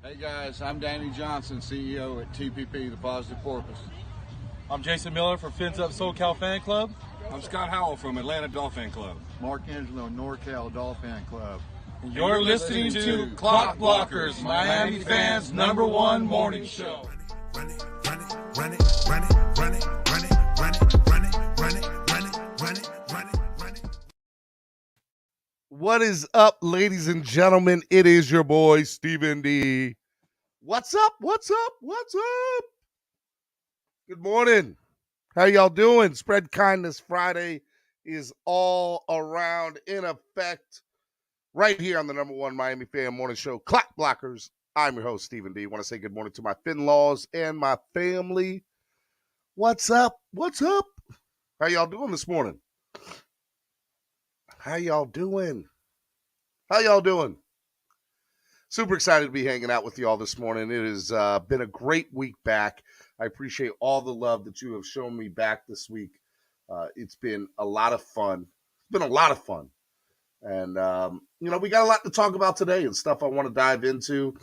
Hey guys, I'm Danny Johnson, CEO at TPP, The Positive Porpoise. I'm Jason Miller from Fins Up SoCal Fan Club. I'm Scott Howell from Atlanta Dolphin Club. Mark Angelo, NorCal Dolphin Club. And you're listening to Clock Blockers, Miami fans' #1 morning show. Run it, run it, run it, run it, run it, run it, run it, run it, run it, run it, run it, run it, run it. What is up, ladies and gentlemen? It is your boy, Stephen D. What's up? What's up? What's up? Good morning. How y'all doing? Spread Kindness Friday is all around in effect right here on the #1 Miami fan morning show, Clock Blockers. I'm your host, Stephen D. I want to say good morning to my Fin-Laws and my family. What's up? What's up? How y'all doing this morning? How y'all doing? How y'all doing? Super excited to be hanging out with y'all this morning. It has been a great week back. I appreciate all the love that you have shown me back this week. It's been a lot of fun. It's been a lot of fun. And, we got a lot to talk about today and stuff I want to dive into.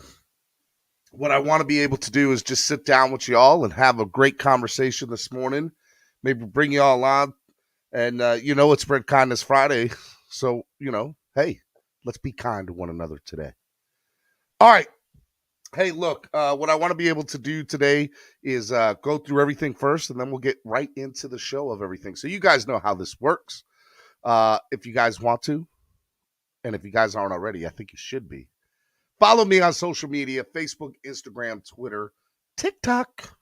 What I want to be able to do is just sit down with y'all and have a great conversation this morning. Maybe bring y'all on. And, it's Spread Kindness Friday. So, hey, let's be kind to one another today. All right. Hey, look, what I want to be able to do today is go through everything first, and then we'll get right into the show of everything. So you guys know how this works. If you guys want to, and if you guys aren't already, I think you should be. Follow me on social media, Facebook, Instagram, Twitter, TikTok,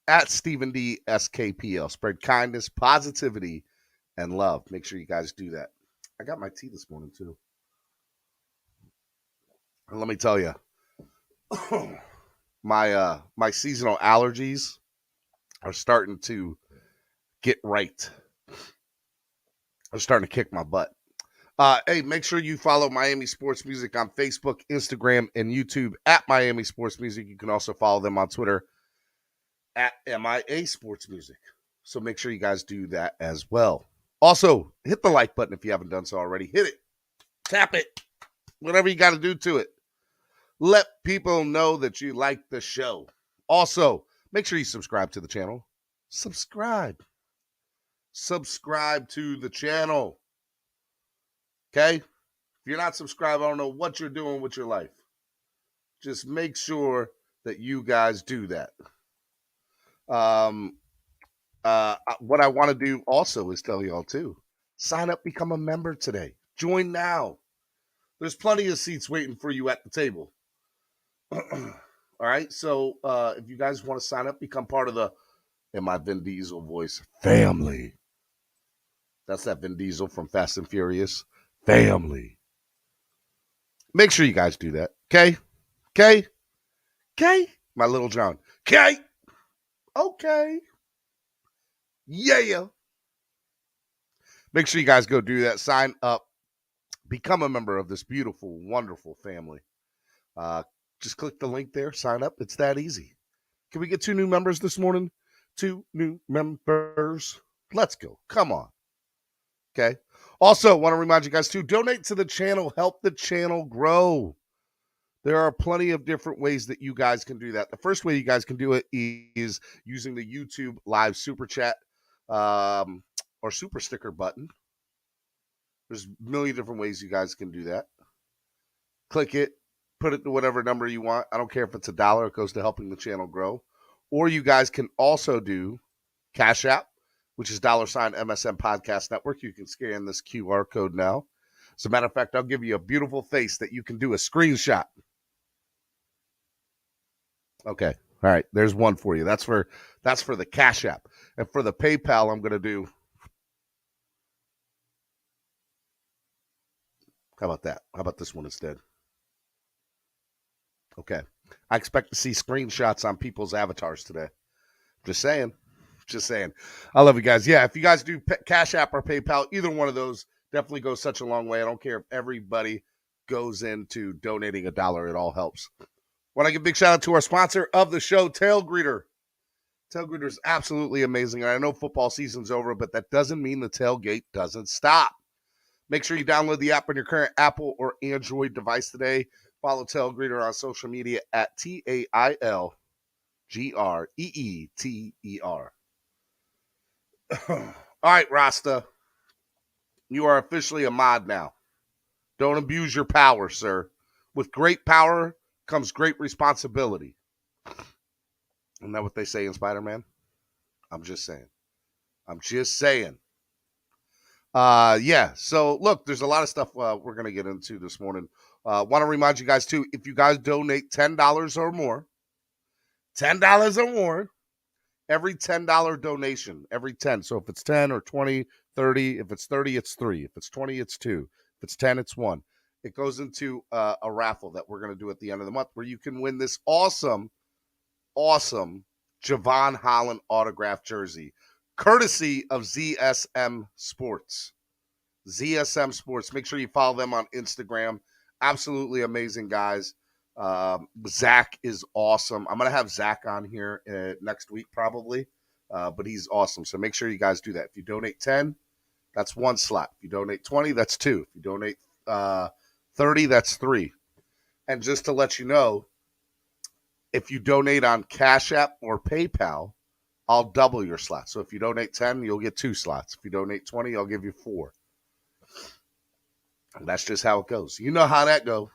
at Stephen D. SKPL. Spread kindness, positivity, and love. Make sure you guys do that. I got my tea this morning, too. And let me tell you, my seasonal allergies are starting to get right. They're starting to kick my butt. Hey, make sure you follow Miami Sports Music on Facebook, Instagram, and YouTube at Miami Sports Music. You can also follow them on Twitter at MIA Sports Music. So make sure you guys do that as well. Also, hit the like button if you haven't done so already. Hit it. Tap it. Whatever you got to do to it. Let people know that you like the show. Also, make sure you subscribe to the channel. Subscribe to the channel. Okay? If you're not subscribed, I don't know what you're doing with your life. Just make sure that you guys do that. What I want to do also is tell y'all too, sign up, become a member today. Join now. There's plenty of seats waiting for you at the table. All right, so if you guys want to sign up, become part of the, in my Vin Diesel voice, family. That's that Vin Diesel from Fast and Furious. Family. Make sure you guys do that. Okay? My little John. Okay. Yeah. Make sure you guys go do that. Sign up. Become a member of this beautiful, wonderful family. Just click the link there. Sign up. It's that easy. Can we get 2 new members this morning? 2 new members. Let's go. Come on. Okay. Also, want to remind you guys to donate to the channel. Help the channel grow. There are plenty of different ways that you guys can do that. The first way you guys can do it is using the YouTube live super chat or super sticker button. There's a million different ways you guys can do that. Click it, put it to whatever number you want. I don't care if it's $1, it goes to helping the channel grow. Or you guys can also do Cash App, which is $MSM Podcast Network. You can scan this QR code now. As a matter of fact, I'll give you a beautiful face that you can do a screenshot. Okay. All right. There's one for you. That's for the Cash App. And for the PayPal, I'm going to do. How about that? How about this one instead? Okay. I expect to see screenshots on people's avatars today. Just saying. I love you guys. Yeah, if you guys do Cash App or PayPal, either one of those definitely goes such a long way. I don't care if everybody goes into donating $1. It all helps. Want to give a big shout out to our sponsor of the show, Tail Greeter. Tail Greeter is absolutely amazing. And I know football season's over, but that doesn't mean the tailgate doesn't stop. Make sure you download the app on your current Apple or Android device today. Follow Tail Greeter on social media at TAILGREETER. All right, Rasta. You are officially a mod now. Don't abuse your power, sir. With great power comes great responsibility. Isn't that what they say in Spider-Man? I'm just saying. Yeah, so look, there's a lot of stuff we're going to get into this morning. Want to remind you guys, too, if you guys donate $10 or more, every $10 donation, every 10. So if it's 10 or 20, 30, if it's 30, it's 3. If it's 20, it's 2. If it's 10, it's 1. It goes into a raffle that we're going to do at the end of the month where you can win this awesome Javon Holland autographed jersey, courtesy of ZSM Sports. ZSM Sports. Make sure you follow them on Instagram. Absolutely amazing guys. Zach is awesome. I'm going to have Zach on here next week probably, but he's awesome. So make sure you guys do that. If you donate 10, that's 1 slot. If you donate 20, that's 2. If you donate 30, that's 3. And just to let you know, if you donate on Cash App or PayPal, I'll double your slots. So if you donate 10, you'll get 2 slots. If you donate 20, I'll give you 4. And that's just how it goes. You know how that goes.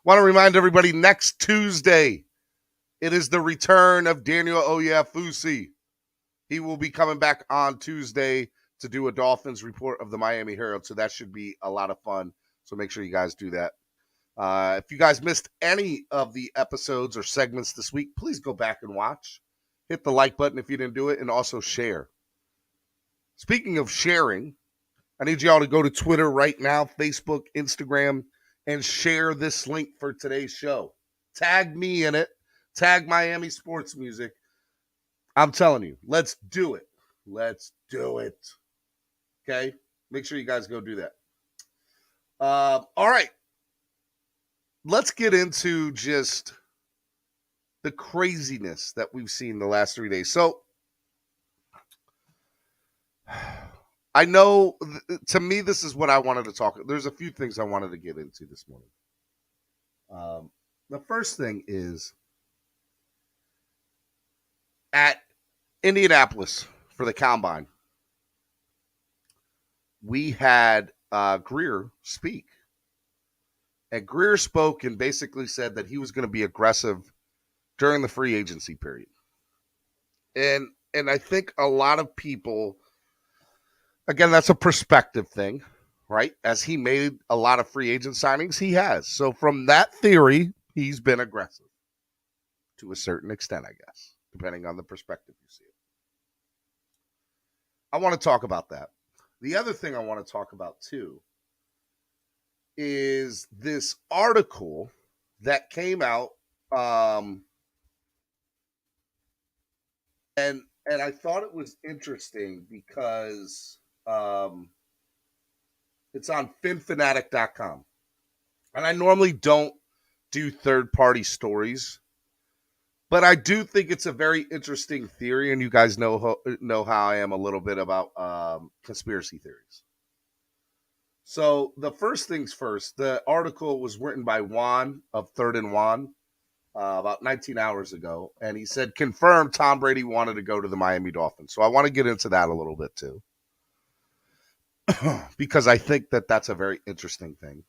Want to remind everybody, next Tuesday, it is the return of Daniel Oyefusi. He will be coming back on Tuesday to do a Dolphins report of the Miami Herald. So that should be a lot of fun. So make sure you guys do that. If you guys missed any of the episodes or segments this week, please go back and watch. Hit the like button if you didn't do it, and also share. Speaking of sharing, I need y'all to go to Twitter right now, Facebook, Instagram, and share this link for today's show. Tag me in it. Tag Miami Sports Music. I'm telling you, let's do it. Let's do it. Okay? Make sure you guys go do that. All right. Let's get into just the craziness that we've seen the last 3 days. So, I know, to me, this is what I wanted to talk about. There's a few things I wanted to get into this morning. The first thing is, at Indianapolis for the Combine, we had Greer speak. And Greer spoke and basically said that he was going to be aggressive during the free agency period. And I think a lot of people, again, that's a perspective thing, right? As he made a lot of free agent signings, he has. So from that theory, he's been aggressive to a certain extent, I guess, depending on the perspective you see it. I want to talk about that. The other thing I want to talk about, too, is this article that came out, and I thought it was interesting because it's on finfanatic.com. And I normally don't do third-party stories, but I do think it's a very interesting theory, and you guys know how I am a little bit about conspiracy theories. So the first things first, the article was written by Juan of Third and Juan about 19 hours ago, and he said, confirmed Tom Brady wanted to go to the Miami Dolphins. So I want to get into that a little bit too, because I think that that's a very interesting thing.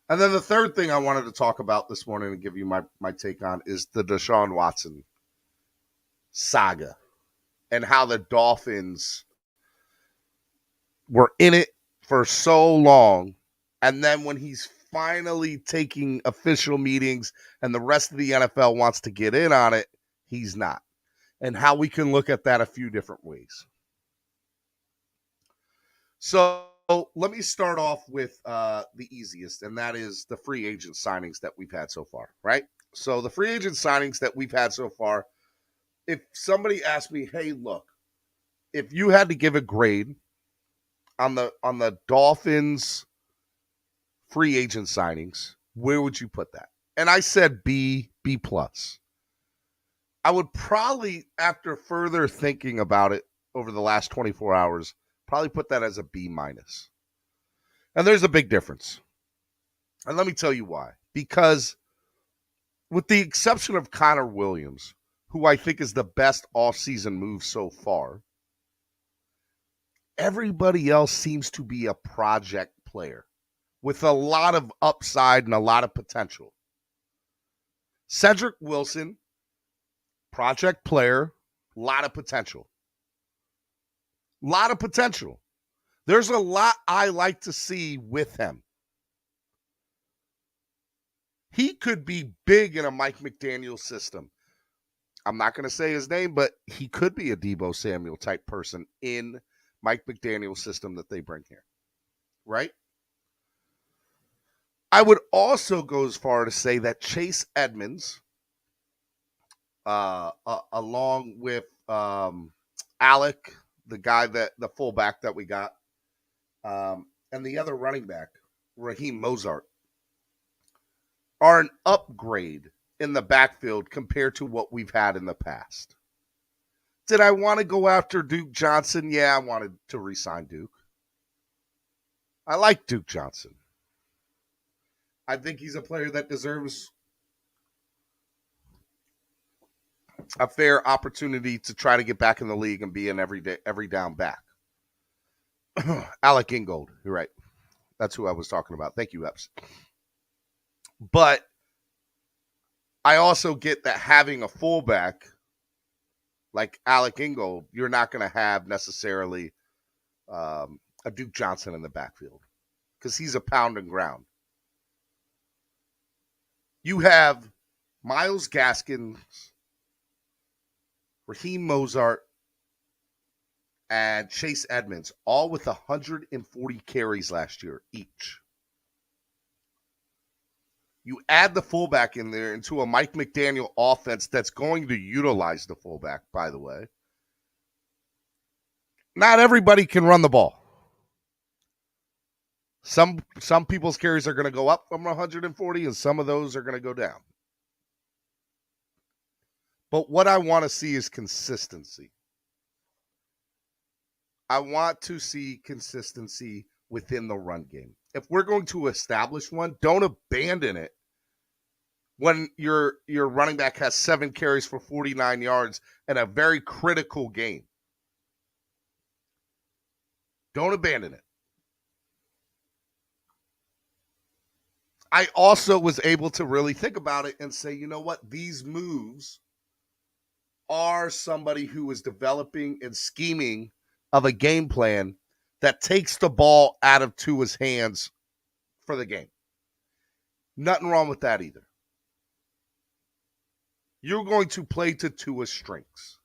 And then the third thing I wanted to talk about this morning and give you my take on is the Deshaun Watson saga and how the Dolphins were in it for so long, and then when he's finally taking official meetings and the rest of the NFL wants to get in on it, he's not. And how we can look at that a few different ways. So let me start off with the easiest, and that is the free agent signings that we've had so far, right? So the free agent signings that we've had so far, if somebody asked me, hey, look, if you had to give a grade on the Dolphins free agent signings, where would you put that? And I said B plus. I would probably, after further thinking about it over the last 24 hours, probably put that as a B minus. And there's a big difference. And let me tell you why. Because with the exception of Connor Williams, who I think is the best offseason move so far, everybody else seems to be a project player with a lot of upside and a lot of potential. Cedric Wilson, project player, a lot of potential. There's a lot I like to see with him. He could be big in a Mike McDaniel system. I'm not going to say his name, but he could be a Deebo Samuel type person in Mike McDaniel's system that they bring here, right? I would also go as far to say that Chase Edmonds, along with Alec, the fullback that we got, and the other running back, Raheem Mostert, are an upgrade in the backfield compared to what we've had in the past. Did I want to go after Duke Johnson? Yeah, I wanted to re-sign Duke. I like Duke Johnson. I think he's a player that deserves a fair opportunity to try to get back in the league and be an every down back. Alec Ingold, you're right. That's who I was talking about. Thank you, Epps. But I also get that having a fullback like Alec Ingold, you're not going to have necessarily a Duke Johnson in the backfield because he's a pound and ground. You have Myles Gaskins, Raheem Mostert, and Chase Edmonds, all with 140 carries last year each. You add the fullback in there into a Mike McDaniel offense that's going to utilize the fullback, by the way. Not everybody can run the ball. Some people's carries are going to go up from 140, and some of those are going to go down. But what I want to see is consistency. I want to see consistency within the run game. If we're going to establish one, don't abandon it when your running back has 7 carries for 49 yards in a very critical game. Don't abandon it. I also was able to really think about it and say, you know what? These moves are somebody who is developing and scheming of a game plan that takes the ball out of Tua's hands for the game. Nothing wrong with that either. You're going to play to Tua's strengths.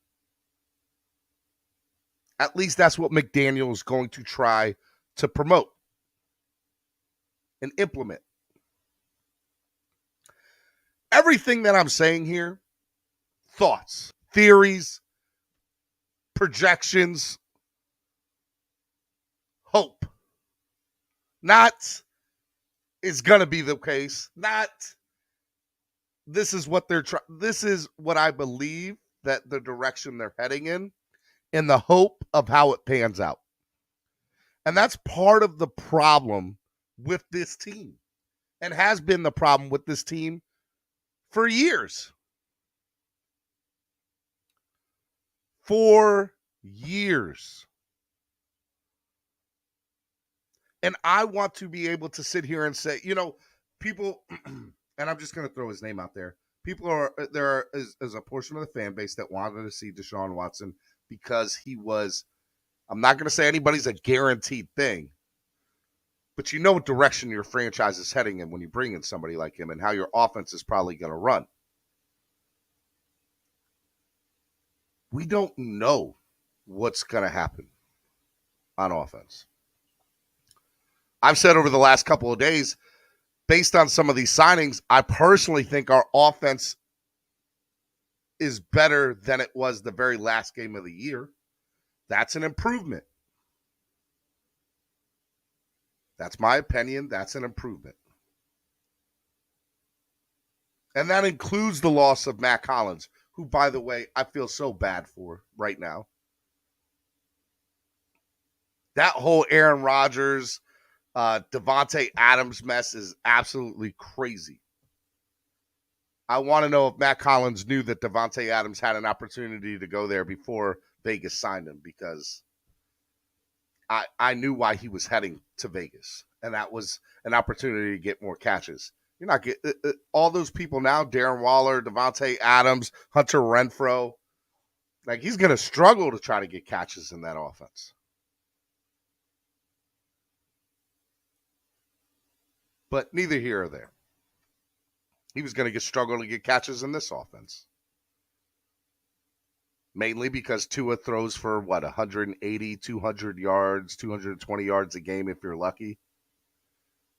At least that's what McDaniel is going to try to promote and implement. Everything that I'm saying here, thoughts, theories, projections, hope. Not is going to be the case. Not this is what they're trying. This is what I believe that the direction they're heading in the hope of how it pans out. And that's part of the problem with this team and has been the problem with this team for years. For years. And I want to be able to sit here and say, you know, people, and I'm just going to throw his name out there. There is a portion of the fan base that wanted to see Deshaun Watson because he was, I'm not going to say anybody's a guaranteed thing, but you know what direction your franchise is heading in when you bring in somebody like him and how your offense is probably going to run. We don't know what's going to happen on offense. I've said over the last couple of days, based on some of these signings, I personally think our offense is better than it was the very last game of the year. That's an improvement. That's my opinion. That's an improvement. And that includes the loss of Matt Collins, who, by the way, I feel so bad for right now. That whole Aaron Rodgers Devontae Adams mess is absolutely crazy. I want to know if Matt Collins knew that Devontae Adams had an opportunity to go there before Vegas signed him, because I knew why he was heading to Vegas, and that was an opportunity to get more catches. You're not getting all those people now, Darren Waller, Devontae Adams, Hunter Renfrow. Like, he's going to struggle to try to get catches in that offense. But neither here or there. He was going to struggle to get catches in this offense. Mainly because Tua throws for, 180, 200 yards, 220 yards a game if you're lucky.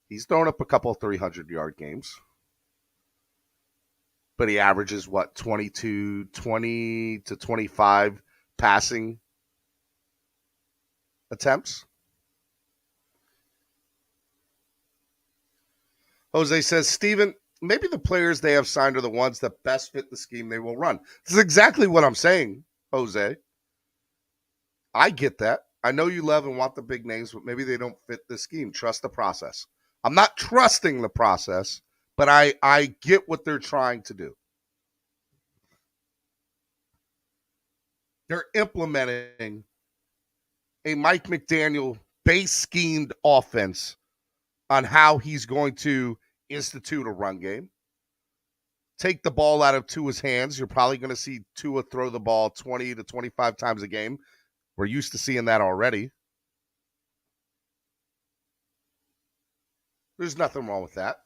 He's thrown up a couple 300-yard games. But he averages, 20 to 25 passing attempts. Jose says, Steven, maybe the players they have signed are the ones that best fit the scheme they will run. This is exactly what I'm saying, Jose. I get that. I know you love and want the big names, but maybe they don't fit the scheme. Trust the process. I'm not trusting the process, but I get what they're trying to do. They're implementing a Mike McDaniel base-schemed offense on how he's going to institute a run game. Take the ball out of Tua's hands. You're probably going to see Tua throw the ball 20 to 25 times a game. We're used to seeing that already. There's nothing wrong with that.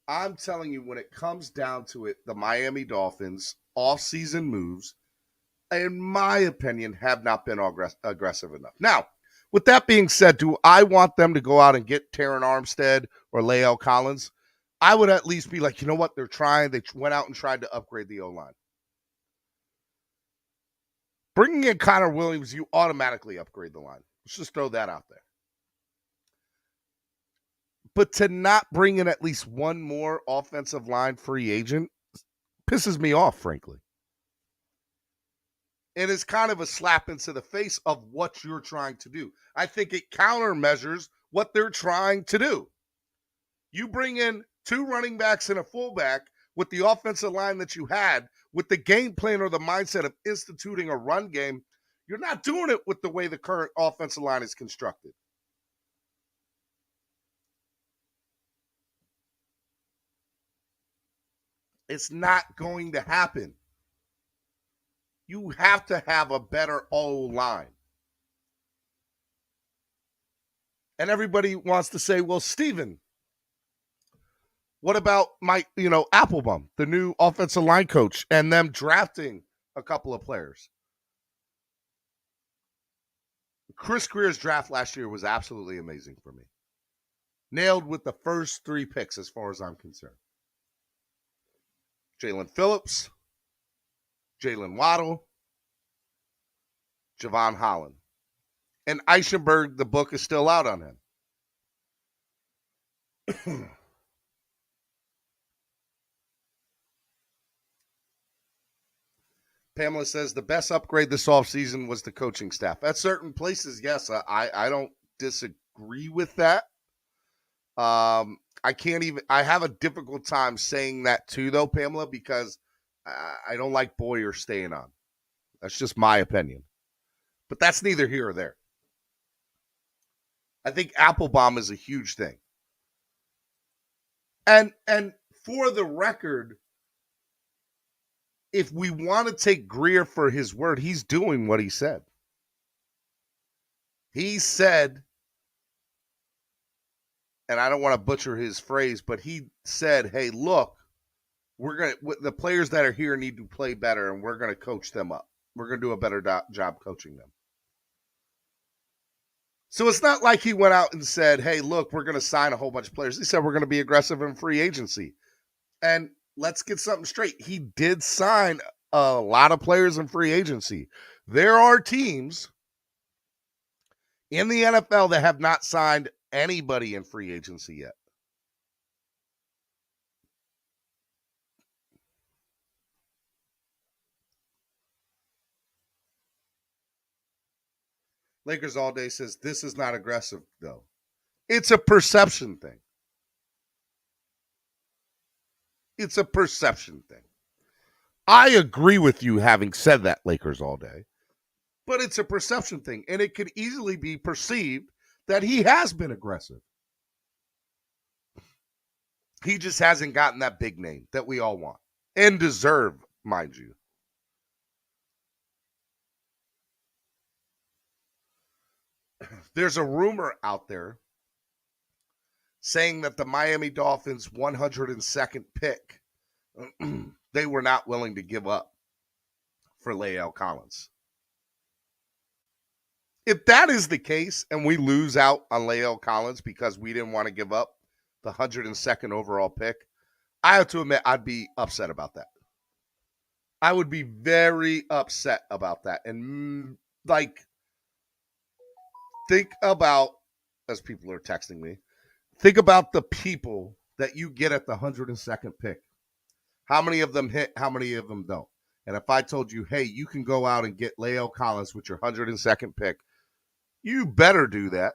I'm telling you, when it comes down to it, the Miami Dolphins' off-season moves, in my opinion, have not been aggressive enough. Now, with that being said, do I want them to go out and get Terron Armstead or Lael Collins? I would at least be like, you know what? They're trying. They went out and tried to upgrade the O-line. Bringing in Connor Williams, you automatically upgrade the line. Let's just throw that out there. But to not bring in at least one more offensive line free agent pisses me off, frankly. And it's kind of a slap into the face of what you're trying to do. I think it countermeasures what they're trying to do. You bring in 2 running backs and a fullback with the offensive line that you had, with the game plan or the mindset of instituting a run game. You're not doing it with the way the current offensive line is constructed. It's not going to happen. You have to have a better O-line. And everybody wants to say, well, Steven, what about Applebaum, the new offensive line coach, and them drafting a couple of players? Chris Greer's draft last year was absolutely amazing for me. Nailed with the first 3 picks as far as I'm concerned. Jalen Phillips, Jalen Waddle, Javon Holland. And Eichenberg, the book is still out on him. Pamela says the best upgrade this offseason was the coaching staff. At certain places, yes, I don't disagree with that. I have a difficult time saying that too, though, Pamela, because I don't like Boyer staying on. That's just my opinion. But that's neither here or there. I think Applebaum is a huge thing. And for the record, if we want to take Greer for his word, he's doing what he said. He said, and I don't want to butcher his phrase, but he said, hey, look, the players that are here need to play better, and we're going to coach them up. We're going to do a better job coaching them. So it's not like he went out and said, hey, look, we're going to sign a whole bunch of players. He said we're going to be aggressive in free agency. And let's get something straight. He did sign a lot of players in free agency. There are teams in the NFL that have not signed anybody in free agency yet. Lakers All Day says this is not aggressive, though. It's a perception thing. It's a perception thing. I agree with you having said that, Lakers All Day, but it's a perception thing, and it could easily be perceived that he has been aggressive. He just hasn't gotten that big name that we all want and deserve, mind you. There's a rumor out there saying that the Miami Dolphins 102nd pick, they were not willing to give up for Lael Collins. If that is the case and we lose out on Lael Collins because we didn't want to give up the 102nd overall pick, I have to admit I'd be upset about that. I would be very upset about that. And think about, as people are texting me, think about the people that you get at the 102nd pick. How many of them hit? How many of them don't? And if I told you, hey, you can go out and get Lael Collins with your 102nd pick, you better do that.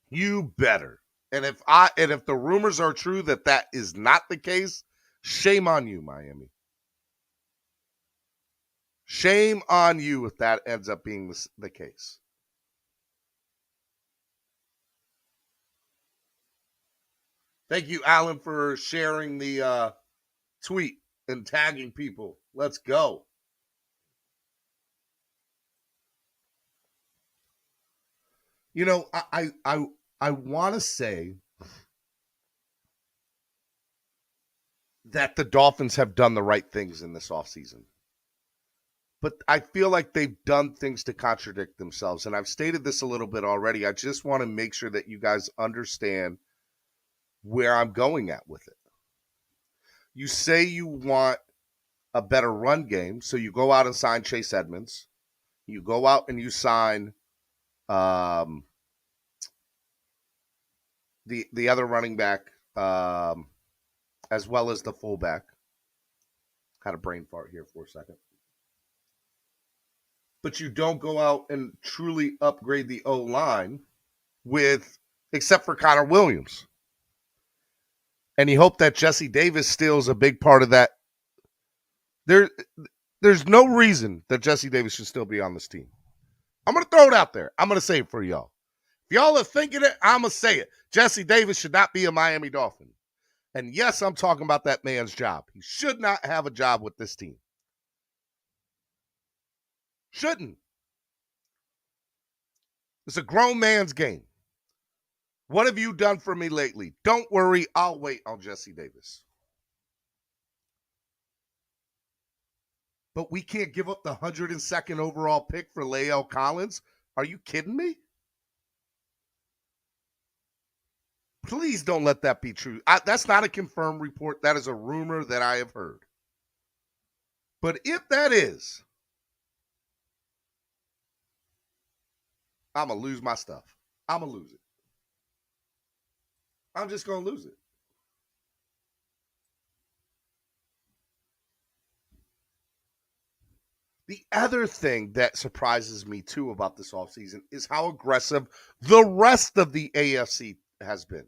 You better. And if the rumors are true that that is not the case, shame on you, Miami. Shame on you if that ends up being the case. Thank you, Alan, for sharing the tweet and tagging people. Let's go. You know, I want to say that the Dolphins have done the right things in this offseason. But I feel like they've done things to contradict themselves. And I've stated this a little bit already. I just want to make sure that you guys understand where I'm going at with it. You say you want a better run game, so you go out and sign Chase Edmonds. You go out and you sign the other running back as well as the fullback. Had a brain fart here for a second. But you don't go out and truly upgrade the O-line except for Connor Williams. And you hope that Jesse Davis steals a big part of that. There's no reason that Jesse Davis should still be on this team. I'm going to throw it out there. I'm going to say it for y'all. If y'all are thinking it, I'm going to say it. Jesse Davis should not be a Miami Dolphin. And yes, I'm talking about that man's job. He should not have a job with this team. Shouldn't. It's a grown man's game. What have you done for me lately? Don't worry, I'll wait on Jesse Davis. But we can't give up the 102nd overall pick for Lael Collins? Are you kidding me? Please don't let that be true. That's not a confirmed report. That is a rumor that I have heard. But if that is, I'm going to lose my stuff. I'm going to lose it. I'm just going to lose it. The other thing that surprises me, too, about this offseason is how aggressive the rest of the AFC has been.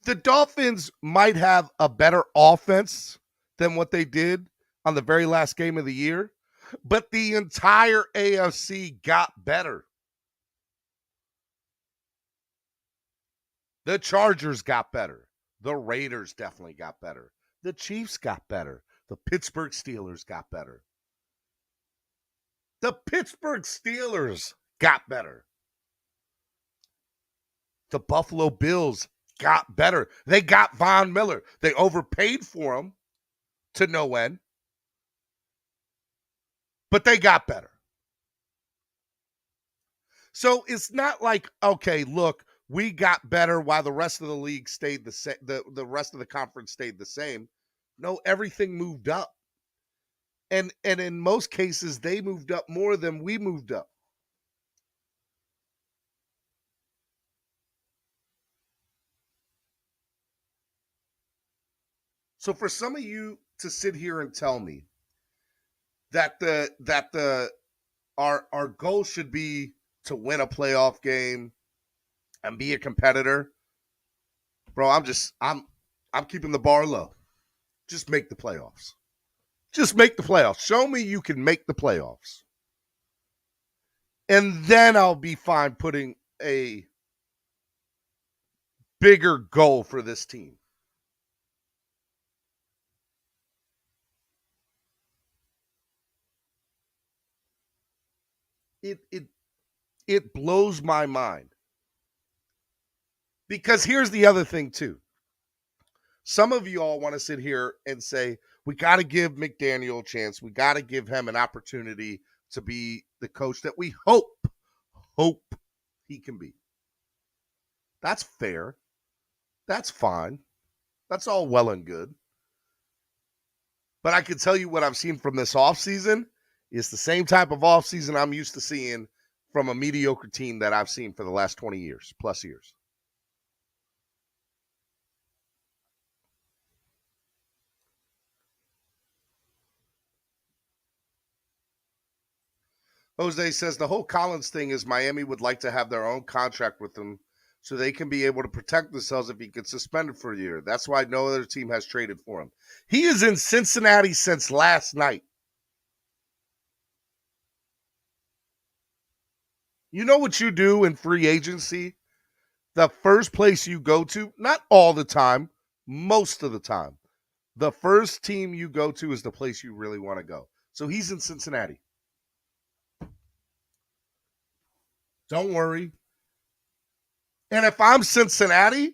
The Dolphins might have a better offense than what they did on the very last game of the year, but the entire AFC got better. The Chargers got better. The Raiders definitely got better. The Chiefs got better. The Pittsburgh Steelers got better. The Pittsburgh Steelers got better. The Buffalo Bills got better. They got Von Miller. They overpaid for him to no end, but they got better. So it's not like, okay, look, we got better while the rest of the league stayed the same. The rest of the conference stayed the same. No, everything moved up. And in most cases, they moved up more than we moved up. So for some of you to sit here and tell me our goal should be to win a playoff game and be a competitor. Bro, I'm keeping the bar low. Just make the playoffs. Just make the playoffs. Show me you can make the playoffs. And then I'll be fine putting a bigger goal for this team. It blows my mind. Because here's the other thing, too. Some of you all want to sit here and say, we got to give McDaniel a chance. We got to give him an opportunity to be the coach that we hope he can be. That's fair. That's fine. That's all well and good. But I can tell you what I've seen from this offseason is the same type of offseason I'm used to seeing from a mediocre team that I've seen for the last 20 years, plus years. Jose says the whole Collins thing is Miami would like to have their own contract with him so they can be able to protect themselves if he gets suspended for a year. That's why no other team has traded for him. He is in Cincinnati since last night. You know what you do in free agency? The first place you go to, not all the time, most of the time, the first team you go to is the place you really want to go. So he's in Cincinnati. Don't worry. And if I'm Cincinnati,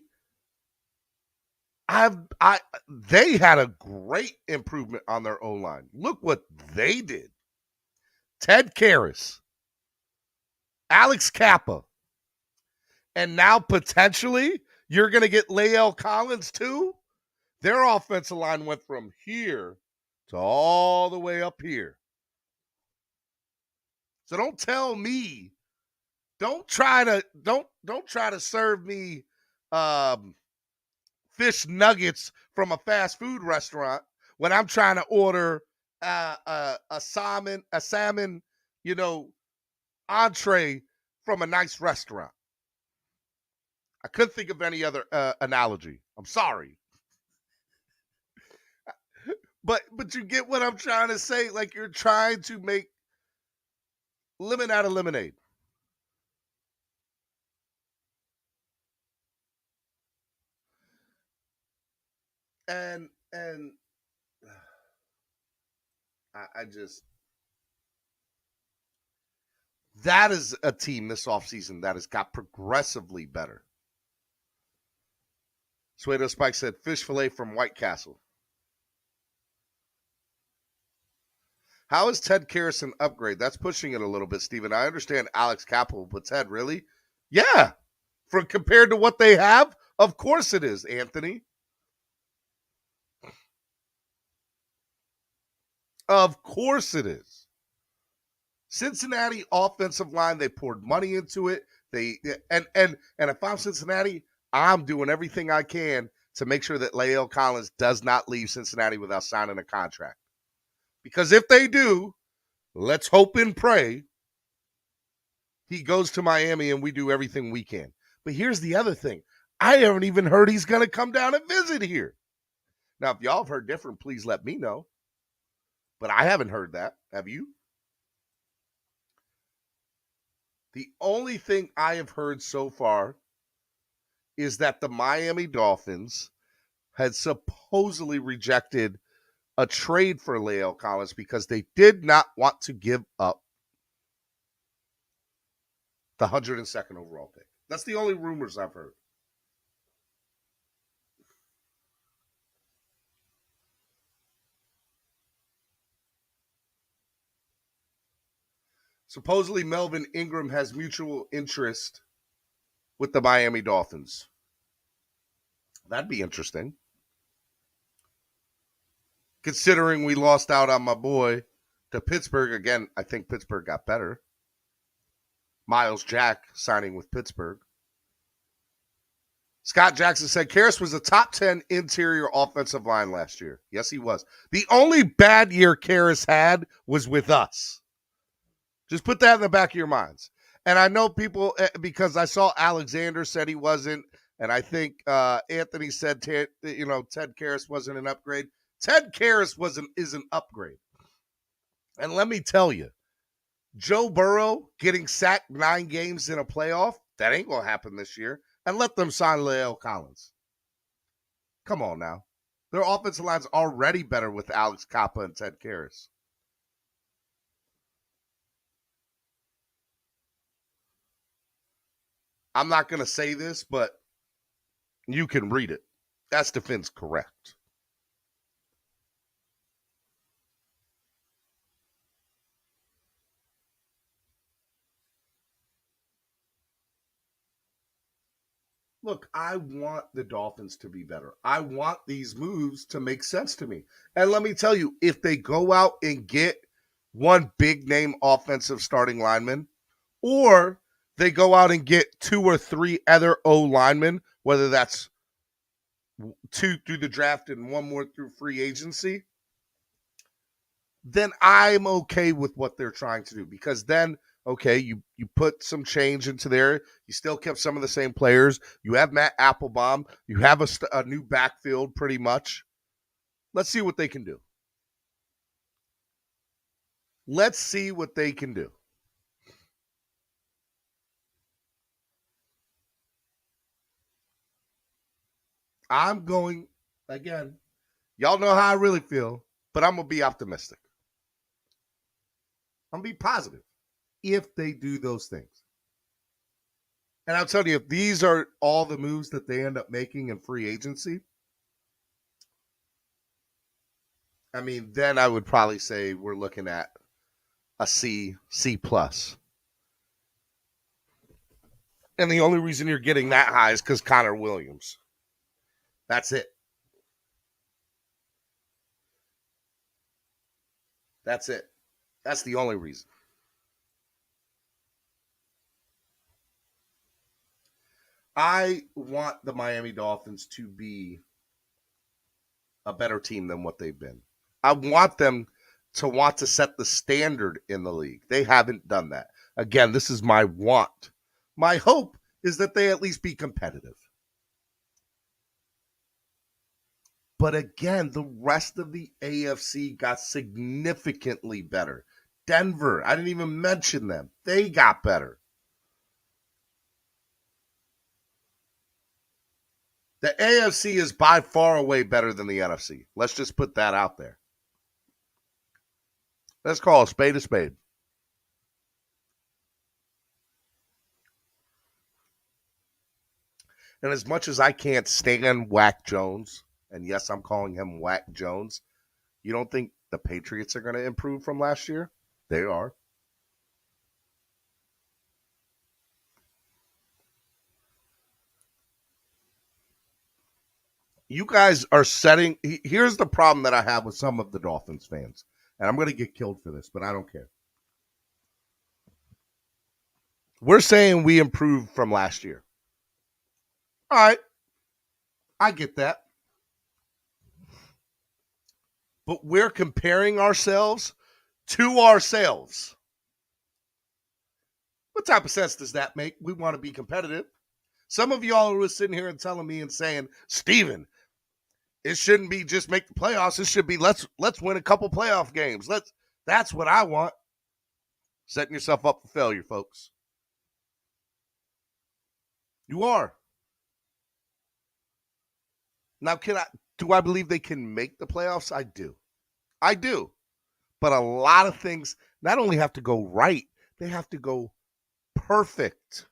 they had a great improvement on their O-line. Look what they did. Ted Karras, Alex Kappa, and now potentially you're going to get Lael Collins too? Their offensive line went from here to all the way up here. So don't tell me, don't try to serve me fish nuggets from a fast food restaurant when I'm trying to order a salmon, entree from a nice restaurant. I couldn't think of any other analogy. I'm sorry. But you get what I'm trying to say? Like you're trying to make lemon out of lemonade. And I just, that is a team this offseason that has got progressively better. Suedo Spike said fish fillet from White Castle. How is Ted Karras an upgrade? That's pushing it a little bit, Steven. I understand Alex Capel, but Ted, really? Yeah. For compared to what they have, of course it is, Anthony. Of course it is. Cincinnati offensive line, they poured money into it. And if I'm Cincinnati, I'm doing everything I can to make sure that Lael Collins does not leave Cincinnati without signing a contract. Because if they do, let's hope and pray he goes to Miami and we do everything we can. But here's the other thing. I haven't even heard he's going to come down and visit here. Now, if y'all have heard different, please let me know. But I haven't heard that. Have you? The only thing I have heard so far is that the Miami Dolphins had supposedly rejected a trade for Lael Collins because they did not want to give up the 102nd overall pick. That's the only rumors I've heard. Supposedly Melvin Ingram has mutual interest with the Miami Dolphins. That'd be interesting. Considering we lost out on my boy to Pittsburgh. Again, I think Pittsburgh got better. Miles Jack signing with Pittsburgh. Scott Jackson said Karras was a top 10 interior offensive line last year. Yes, he was. The only bad year Karras had was with us. Just put that in the back of your minds. And I know people, because I saw Alexander said he wasn't, and I think Anthony said Ted Karras wasn't an upgrade. Ted Karras is an upgrade. And let me tell you, Joe Burrow getting sacked 9 games in a playoff, that ain't going to happen this year. And let them sign La'el Collins. Come on now. Their offensive line's already better with Alex Kappa and Ted Karras. I'm not going to say this, but you can read it. That's defense correct. Look, I want the Dolphins to be better. I want these moves to make sense to me. And let me tell you, if they go out and get one big name offensive starting lineman, or they go out and get 2 or 3 other O linemen, whether that's 2 through the draft and 1 more through free agency, then I'm okay with what they're trying to do. Because then, okay, you put some change into there. You still kept some of the same players. You have Matt Applebaum. You have a new backfield pretty much. Let's see what they can do. Let's see what they can do. I'm going, again, y'all know how I really feel, but I'm going to be optimistic. I'm going to be positive if they do those things. And I'll tell you, if these are all the moves that they end up making in free agency, I mean, then I would probably say we're looking at a C+. And the only reason you're getting that high is because Connor Williams. That's it. That's it. That's the only reason. I want the Miami Dolphins to be a better team than what they've been. I want them to want to set the standard in the league. They haven't done that. Again, this is my want. My hope is that they at least be competitive. But again, the rest of the AFC got significantly better. Denver, I didn't even mention them. They got better. The AFC is by far away better than the NFC. Let's just put that out there. Let's call a spade a spade. And as much as I can't stand Whack Jones, and yes, I'm calling him Whack Jones, you don't think the Patriots are going to improve from last year? They are. You guys are setting. Here's the problem that I have with some of the Dolphins fans. And I'm going to get killed for this, but I don't care. We're saying we improved from last year. All right. I get that. But we're comparing ourselves to ourselves. What type of sense does that make? We want to be competitive. Some of y'all are sitting here and telling me and saying, Steven, it shouldn't be just make the playoffs. It should be let's win a couple playoff games. That's what I want. Setting yourself up for failure, folks. You are. Now, do I believe they can make the playoffs? I do. I do. But a lot of things not only have to go right, they have to go perfect.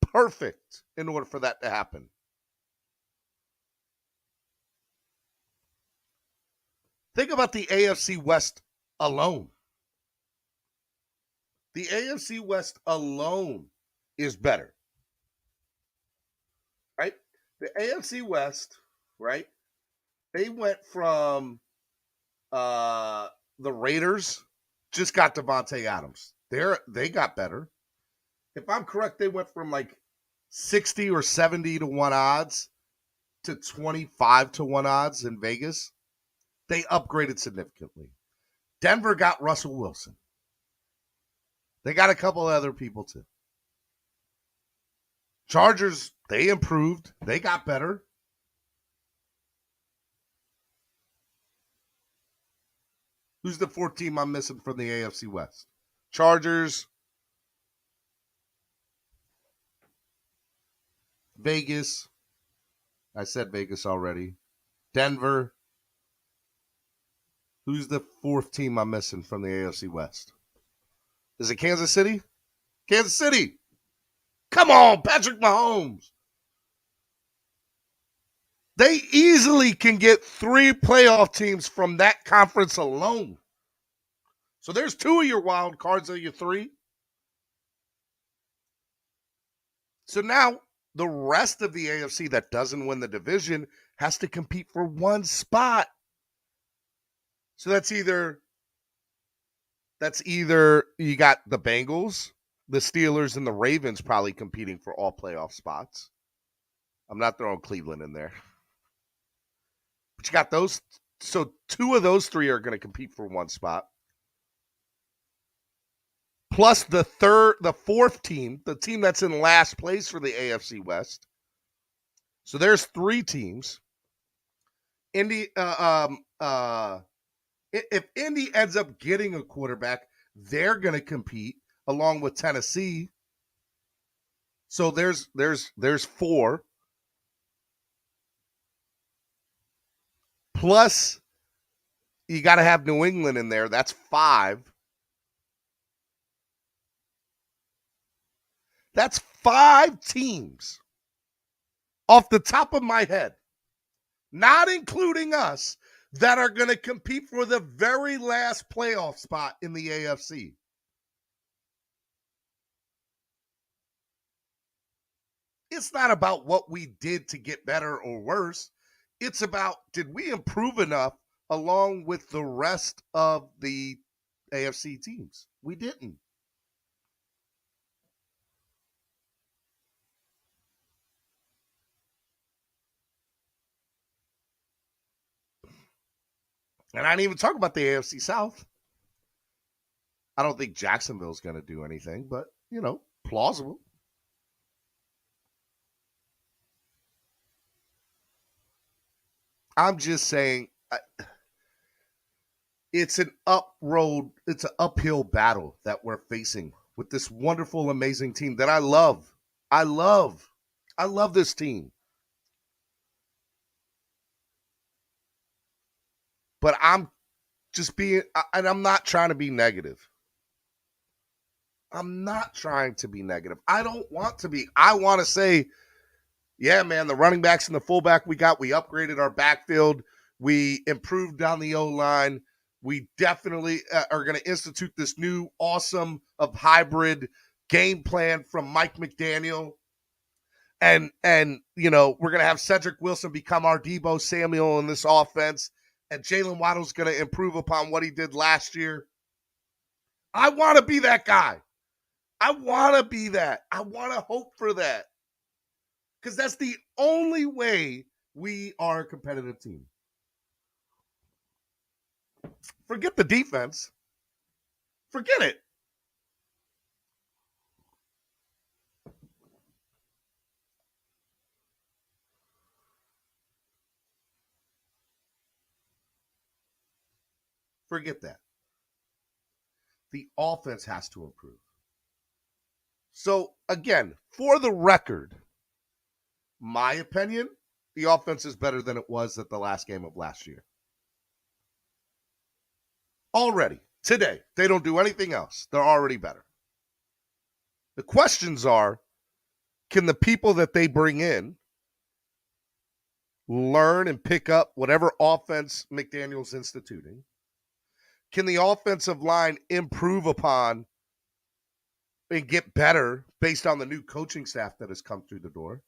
Perfect in order for that to happen. Think about the AFC West alone. The AFC West alone is better. Right? The AFC West, right? They went from the Raiders, just got Devontae Adams. They got better. If I'm correct, they went from like 60 or 70 to 1 odds to 25 to 1 odds in Vegas. They upgraded significantly. Denver got Russell Wilson. They got a couple other people too. Chargers, they improved. They got better. Who's the fourth team I'm missing from the AFC West? Chargers, Vegas. I said Vegas already. Denver. Who's the fourth team I'm missing from the AFC West? Is it Kansas City? Kansas City. Come on, Patrick Mahomes. They easily can get 3 playoff teams from that conference alone. So there's 2 of your wild cards of your 3. So now the rest of the AFC that doesn't win the division has to compete for 1 spot. So that's either you got the Bengals, the Steelers, and the Ravens probably competing for all playoff spots. I'm not throwing Cleveland in there. But you got those. So 2 of those 3 are going to compete for 1 spot. Plus the fourth team, the team that's in last place for the AFC West. So there's 3 teams. If Indy ends up getting a quarterback, they're going to compete along with Tennessee. So there's 4. Plus, you got to have New England in there. That's 5. That's 5 teams off the top of my head, not including us, that are going to compete for the very last playoff spot in the AFC. It's not about what we did to get better or worse. It's about, did we improve enough along with the rest of the AFC teams? We didn't. And I didn't even talk about the AFC South. I don't think Jacksonville's going to do anything, but, plausible. I'm just saying, it's an uphill battle that we're facing with this wonderful, amazing team that I love. I love this team. But I'm not trying to be negative. I'm not trying to be negative. I don't want to be. I want to say, yeah, man, the running backs and the fullback we upgraded our backfield. We improved down the O-line. We definitely are going to institute this new awesome hybrid game plan from Mike McDaniel. And we're going to have Cedric Wilson become our Deebo Samuel in this offense. And Jalen Waddle's going to improve upon what he did last year. I want to be that guy. I want to be that. I want to hope for that. Because that's the only way we are a competitive team. Forget the defense. Forget it. Forget that. The offense has to improve. So, again, for the record, my opinion, the offense is better than it was at the last game of last year. Already, today, they don't do anything else. They're already better. The questions are, can the people that they bring in learn and pick up whatever offense McDaniel's instituting? Can the offensive line improve upon and get better based on the new coaching staff that has come through the door?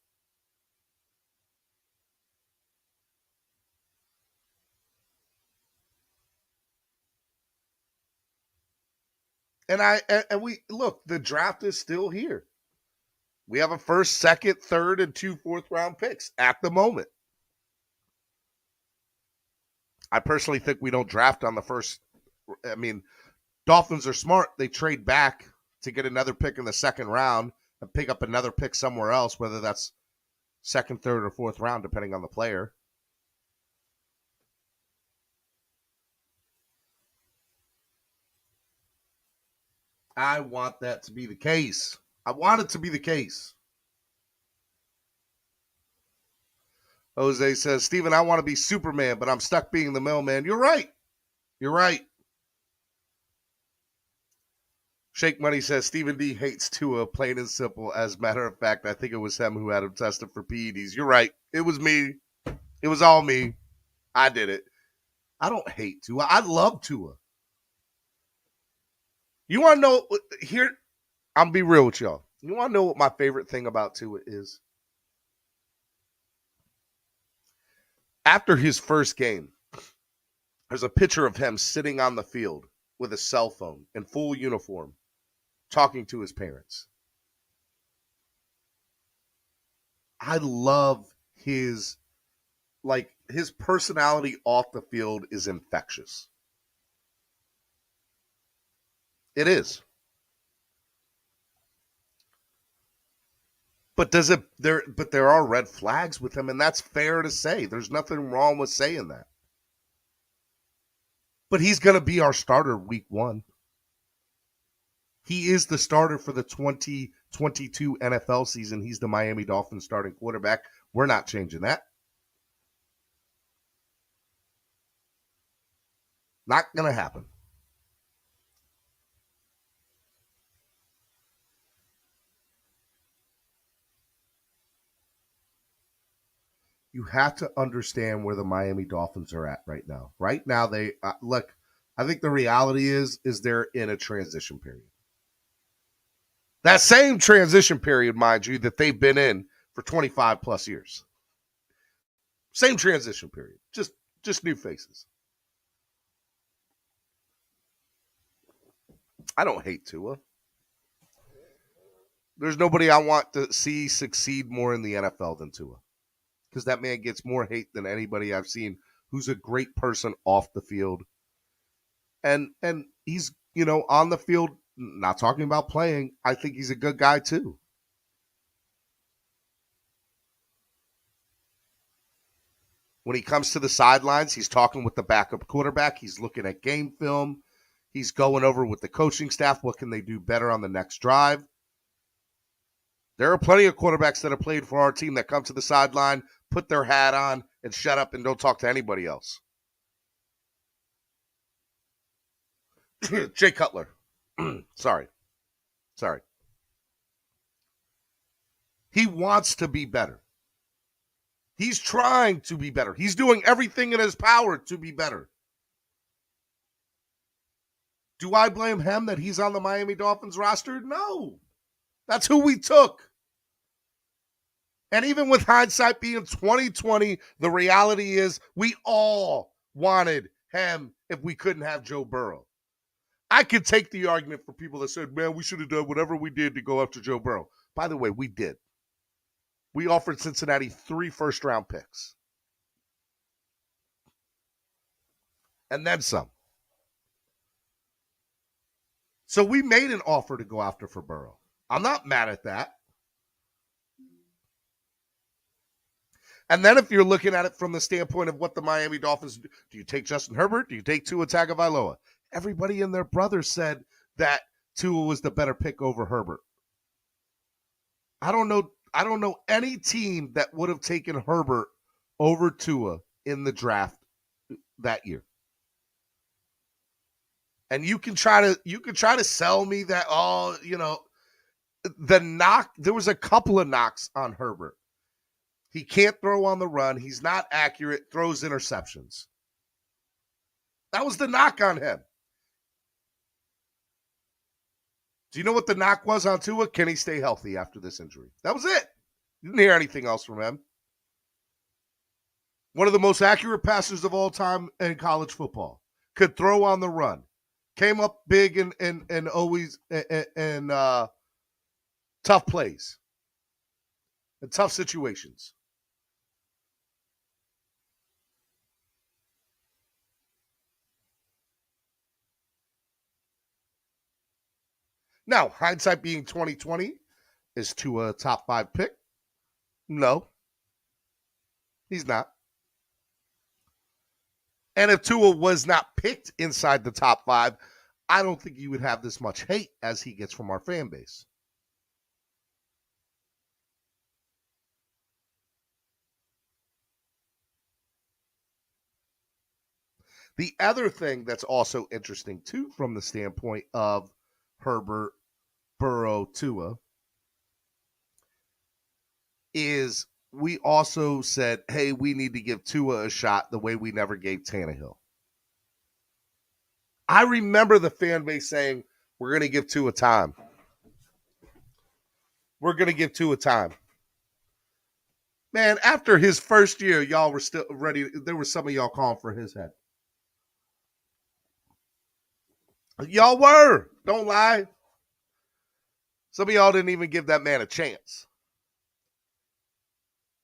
And we look, the draft is still here. We have a first, second, third, and 2 fourth-round picks at the moment. I personally think we don't draft on the first. I mean, Dolphins are smart. They trade back to get another pick in the second round and pick up another pick somewhere else, whether that's second, third, or fourth round, depending on the player. I want that to be the case. I want it to be the case. Jose says, Steven, I want to be Superman, but I'm stuck being the mailman. You're right. You're right. Shake Money says, Stephen D hates Tua, plain and simple. As a matter of fact, I think it was him who had him tested for PEDs. You're right. It was me. It was all me. I did it. I don't hate Tua. I love Tua. You want to know, here, I'm going to be real with y'all. You want to know what my favorite thing about Tua is? After his first game, there's a picture of him sitting on the field with a cell phone in full uniform, talking to his parents. I love his personality off the field is infectious. It is. But there are red flags with him, and that's fair to say. There's nothing wrong with saying that. But he's going to be our starter week 1. He is the starter for the 2022 NFL season. He's the Miami Dolphins starting quarterback. We're not changing that. Not going to happen. You have to understand where the Miami Dolphins are at right now. Right now, they look. I think the reality is they're in a transition period. That same transition period, mind you, that they've been in for 25 plus years. Same transition period, just new faces. I don't hate Tua. There's nobody I want to see succeed more in the NFL than Tua. Because that man gets more hate than anybody I've seen who's a great person off the field. And he's, on the field, not talking about playing, I think he's a good guy too. When he comes to the sidelines, he's talking with the backup quarterback. He's looking at game film. He's going over with the coaching staff. What can they do better on the next drive? There are plenty of quarterbacks that have played for our team that come to the sideline, put their hat on, and shut up and don't talk to anybody else. Jay Cutler. Sorry. He wants to be better. He's trying to be better. He's doing everything in his power to be better. Do I blame him that he's on the Miami Dolphins roster? No. That's who we took. And even with hindsight being 2020, the reality is we all wanted him if we couldn't have Joe Burrow. I could take the argument for people that said, man, we should have done whatever we did to go after Joe Burrow. By the way, we did. We offered Cincinnati 3 first-round picks. And then some. So we made an offer to go after for Burrow. I'm not mad at that. And then if you're looking at it from the standpoint of what the Miami Dolphins do you take Justin Herbert? Do you take Tua Tagovailoa? Everybody and their brother said that Tua was the better pick over Herbert. I don't know any team that would have taken Herbert over Tua in the draft that year. And you can try to sell me that, the knock, there was a couple of knocks on Herbert. He can't throw on the run. He's not accurate, throws interceptions. That was the knock on him. Do you know what the knock was on Tua? Can he stay healthy after this injury? That was it. You didn't hear anything else from him. One of the most accurate passers of all time in college football. Could throw on the run. Came up big and always and tough plays. in tough situations. Now, hindsight being 2020, is Tua a top 5 pick? No, he's not. And if Tua was not picked inside the top 5, I don't think you would have this much hate as he gets from our fan base. The other thing that's also interesting, too, from the standpoint of Herbert, Burrow, Tua, is we also said, hey, we need to give Tua a shot the way we never gave Tannehill. I remember the fan base saying, we're going to give Tua time. We're going to give Tua time. Man, after his first year, y'all were still ready. There were some of y'all calling for his head. Y'all were. Don't lie. Some of y'all didn't even give that man a chance.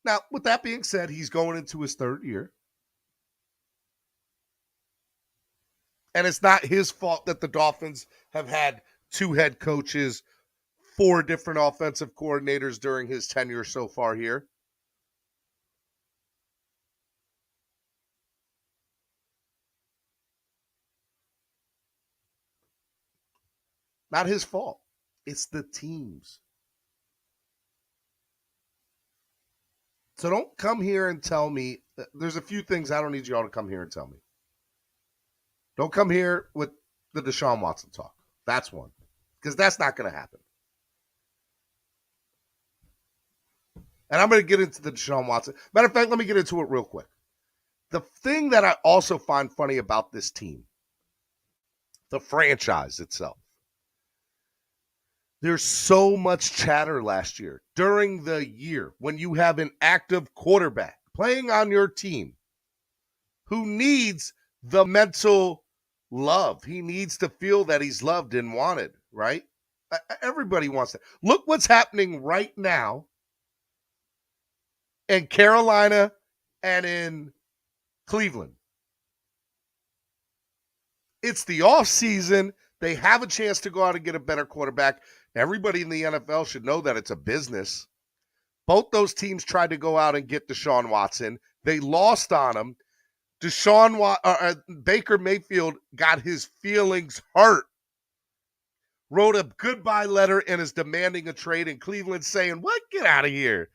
Now, with that being said, he's going into his 3rd year. And it's not his fault that the Dolphins have had 2 head coaches, 4 different offensive coordinators during his tenure so far here. Not his fault. It's the team's. So don't come here and tell me. There's a few things I don't need y'all to come here and tell me. Don't come here with the Deshaun Watson talk. That's one. Because that's not going to happen. And I'm going to get into the Deshaun Watson. Matter of fact, let me get into it real quick. The thing that I also find funny about this team, the franchise itself, there's so much chatter last year during the year when you have an active quarterback playing on your team who needs the mental love. He needs to feel that he's loved and wanted, right? Everybody wants that. Look what's happening right now in Carolina and in Cleveland. It's the offseason. They have a chance to go out and get a better quarterback. Everybody in the NFL should know that it's a business. Both those teams tried to go out and get Deshaun Watson. They lost on him. Baker Mayfield got his feelings hurt. Wrote a goodbye letter and is demanding a trade in Cleveland, saying, "What? Get out of here.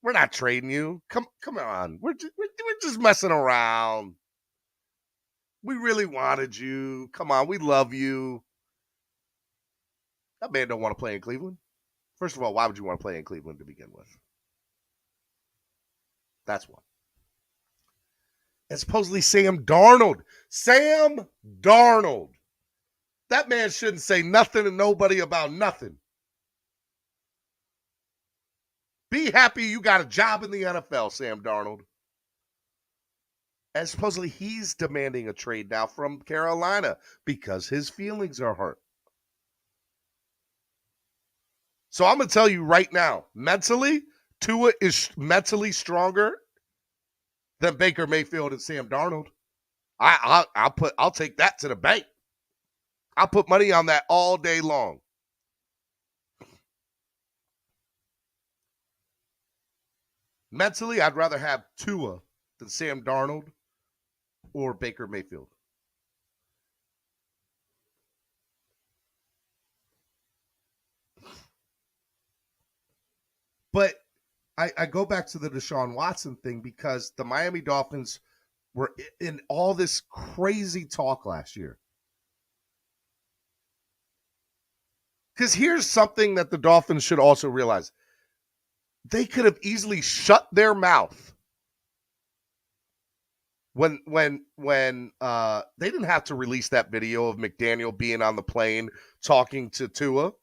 We're not trading you. Come on. We're just messing around. We really wanted you. Come on, we love you." That man don't want to play in Cleveland. First of all, why would you want to play in Cleveland to begin with? That's one. And supposedly Sam Darnold. Sam Darnold. That man shouldn't say nothing to nobody about nothing. Be happy you got a job in the NFL, Sam Darnold. And supposedly he's demanding a trade now from Carolina because his feelings are hurt. So I'm going to tell you right now, mentally, Tua is mentally stronger than Baker Mayfield and Sam Darnold. I'll take that to the bank. I'll put money on that all day long. Mentally, I'd rather have Tua than Sam Darnold or Baker Mayfield. But I go back to the Deshaun Watson thing because the Miami Dolphins were in all this crazy talk last year. Because here's something that the Dolphins should also realize. They could have easily shut their mouth when they didn't have to release that video of McDaniel being on the plane talking to Tua.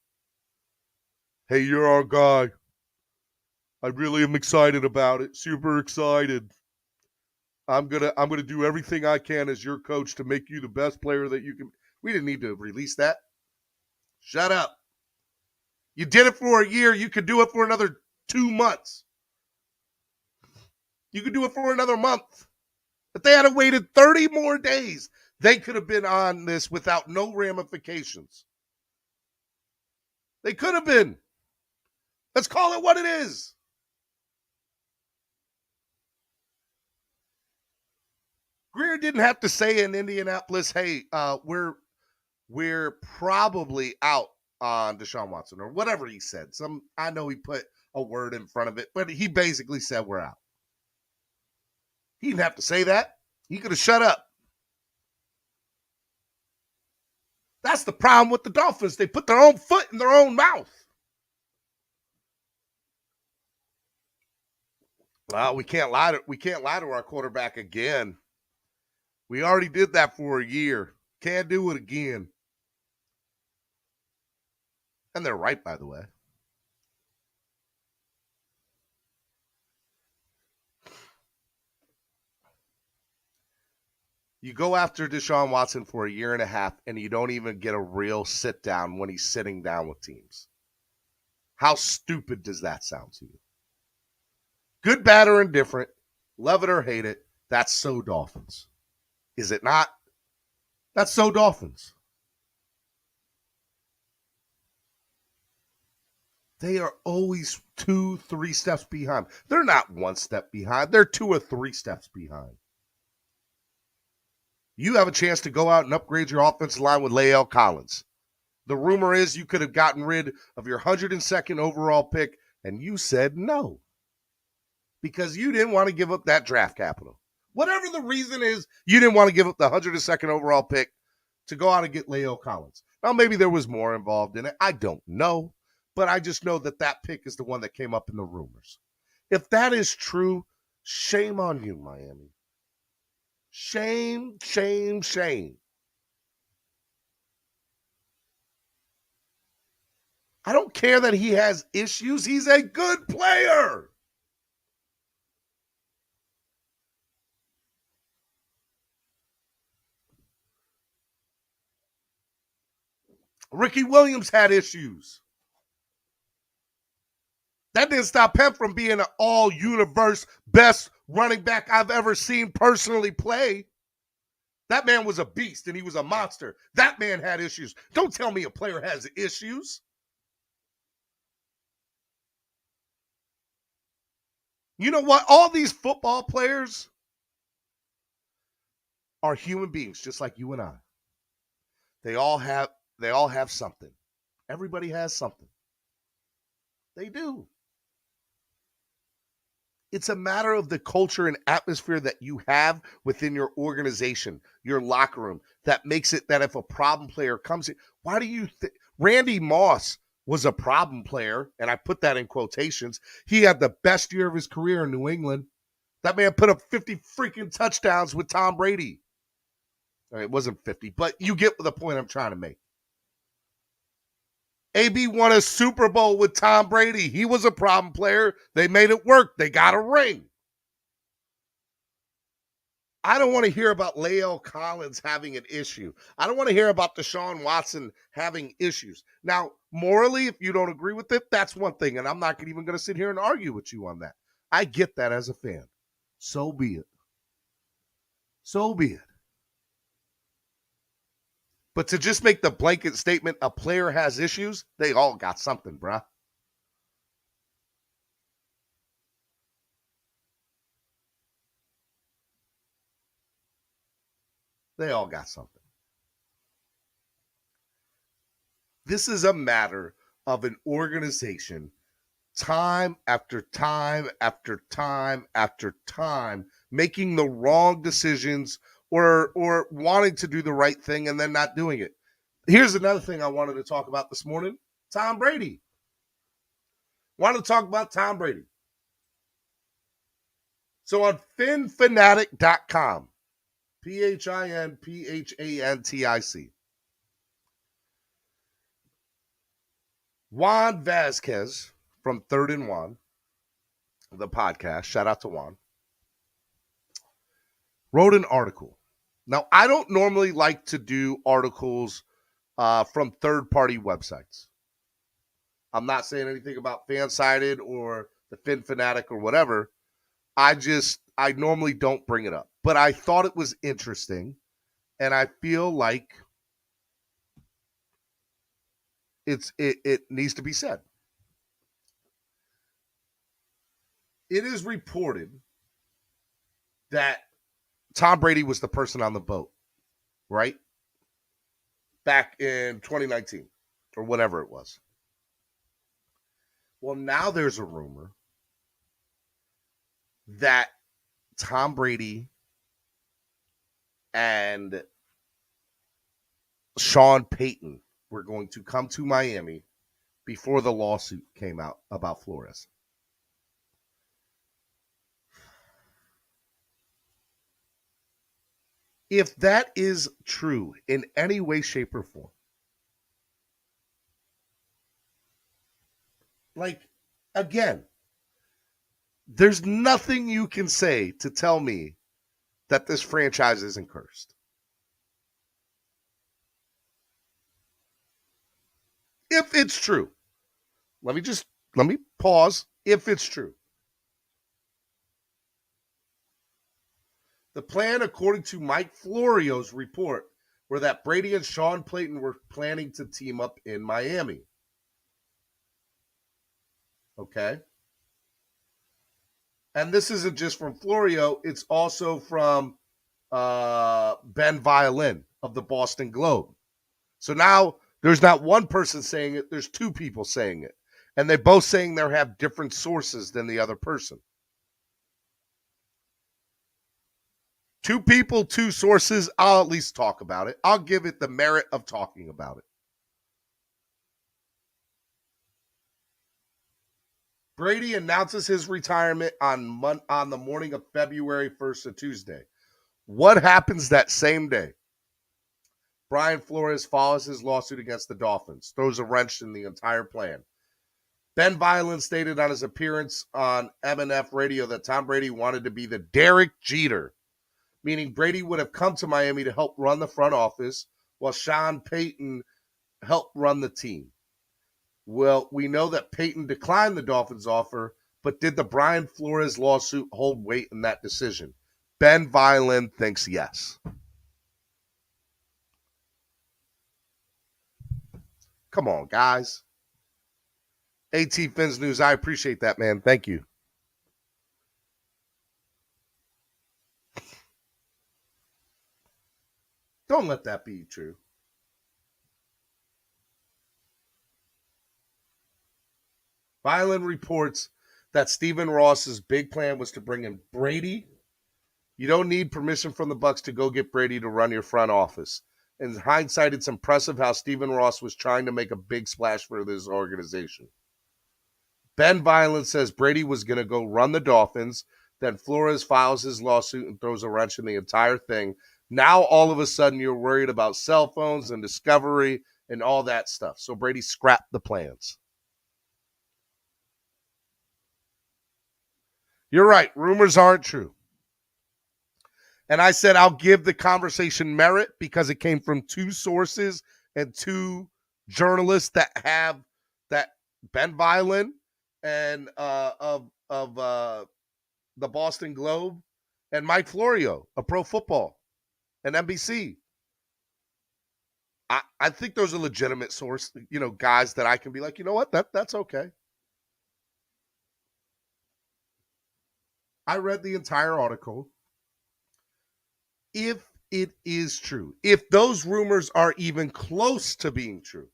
"Hey, you're our guy. I really am excited about it. Super excited. I'm gonna do everything I can as your coach to make you the best player that you can." We didn't need to release that. Shut up. You did it for a year. You could do it for another 2 months. You could do it for another month. If they had waited 30 more days, they could have been on this without no ramifications. They could have been. Let's call it what it is. Greer didn't have to say in Indianapolis, hey, we're probably out on Deshaun Watson or whatever he said. I know he put a word in front of it, but he basically said we're out. He didn't have to say that. He could have shut up. That's the problem with the Dolphins. They put their own foot in their own mouth. Well, we can't lie to our quarterback again. We already did that for a year. Can't do it again. And they're right, by the way. You go after Deshaun Watson for a year and a half, and you don't even get a real sit down when he's sitting down with teams. How stupid does that sound to you? Good, bad, or indifferent, love it or hate it, that's so Dolphins. Is it not? That's so Dolphins. They are always 2-3 steps behind. They're not 1 step behind. They're 2 or 3 steps behind. You have a chance to go out and upgrade your offensive line with Lael Collins. The rumor is you could have gotten rid of your 102nd overall pick, and you said no because you didn't want to give up that draft capital. Whatever the reason is, you didn't want to give up the 102nd overall pick to go out and get Lael Collins. Now, maybe there was more involved in it. I don't know, but I just know that that pick is the one that came up in the rumors. If that is true, shame on you, Miami. Shame, shame, shame. I don't care that he has issues. He's a good player. Ricky Williams had issues. That didn't stop him from being an all-universe best running back I've ever seen personally play. That man was a beast, and he was a monster. That man had issues. Don't tell me a player has issues. You know what? All these football players are human beings, just like you and I. They all have something. Everybody has something. They do. It's a matter of the culture and atmosphere that you have within your organization, your locker room, that makes it that if a problem player comes in, why do you think Randy Moss was a problem player? And I put that in quotations. He had the best year of his career in New England. That man put up 50 freaking touchdowns with Tom Brady. It wasn't 50, but you get the point I'm trying to make. AB won a Super Bowl with Tom Brady. He was a problem player. They made it work. They got a ring. I don't want to hear about Lael Collins having an issue. I don't want to hear about Deshaun Watson having issues. Now, morally, if you don't agree with it, that's one thing, and I'm not even going to sit here and argue with you on that. I get that as a fan. So be it. So be it. But to just make the blanket statement, a player has issues, they all got something, bruh. They all got something. This is a matter of an organization time after time after time after time making the wrong decisions or wanting to do the right thing and then not doing it. Here's another thing I wanted to talk about this morning. Tom Brady. Wanted to talk about Tom Brady. So on finfanatic.com, PHINPHANTIC, Juan Vasquez from 3rd and 1, the podcast, shout out to Juan, wrote an article. Now, I don't normally like to do articles from third-party websites. I'm not saying anything about Fansided or the Fin Fanatic or whatever. I normally don't bring it up, but I thought it was interesting, and I feel like it needs to be said. It is reported that Tom Brady was the person on the boat, right? Back in 2019 or whatever it was. Well, now there's a rumor that Tom Brady and Sean Payton were going to come to Miami before the lawsuit came out about Flores. If that is true in any way, shape, or form, like, again, there's nothing you can say to tell me that this franchise isn't cursed. If it's true, let me pause. If it's true, the plan, according to Mike Florio's report, were that Brady and Sean Payton were planning to team up in Miami. Okay? And this isn't just from Florio, it's also from Ben Violin of the Boston Globe. So now there's not one person saying it, there's two people saying it. And they're both saying they have different sources than the other person. Two people, two sources, I'll at least talk about it. I'll give it the merit of talking about it. Brady announces his retirement on the morning of February 1st, a Tuesday. What happens that same day? Brian Flores files his lawsuit against the Dolphins, throws a wrench in the entire plan. Ben Violin stated on his appearance on MNF radio that Tom Brady wanted to be the Derek Jeter, meaning Brady would have come to Miami to help run the front office while Sean Payton helped run the team. Well, we know that Payton declined the Dolphins' offer, but did the Brian Flores lawsuit hold weight in that decision? Ben Violin thinks yes. Come on, guys. AT Fins News, I appreciate that, man. Thank you. Don't let that be true. Violin reports that Stephen Ross's big plan was to bring in Brady. You don't need permission from the Bucs to go get Brady to run your front office. In hindsight, it's impressive how Stephen Ross was trying to make a big splash for this organization. Ben Violin says Brady was going to go run the Dolphins. Then Flores files his lawsuit and throws a wrench in the entire thing. Now, all of a sudden, you're worried about cell phones and discovery and all that stuff. So Brady scrapped the plans. You're right. Rumors aren't true. And I said I'll give the conversation merit because it came from two sources and two journalists that have that Ben Violin and of the Boston Globe and Mike Florio of Pro Football and NBC. I think those are legitimate source, guys that I can be like, you know what, that's okay. I read the entire article. If it is true, if those rumors are even close to being true,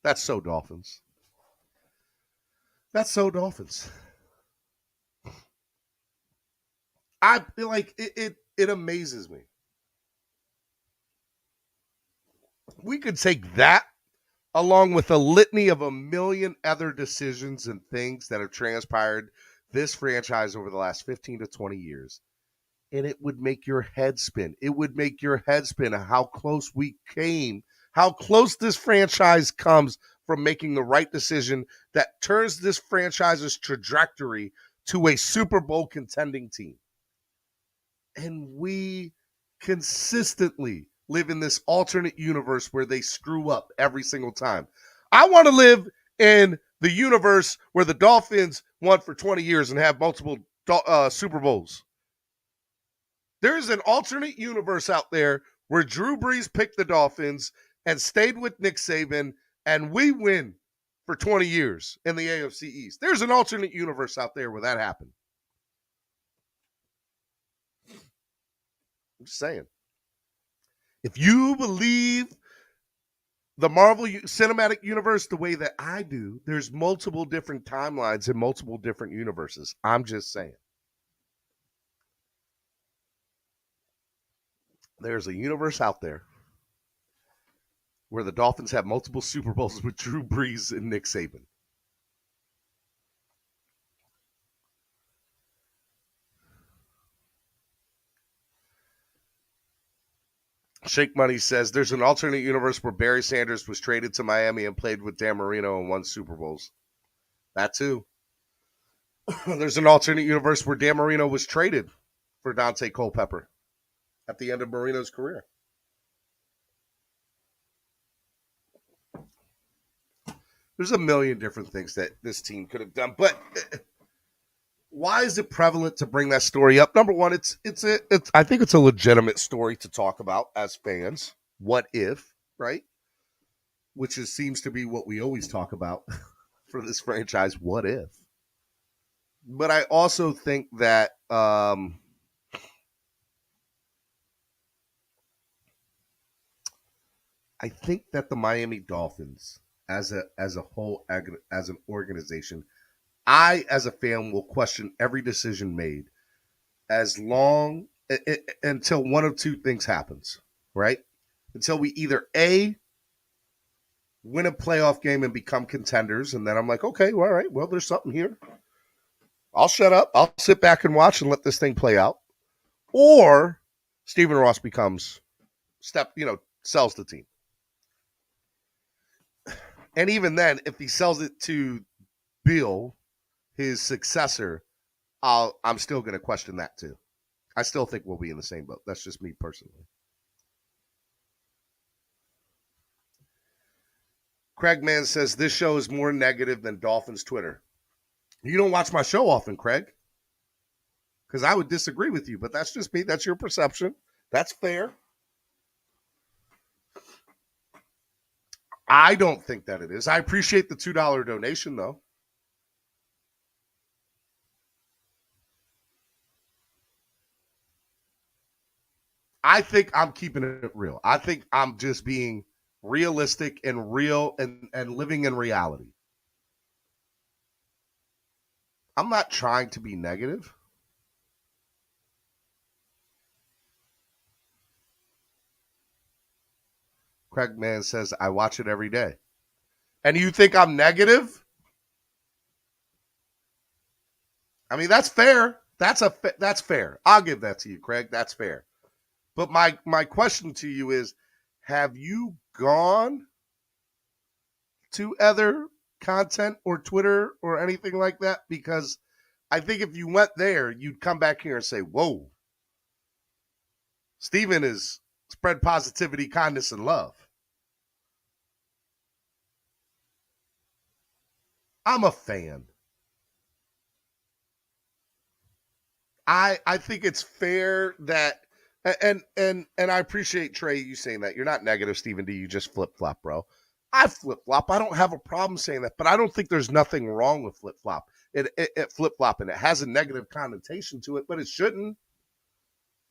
that's so Dolphins. That's so Dolphins. I feel like it amazes me. We could take that along with a litany of a million other decisions and things that have transpired this franchise over the last 15 to 20 years, and it would make your head spin. It would make your head spin how close we came, how close this franchise comes from making the right decision that turns this franchise's trajectory to a Super Bowl contending team. And we consistently live in this alternate universe where they screw up every single time. I want to live in the universe where the Dolphins won for 20 years and have multiple Super Bowls. There's an alternate universe out there where Drew Brees picked the Dolphins and stayed with Nick Saban, and we win for 20 years in the AFC East. There's an alternate universe out there where that happened. I'm just saying. If you believe the Marvel Cinematic Universe the way that I do, there's multiple different timelines and multiple different universes. I'm just saying. There's a universe out there where the Dolphins have multiple Super Bowls with Drew Brees and Nick Saban. Shake Money says there's an alternate universe where Barry Sanders was traded to Miami and played with Dan Marino and won Super Bowls. That too. There's an alternate universe where Dan Marino was traded for Dante Culpepper at the end of Marino's career. There's a million different things that this team could have done, but why is it prevalent to bring that story up? Number one, I think it's a legitimate story to talk about as fans. What if, right? Which seems to be what we always talk about for this franchise. What if? But I also think that I think that the Miami Dolphins, as a whole, as an organization, I, as a fan, will question every decision made as long until one of two things happens, right? Until we either A, win a playoff game and become contenders, and then I'm like, okay, well, all right, well, there's something here. I'll shut up. I'll sit back and watch and let this thing play out. Or Stephen Ross sells the team. And even then, if he sells it to Bill, his successor, I'm still going to question that too. I still think we'll be in the same boat. That's just me personally. Craig Mann says this show is more negative than Dolphins Twitter. You don't watch my show often, Craig, because I would disagree with you, but that's just me. That's your perception. That's fair. I don't think that it is. I appreciate the $2 donation, though. I think I'm keeping it real. I think I'm just being realistic and real and living in reality. I'm not trying to be negative. Craig Mann says, I watch it every day. And you think I'm negative? I mean, that's fair. That's fair. I'll give that to you, Craig. That's fair. But my question to you is, have you gone to other content or Twitter or anything like that? Because I think if you went there, you'd come back here and say, whoa, Steven is spread positivity, kindness, and love. I'm a fan. I think it's fair that and I appreciate Trey you saying that. You're not negative, Steven D. You just flip-flop, bro. I flip-flop. I don't have a problem saying that, but I don't think there's nothing wrong with flip-flop. It flip-flop, and it has a negative connotation to it, but it shouldn't.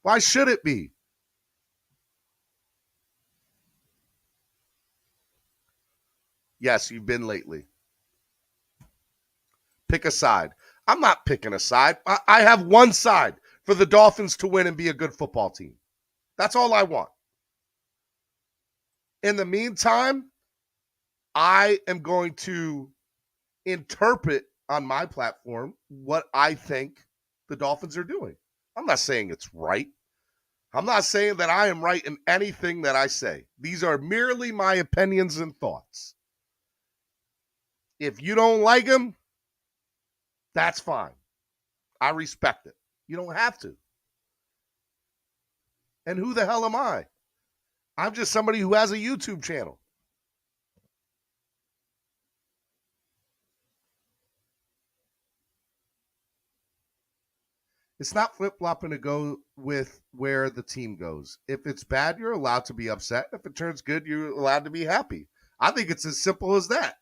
Why should it be? Yes, you've been lately. Pick a side. I'm not picking a side. I have one side for the Dolphins to win and be a good football team. That's all I want. In the meantime, I am going to interpret on my platform what I think the Dolphins are doing. I'm not saying it's right. I'm not saying that I am right in anything that I say. These are merely my opinions and thoughts. If you don't like them, that's fine. I respect it. You don't have to. And who the hell am I? I'm just somebody who has a YouTube channel. It's not flip-flopping to go with where the team goes. If it's bad, you're allowed to be upset. If it turns good, you're allowed to be happy. I think it's as simple as that.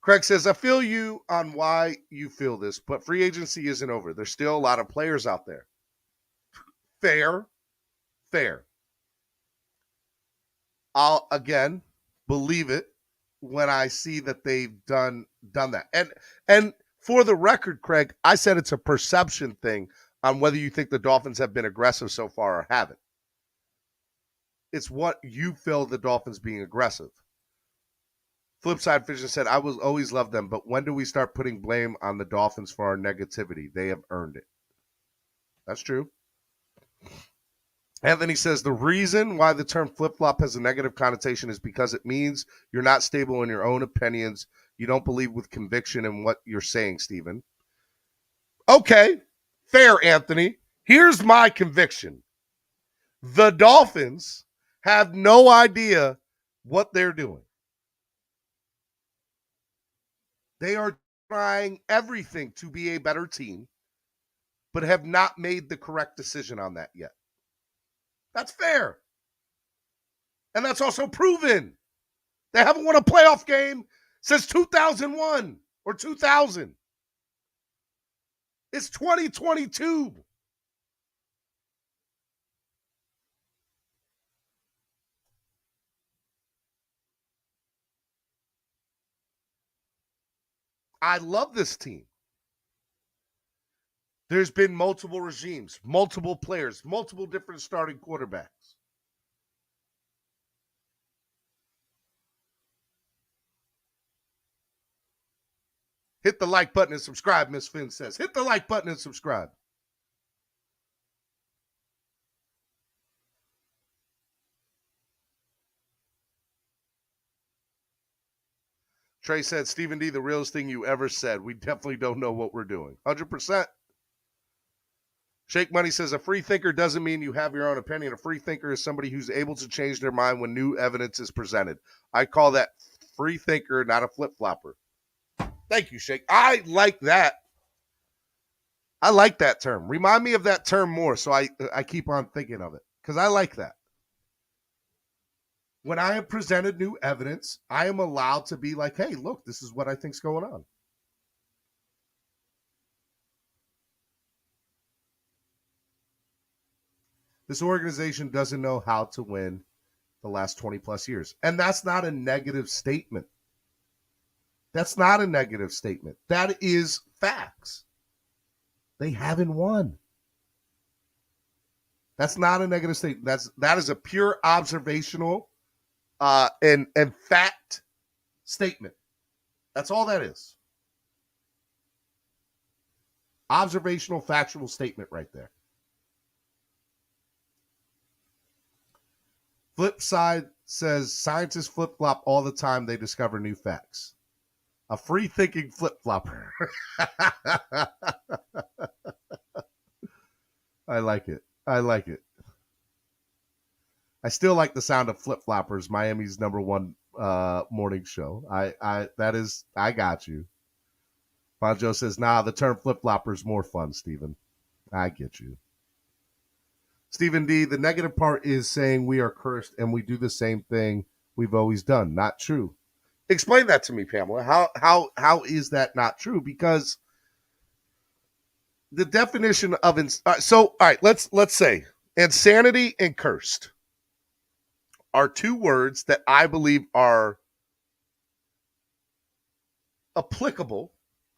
Craig says, I feel you on why you feel this, but free agency isn't over. There's still a lot of players out there. Fair. I'll, again, believe it when I see that they've done that. And for the record, Craig, I said it's a perception thing on whether you think the Dolphins have been aggressive so far or haven't. It's what you feel the Dolphins being aggressive. Flipside Vision said, I will always love them, but when do we start putting blame on the Dolphins for our negativity? They have earned it. That's true. Anthony says, the reason why the term flip-flop has a negative connotation is because it means you're not stable in your own opinions. You don't believe with conviction in what you're saying, Stephen. Okay, fair, Anthony. Here's my conviction. The Dolphins have no idea what they're doing. They are trying everything to be a better team, but have not made the correct decision on that yet. That's fair. And that's also proven. They haven't won a playoff game since 2001 or 2000. It's 2022. I love this team. There's been multiple regimes, multiple players, multiple different starting quarterbacks. Hit the like button and subscribe, Miss Finn says. Hit the like button and subscribe. Trey said, Stephen D, the realest thing you ever said. We definitely don't know what we're doing. 100%. Shake Money says, a free thinker doesn't mean you have your own opinion. A free thinker is somebody who's able to change their mind when new evidence is presented. I call that free thinker, not a flip-flopper. Thank you, Shake. I like that. I like that term. Remind me of that term more so I keep on thinking of it because I like that. When I have presented new evidence, I am allowed to be like, hey, look, this is what I think's going on. This organization doesn't know how to win the last 20 plus years. And that's not a negative statement. That's not a negative statement. That is facts. They haven't won. That's not a negative statement. That is a pure observational and fact statement. That's all that is. Observational, factual statement right there. Flip side says scientists flip-flop all the time. They discover new facts. A free-thinking flip-flopper. I like it. I like it. I still like the sound of flip-floppers, Miami's #1 morning show. I got you. Bonjo says, nah, the term flip-flopper is more fun, Stephen. I get you. Stephen D, the negative part is saying we are cursed and we do the same thing we've always done. Not true. Explain that to me, Pamela. How is that not true? Because the definition of all right, let's say insanity and cursed are two words that I believe are applicable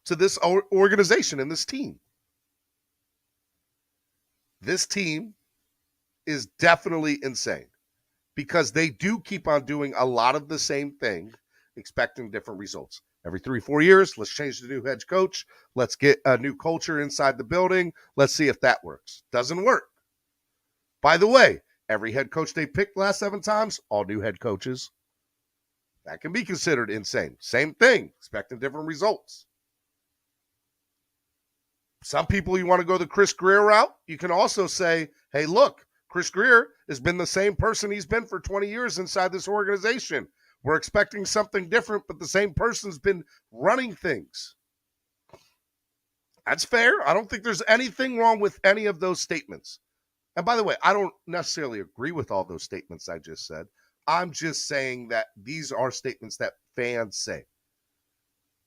to this organization and this team. This team is definitely insane because they do keep on doing a lot of the same thing, expecting different results. Every 3-4 years, let's change the new head coach. Let's get a new culture inside the building. Let's see if that works. Doesn't work. By the way, every head coach they picked last 7 times, all new head coaches. That can be considered insane. Same thing, expecting different results. Some people, you want to go the Chris Greer route. You can also say, hey, look, Chris Greer has been the same person he's been for 20 years inside this organization. We're expecting something different, but the same person's been running things. That's fair. I don't think there's anything wrong with any of those statements. And by the way, I don't necessarily agree with all those statements I just said. I'm just saying that these are statements that fans say.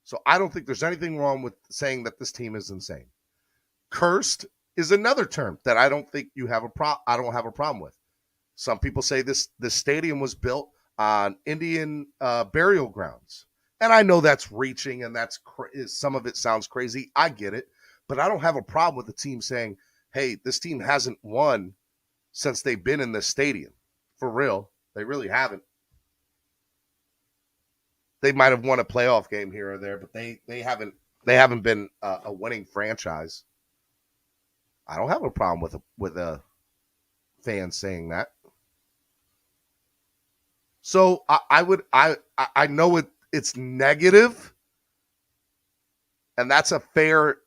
So I don't think there's anything wrong with saying that this team is insane. Cursed is another term that I don't think I don't have a problem with. Some people say this stadium was built on Indian burial grounds. And I know that's reaching and some of it sounds crazy. I get it. But I don't have a problem with the team saying, hey, this team hasn't won since they've been in this stadium. For real. They really haven't. They might have won a playoff game here or there, but they haven't been a winning franchise. I don't have a problem with a fan saying that. So I know it's negative, and that's a fair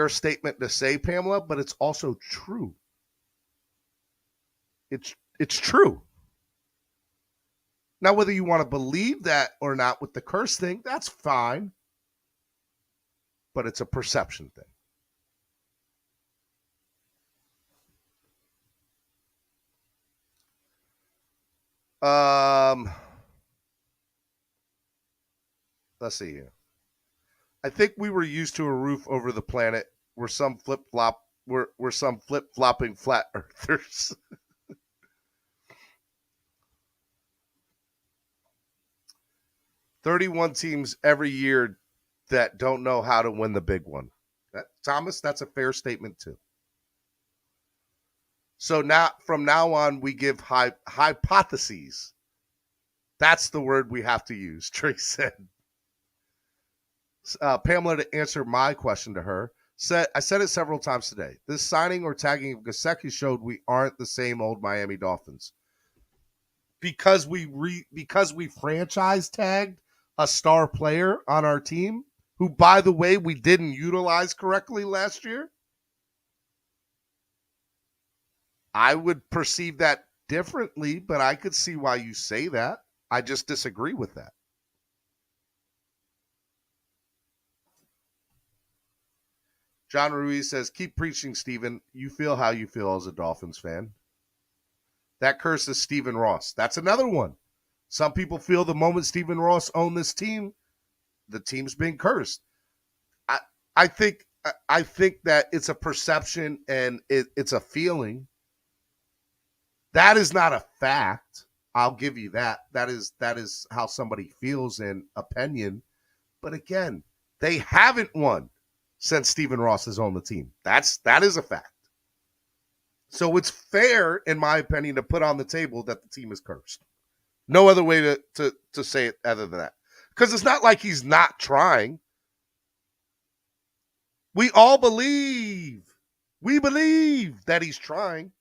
statement to say, Pamela, but it's also true. It's true. Now, whether you want to believe that or not with the curse thing, that's fine. But it's a perception thing. Let's see here. I think we were used to a roof over the planet where some flip-flopping flat earthers. 31 teams every year that don't know how to win the big one. Thomas, that's a fair statement too. So now, from now on, we give hypotheses. That's the word we have to use, Trey said. Pamela, to answer my question to her, I said it several times today. This signing or tagging of Gesicki showed we aren't the same old Miami Dolphins. Because we franchise tagged a star player on our team, who, by the way, we didn't utilize correctly last year. I would perceive that differently, but I could see why you say that. I just disagree with that. John Ruiz says, keep preaching, Steven. You feel how you feel as a Dolphins fan. That curse is Stephen Ross. That's another one. Some people feel the moment Stephen Ross owned this team, the team's been cursed. I think that it's a perception and it's a feeling. That is not a fact. I'll give you that. That is how somebody feels in opinion. But again, they haven't won since Stephen Ross has owned the team. That is a fact. So it's fair, in my opinion, to put on the table that the team is cursed. No other way to say it other than that. Because it's not like he's not trying. We all believe. We believe that he's trying.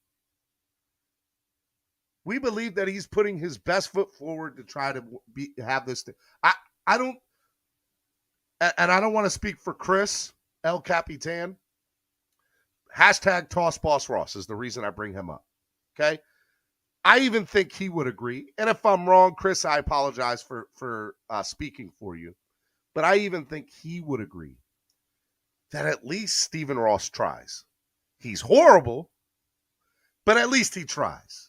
We believe that he's putting his best foot forward to try to have this thing. I don't want to speak for Chris, El Capitan. Hashtag Toss Boss Ross is the reason I bring him up. Okay? I even think he would agree. And if I'm wrong, Chris, I apologize for speaking for you. But I even think he would agree that at least Stephen Ross tries. He's horrible, but at least he tries.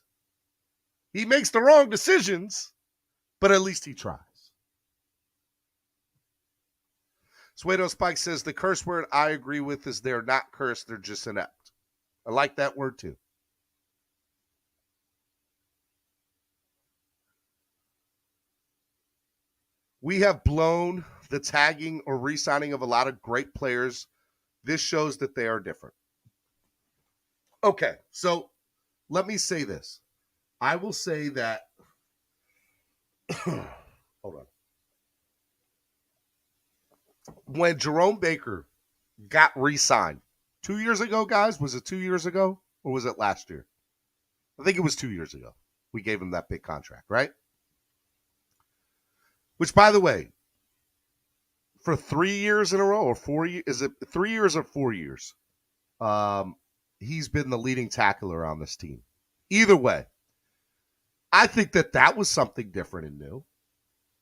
He makes the wrong decisions, but at least he tries. Suedo Spike says the curse word I agree with is they're not cursed, they're just inept. I like that word too. We have blown the tagging or re-signing of a lot of great players. This shows that they are different. Okay, so let me say this. I will say that hold on. When Jerome Baker got re-signed 2 years ago, guys, was it 2 years ago or was it last year? I think it was 2 years ago. We gave him that big contract, right? Which, by the way, for 3 years in a row or 4 years, is it 3 years or 4 years? He's been the leading tackler on this team. Either way, I think that was something different and new.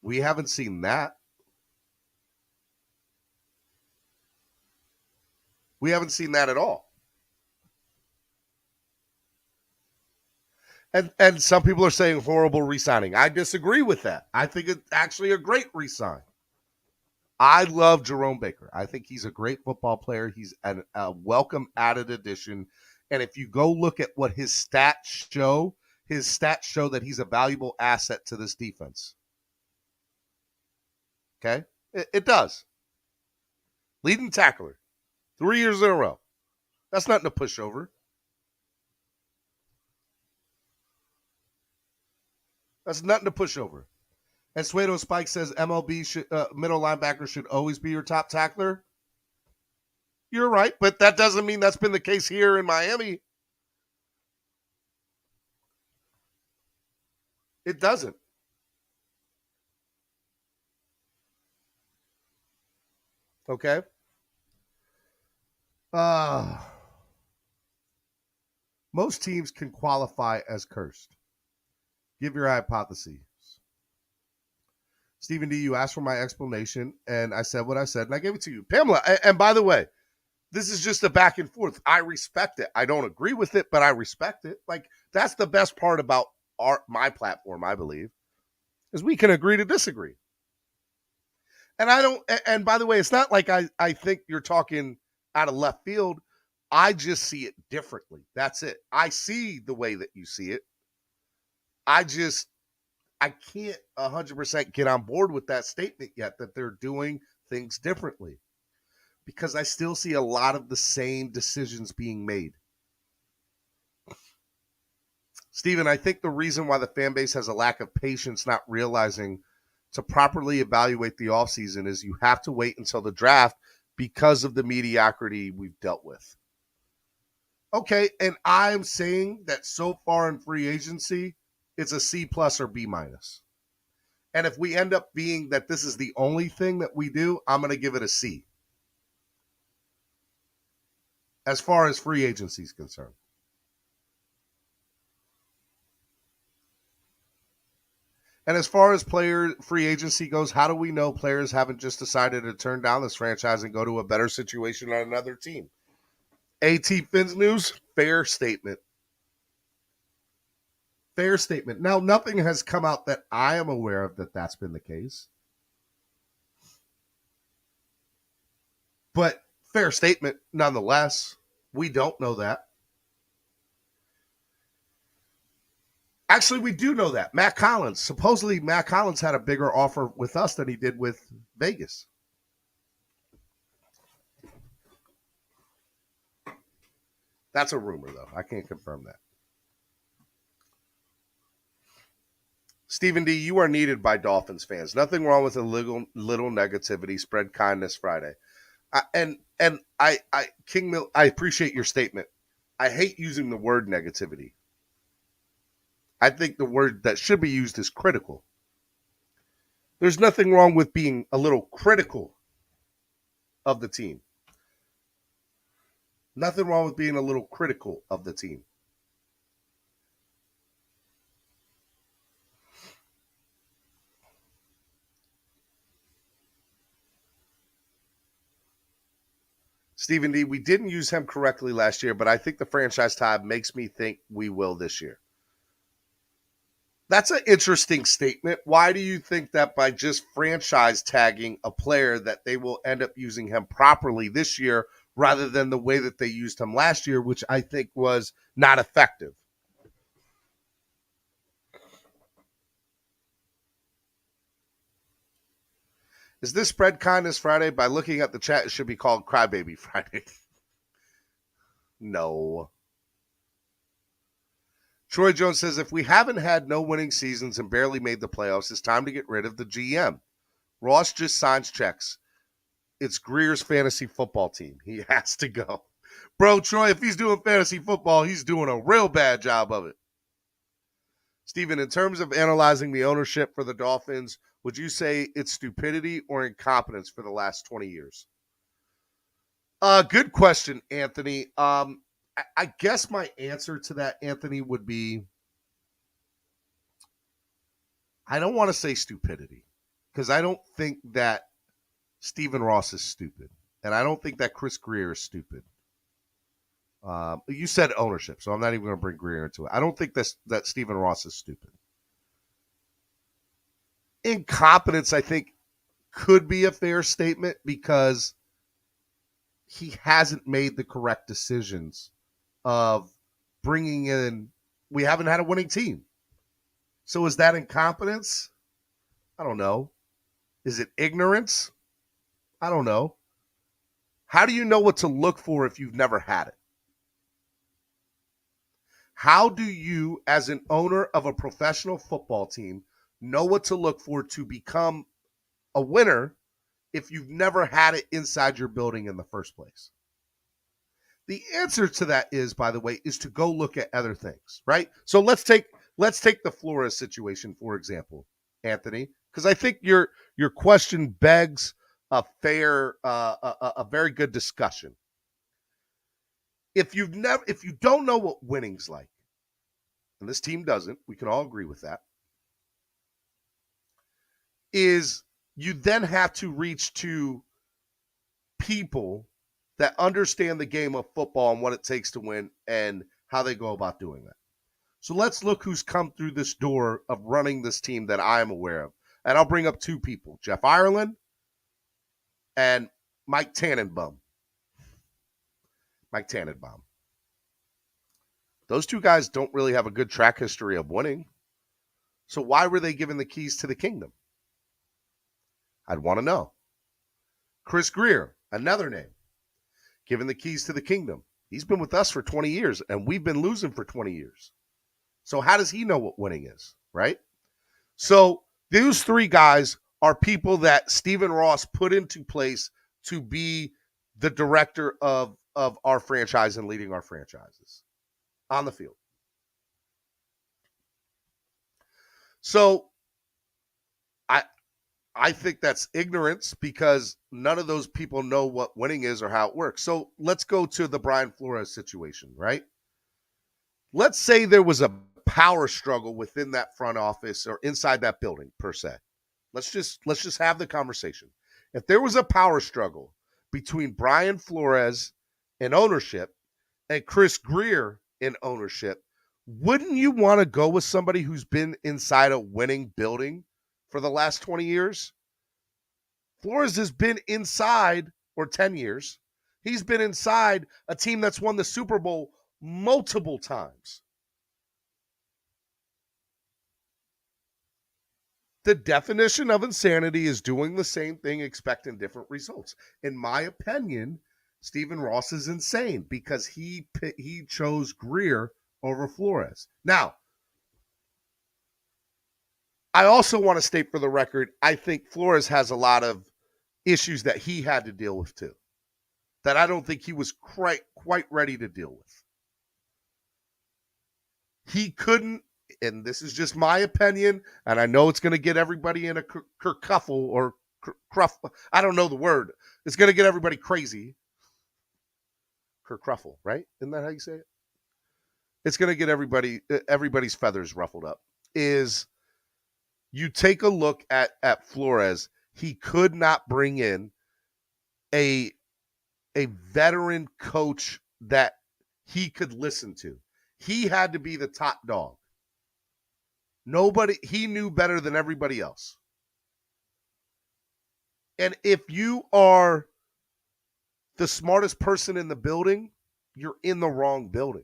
We haven't seen that. We haven't seen that at all. And some people are saying horrible re-signing. I disagree with that. I think it's actually a great re-sign. I love Jerome Baker. I think he's a great football player. He's a welcome added addition. And if you go look at what his stats show that he's a valuable asset to this defense. Okay? It does. Leading tackler. 3 years in a row. That's nothing to push over. That's nothing to push over. And Suedo Spike says MLB middle linebacker should always be your top tackler. You're right, but that doesn't mean that's been the case here in Miami. It doesn't. Okay. Most teams can qualify as cursed. Give your hypotheses. Stephen D., you asked for my explanation, and I said what I said, and I gave it to you. Pamela, and by the way, this is just a back and forth. I respect it. I don't agree with it, but I respect it. Like, that's the best part about my platform, I believe, is we can agree to disagree. And by the way, it's not like I think you're talking out of left field. I just see it differently. That's it. I see the way that you see it. I can't 100% get on board with that statement yet that they're doing things differently, because I still see a lot of the same decisions being made. Steven, I think the reason why the fan base has a lack of patience not realizing to properly evaluate the offseason is you have to wait until the draft because of the mediocrity we've dealt with. Okay, and I'm saying that so far in free agency, it's a C+ or B-. And if we end up being that this is the only thing that we do, I'm going to give it a C. As far as free agency is concerned. And as far as player free agency goes, how do we know players haven't just decided to turn down this franchise and go to a better situation on another team? AT Fins News, fair statement. Fair statement. Now, nothing has come out that I am aware of that's been the case. But fair statement, nonetheless. We don't know that. Actually, we do know that. Matt Collins. Supposedly, Matt Collins had a bigger offer with us than he did with Vegas. That's a rumor, though. I can't confirm that. Stephen D., you are needed by Dolphins fans. Nothing wrong with a little negativity. Spread kindness Friday. King Mill, I appreciate your statement. I hate using the word negativity. I think the word that should be used is critical. There's nothing wrong with being a little critical of the team. Nothing wrong with being a little critical of the team. Stephen D., we didn't use him correctly last year, but I think the franchise tag makes me think we will this year. That's an interesting statement. Why do you think that by just franchise tagging a player that they will end up using him properly this year rather than the way that they used him last year, which I think was not effective? Is this Spread Kindness Friday? By looking at the chat, it should be called Crybaby Friday. No. Troy Jones says, if we haven't had no winning seasons and barely made the playoffs, it's time to get rid of the GM. Ross just signs checks. It's Greer's fantasy football team. He has to go. Bro, Troy, if he's doing fantasy football, he's doing a real bad job of it. Steven, in terms of analyzing the ownership for the Dolphins, would you say it's stupidity or incompetence for the last 20 years? Good question, Anthony. I guess my answer to that, Anthony, would be I don't want to say stupidity because I don't think that Stephen Ross is stupid. And I don't think that Chris Greer is stupid. You said ownership, so I'm not even going to bring Greer into it. I don't think that Stephen Ross is stupid. Incompetence, I think, could be a fair statement because he hasn't made the correct decisions of bringing in. We haven't had a winning team. So is that incompetence? I don't know. Is it ignorance? I don't know. How do you know what to look for if you've never had it? How do you, as an owner of a professional football team, know what to look for to become a winner if you've never had it inside your building in the first place? The answer to that is, by the way, is to go look at other things, right? So let's take the Flores situation, for example, Anthony, because I think your question begs a very good discussion. If you don't know what winning's like, and this team doesn't, we can all agree with that, is you then have to reach to people that understand the game of football and what it takes to win and how they go about doing that. So let's look who's come through this door of running this team that I'm aware of. And I'll bring up two people, Jeff Ireland and Mike Tannenbaum. Mike Tannenbaum. Those two guys don't really have a good track history of winning. So why were they given the keys to the kingdom? I'd want to know. Chris Greer, another name, given the keys to the kingdom. He's been with us for 20 years, and we've been losing for 20 years. So how does he know what winning is, right? So those three guys are people that Stephen Ross put into place to be the director of our franchise and leading our franchises on the field. So I think that's ignorance because none of those people know what winning is or how it works. So let's go to the Brian Flores situation, right? Let's say there was a power struggle within that front office or inside that building per se. Let's just have the conversation. If there was a power struggle between Brian Flores in ownership and Chris Greer in ownership, wouldn't you want to go with somebody who's been inside a winning building for the last 20 years? Flores has been inside, or 10 years. He's been inside a team that's won the Super Bowl multiple times. The definition of insanity is doing the same thing, expecting different results. In my opinion, Stephen Ross is insane because he chose Greer over Flores. Now, I also want to state for the record, I think Flores has a lot of issues that he had to deal with too, that I don't think he was quite ready to deal with. He couldn't, and this is just my opinion, and I know it's going to get everybody in a kerfuffle or I don't know the word. It's going to get everybody crazy. Kerfuffle, right? Isn't that how you say it? It's going to get everybody's feathers ruffled up. Is you take a look at Flores, he could not bring in a veteran coach that he could listen to. He had to be the top dog. He knew better than everybody else. And if you are the smartest person in the building, you're in the wrong building.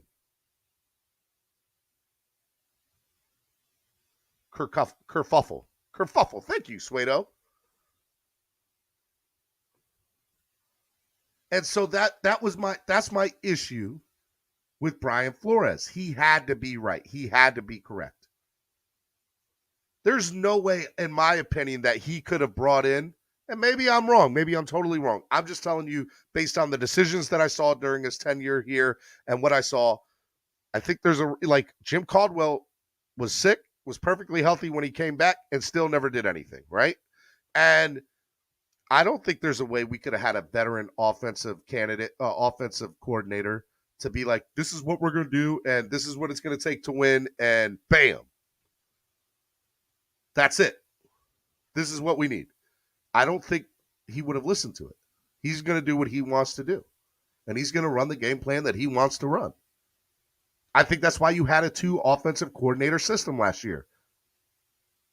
Kerfuffle. Thank you, Suedo. And so that's my issue with Brian Flores. He had to be right. He had to be correct. There's no way, in my opinion, that he could have brought in, and maybe I'm wrong. Maybe I'm totally wrong. I'm just telling you based on the decisions that I saw during his tenure here and what I saw. I think there's Jim Caldwell was sick, was perfectly healthy when he came back and still never did anything, right? And I don't think there's a way we could have had a veteran offensive coordinator to be like, this is what we're going to do, and this is what it's going to take to win, and bam. That's it. This is what we need. I don't think he would have listened to it. He's going to do what he wants to do. and he's going to run the game plan that he wants to run. I think that's why you had a 2 offensive coordinator system last year,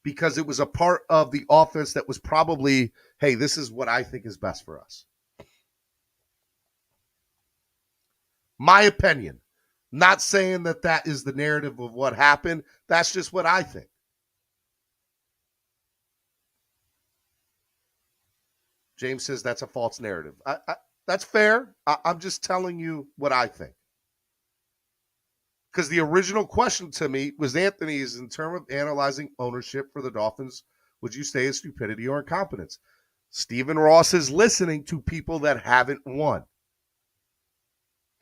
because it was a part of the offense that was probably, hey, this is what I think is best for us. My opinion. Not saying that that is the narrative of what happened. That's just what I think. James says that's a false narrative. That's fair. I'm just telling you what I think. Because the original question to me was, Anthony, is in terms of analyzing ownership for the Dolphins, would you say it's stupidity or incompetence? Stephen Ross is listening to people that haven't won.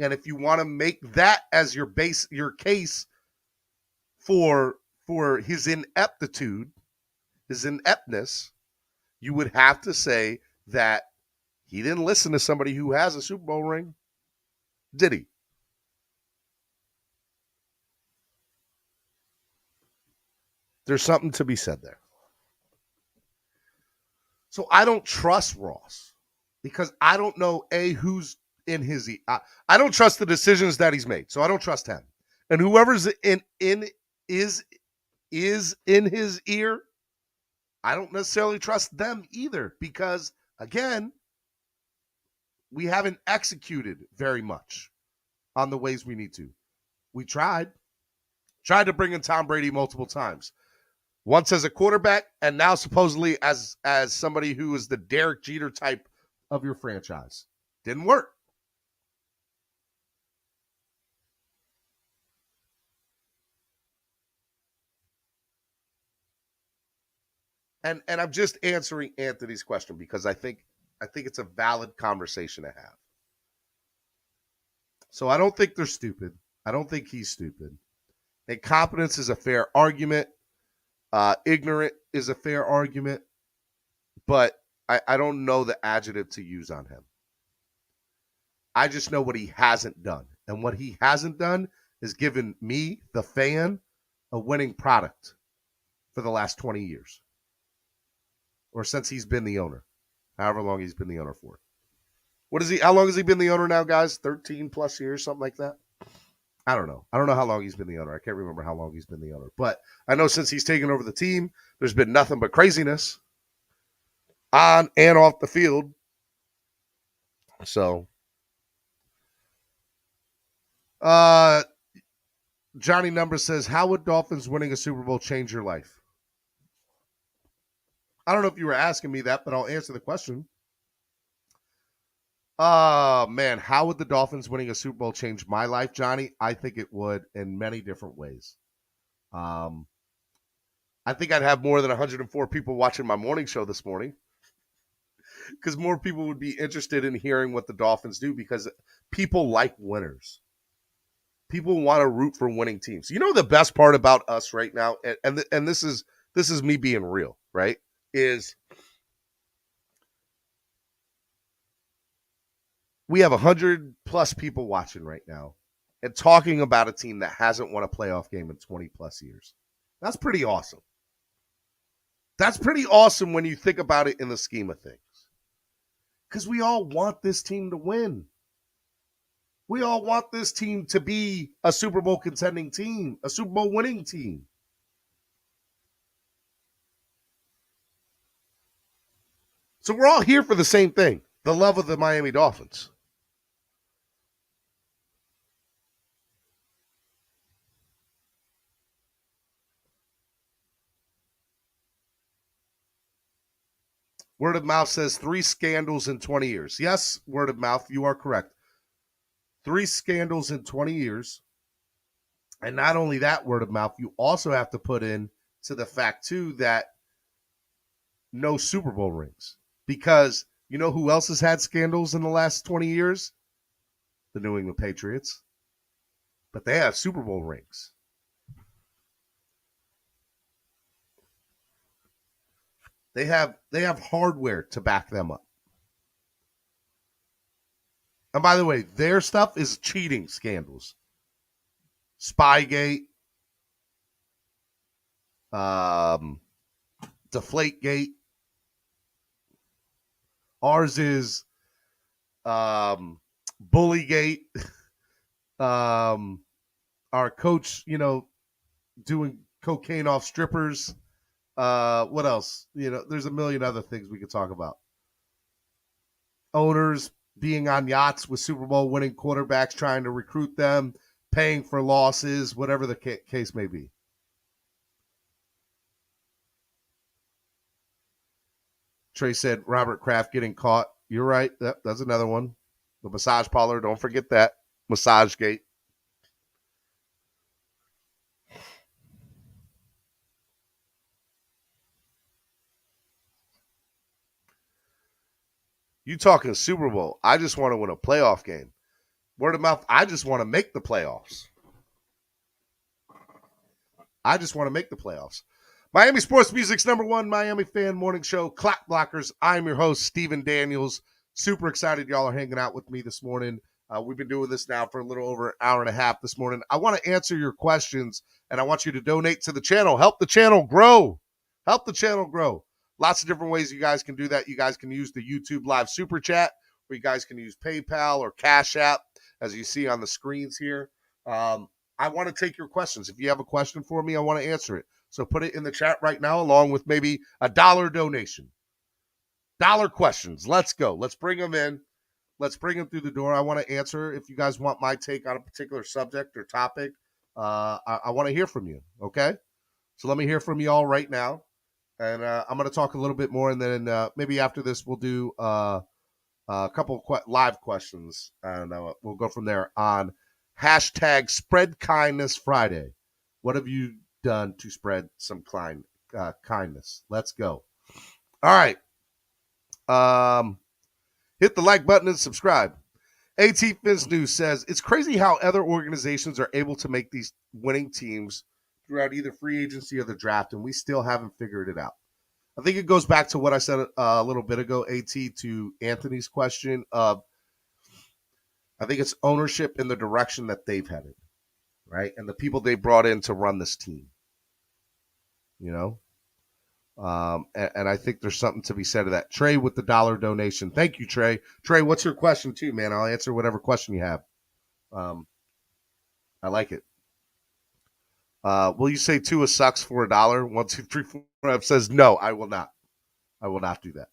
And if you want to make that as your base, your case for his ineptitude, his ineptness, you would have to say that he didn't listen to somebody who has a Super Bowl ring, did he? There's something to be said there. So I don't trust Ross because I don't know, who's in his ear. I don't trust the decisions that he's made, so I don't trust him. And whoever's is in his ear, I don't necessarily trust them either because, again, we haven't executed very much on the ways we need to. We tried to bring in Tom Brady multiple times. Once as a quarterback, and now supposedly as somebody who is the Derek Jeter type of your franchise. Didn't work. And I'm just answering Anthony's question because I think it's a valid conversation to have. So I don't think they're stupid. I don't think he's stupid. Incompetence is a fair argument. Ignorant is a fair argument. But I don't know the adjective to use on him. I just know what he hasn't done. And what he hasn't done is given me, the fan, a winning product for the last 20 years. Or since he's been the owner. However long he's been the owner for. How long has he been the owner now, guys? 13 plus years, something like that? I don't know. I don't know how long he's been the owner. I can't remember how long he's been the owner. But I know since he's taken over the team, there's been nothing but craziness on and off the field. So, Johnny Number says, how would Dolphins winning a Super Bowl change your life? I don't know if you were asking me that, but I'll answer the question. Man, how would the Dolphins winning a Super Bowl change my life, Johnny? I think it would in many different ways. I think I'd have more than 104 people watching my morning show this morning because more people would be interested in hearing what the Dolphins do because people like winners. People want to root for winning teams. You know the best part about us right now, and this is me being real, right? Is we have 100 plus people watching right now and talking about a team that hasn't won a playoff game in 20 plus years. That's pretty awesome. That's pretty awesome when you think about it in the scheme of things. Because we all want this team to win. We all want this team to be a Super Bowl contending team, a Super Bowl winning team. So we're all here for the same thing, the love of the Miami Dolphins. Word of mouth says 3 scandals in 20 years. Yes, word of mouth, you are correct. 3 scandals in 20 years. And not only that, word of mouth, you also have to put in to the fact, too, that no Super Bowl rings. Because you know who else has had scandals in the last 20 years? The New England Patriots. But they have Super Bowl rings. They have hardware to back them up. And by the way, their stuff is cheating scandals. Spygate, Deflategate. Ours is Bullygate, our coach, doing cocaine off strippers. What else? There's a million other things we could talk about. Owners being on yachts with Super Bowl winning quarterbacks, trying to recruit them, paying for losses, whatever the case may be. Trey said Robert Kraft getting caught. You're right. That's another one. The massage parlor, don't forget that. Massage gate. You talking Super Bowl. I just want to win a playoff game. Word of mouth, I just want to make the playoffs. Miami Sports Music's #1 Miami fan morning show, Clock Blockers. I'm your host, Steven Daniels. Super excited y'all are hanging out with me this morning. We've been doing this now for a little over an hour and a half this morning. I want to answer your questions, and I want you to donate to the channel. Help the channel grow. Lots of different ways you guys can do that. You guys can use the YouTube Live Super Chat, or you guys can use PayPal or Cash App, as you see on the screens here. I want to take your questions. If you have a question for me, I want to answer it. So put it in the chat right now, along with maybe a $1 donation. $1 questions. Let's go. Let's bring them in. Let's bring them through the door. I want to answer. If you guys want my take on a particular subject or topic, I want to hear from you, okay? So let me hear from you all right now. And I'm going to talk a little bit more, and then maybe after this we'll do a couple of live questions, and we'll go from there on hashtag Spread Kindness Friday. What have you done to spread some kindness? Let's go. All right. Hit the like button and subscribe. AT Fins News says, it's crazy how other organizations are able to make these winning teams throughout either free agency or the draft, and we still haven't figured it out. I think it goes back to what I said a little bit ago, AT, to Anthony's question of, I think it's ownership in the direction that they've headed, right? And the people they brought in to run this team, and I think there's something to be said of that. Trey with the $1 donation. Thank you, Trey. Trey, what's your question too, man? I'll answer whatever question you have. I like it. Will you say Tua sucks for $1? 1, 2, 3, 4, 5 says no. I will not. I will not do that.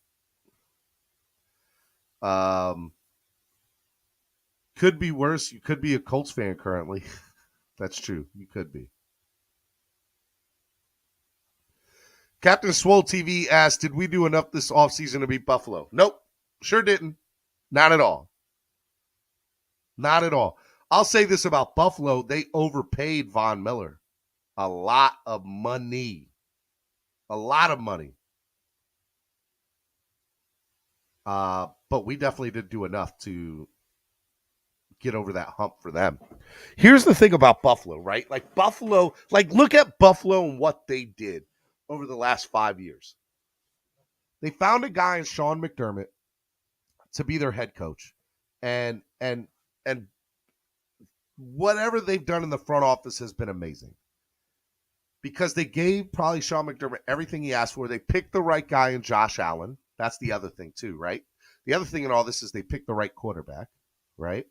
Could be worse. You could be a Colts fan currently. That's true. You could be. Captain Swole TV asked, did we do enough this offseason to beat Buffalo? Nope. Sure didn't. Not at all. Not at all. I'll say this about Buffalo. They overpaid Von Miller. A lot of money. But we definitely didn't do enough to get over that hump for them. Here's the thing about Buffalo, right? Look at Buffalo and what they did over the last 5 years. They found a guy in Sean McDermott to be their head coach. And whatever they've done in the front office has been amazing. Because they gave probably Sean McDermott everything he asked for. They picked the right guy in Josh Allen. That's the other thing too, right? The other thing in all this is they picked the right quarterback, right?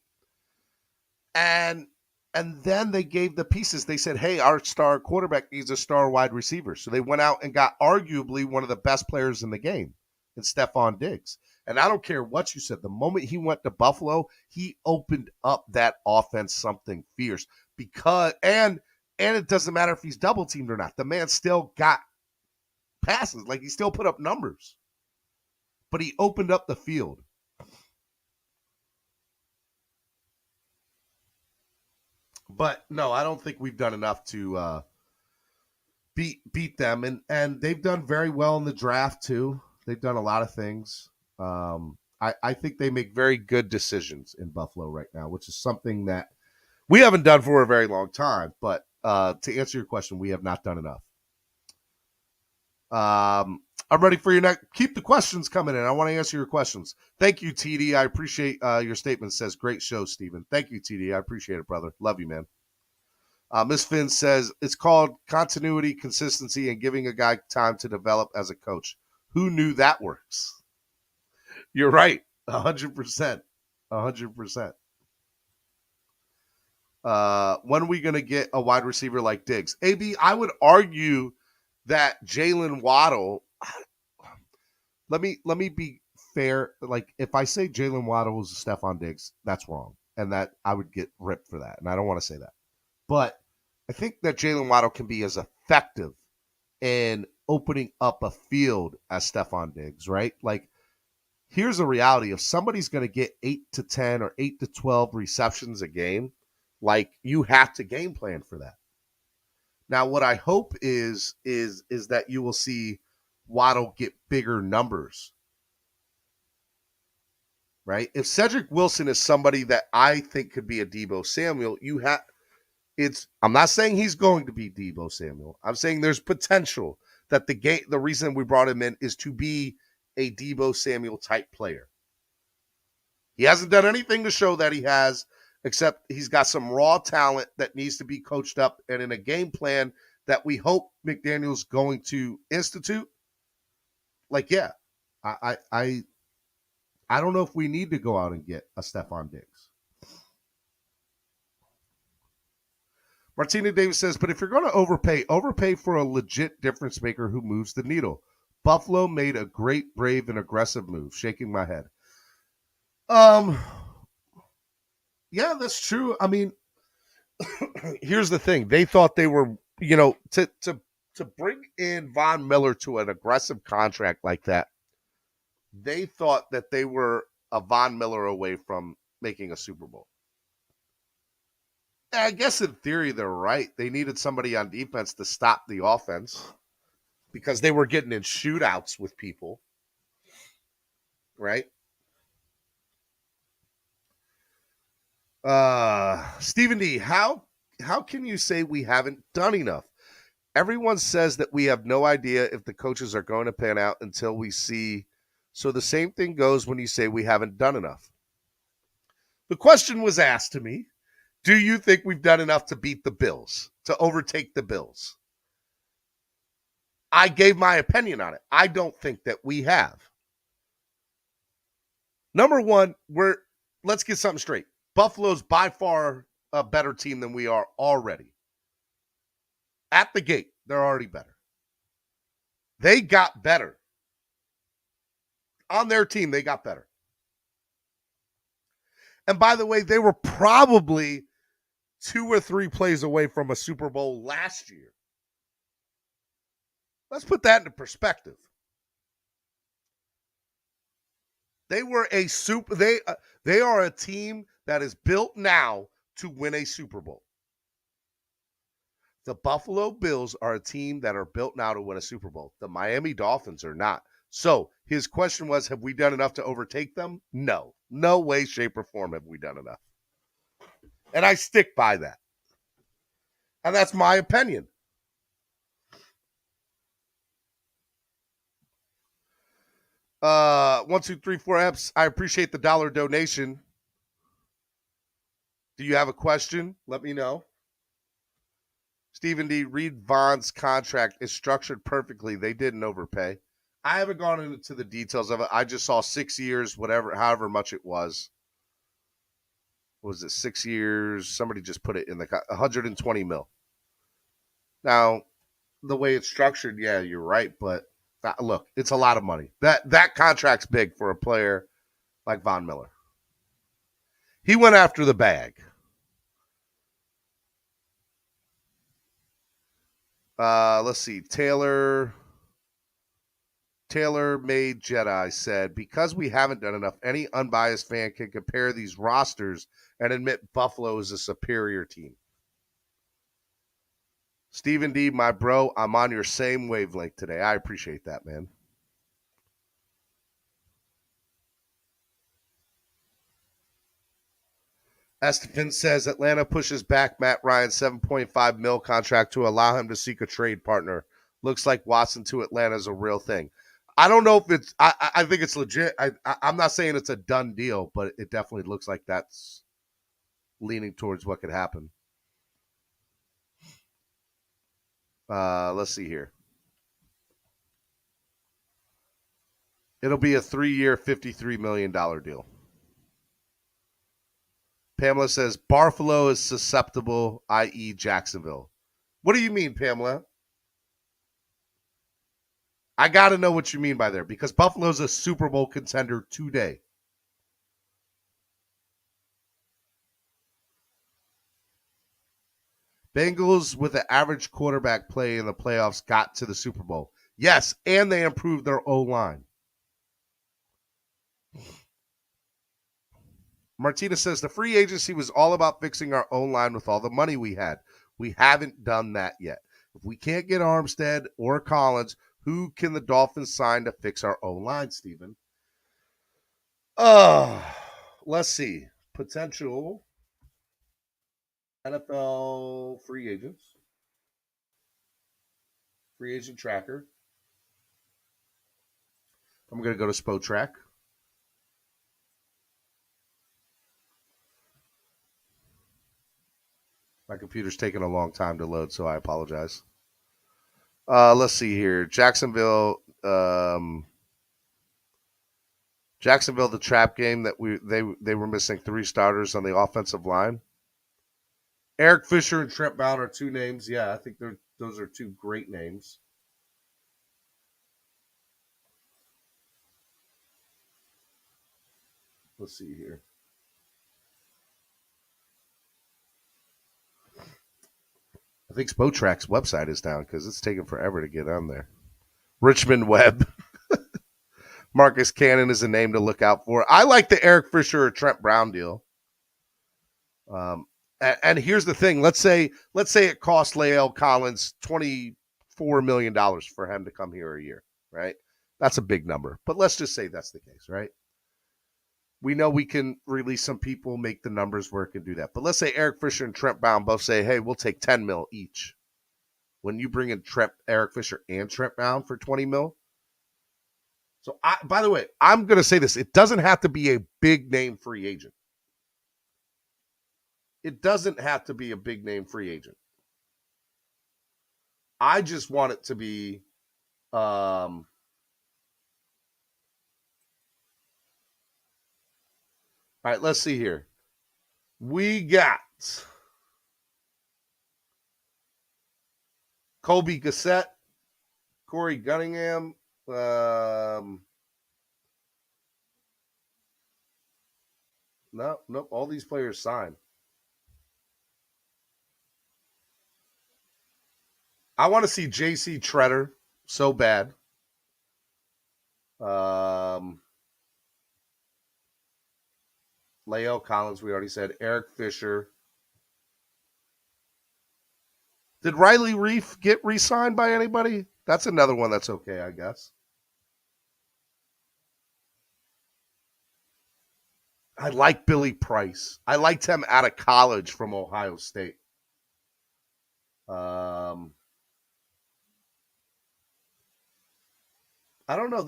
And then they gave the pieces. They said, hey, our star quarterback needs a star wide receiver. So they went out and got arguably one of the best players in the game in Stephon Diggs. And I don't care what you said. The moment he went to Buffalo, he opened up that offense something fierce. And it doesn't matter if he's double teamed or not. The man still got passes. Like, he still put up numbers. But he opened up the field. But no, I don't think we've done enough to beat them. And they've done very well in the draft too. They've done a lot of things. I think they make very good decisions in Buffalo right now, which is something that we haven't done for a very long time. But to answer your question, we have not done enough. I'm ready for your next. Keep the questions coming in. I want to answer your questions. Thank you, TD. I appreciate your statement. It says, great show, Steven. Thank you, TD. I appreciate it, brother. Love you, man. Miss Finn says, it's called continuity, consistency, and giving a guy time to develop as a coach. Who knew that works? You're right. 100%. 100%. When are we going to get a wide receiver like Diggs? AB, I would argue that Jalen Waddle. Let me be fair. Like, if I say Jalen Waddle was Stephon Diggs, that's wrong, and that I would get ripped for that, and I don't want to say that. But I think that Jalen Waddle can be as effective in opening up a field as Stephon Diggs, right? Like, here's the reality: if somebody's going to get 8 to 10 or 8 to 12 receptions a game, like, you have to game plan for that. Now, what I hope is that you will see Waddle get bigger numbers, right? If Cedric Wilson is somebody that I think could be a Deebo Samuel, I'm not saying he's going to be Deebo Samuel. I'm saying there's potential that the reason we brought him in is to be a Deebo Samuel type player. He hasn't done anything to show that he has, except he's got some raw talent that needs to be coached up and in a game plan that we hope McDaniel's going to institute. Like, yeah, I don't know if we need to go out and get a Stephon Diggs. Martina Davis says, but if you're going to overpay for a legit difference maker who moves the needle. Buffalo made a great, brave, and aggressive move. Shaking my head. Yeah, that's true. I mean, here's the thing. They thought they were, to bring in Von Miller to an aggressive contract like that, they thought that they were a Von Miller away from making a Super Bowl. I guess in theory they're right. They needed somebody on defense to stop the offense because they were getting in shootouts with people, right? Stephen D, how can you say we haven't done enough? Everyone says that we have no idea if the coaches are going to pan out until we see. So the same thing goes when you say we haven't done enough. The question was asked to me, do you think we've done enough to beat the Bills, to overtake the Bills? I gave my opinion on it. I don't think that we have. Number one, let's get something straight. Buffalo's by far a better team than we are already. At the gate, they're already better. They got better. On their team, they got better. And by the way, they were probably 2 or 3 plays away from a Super Bowl last year. Let's put that into perspective. They were they are a team that is built now to win a Super Bowl. The Buffalo Bills are a team that are built now to win a Super Bowl. The Miami Dolphins are not. So his question was, have we done enough to overtake them? No. No way, shape, or form have we done enough. And I stick by that. And that's my opinion. One, two, three, four apps. I appreciate the $1 donation. Do you have a question? Let me know. Stephen D. Reed Vaughn's contract is structured perfectly. They didn't overpay. I haven't gone into the details of it. I just saw 6 years, however much it was. Was it 6 years? Somebody just put it in the 120 mil. Now, the way it's structured, yeah, you're right. But look, it's a lot of money. That contract's big for a player like Von Miller. He went after the bag. Let's see. Taylor Made Jedi said, because we haven't done enough, any unbiased fan can compare these rosters and admit Buffalo is a superior team. Stephen D, my bro, I'm on your same wavelength today. I appreciate that, man. Estefan says Atlanta pushes back Matt Ryan's $7.5 million contract to allow him to seek a trade partner. Looks like Watson to Atlanta is a real thing. I don't know if it's – I think it's legit. I'm not saying it's a done deal, but it definitely looks like that's leaning towards what could happen. Let's see here. It'll be a 3-year, $53 million deal. Pamela says Buffalo is susceptible, i.e. Jacksonville. What do you mean, Pamela? I got to know what you mean by there because Buffalo's a Super Bowl contender today. Bengals with an average quarterback play in the playoffs got to the Super Bowl. Yes, and they improved their O-line. Martina says the free agency was all about fixing our O-line with all the money we had. We haven't done that yet. If we can't get Armstead or Collins, who can the Dolphins sign to fix our O-line, Stephen? Let's see. Potential NFL free agents. Free agent tracker. I'm going to go to Spotrac. My computer's taking a long time to load, so I apologize. Let's see here. Jacksonville, the trap game that they were missing 3 starters on the offensive line. Eric Fisher and Trent Brown are 2 names. Yeah, I think those are 2 great names. Let's see here. I think Spotrac's website is down because it's taking forever to get on there. Richmond Webb. Marcus Cannon is a name to look out for. I like the Eric Fisher or Trent Brown deal. And here's the thing. Let's say it cost Lael Collins $24 million for him to come here a year, right? That's a big number. But let's just say that's the case, right? We know we can release some people, make the numbers work, and do that. But let's say Eric Fisher and Trent Brown both say, hey, we'll take 10 mil each. When you bring in Eric Fisher and Trent Brown for 20 mil. So, by the way, I'm going to say this. It doesn't have to be a big name free agent. It doesn't have to be a big name free agent. I just want it to be all right, let's see here. We got Colby Gossett, Corey Gunningham, nope, all these players signed. I want to see J.C. Treader so bad. Lael Collins, we already said. Eric Fisher. Did Riley Reif get re-signed by anybody? That's another one that's okay, I guess. I like Billy Price. I liked him out of college from Ohio State. I don't know.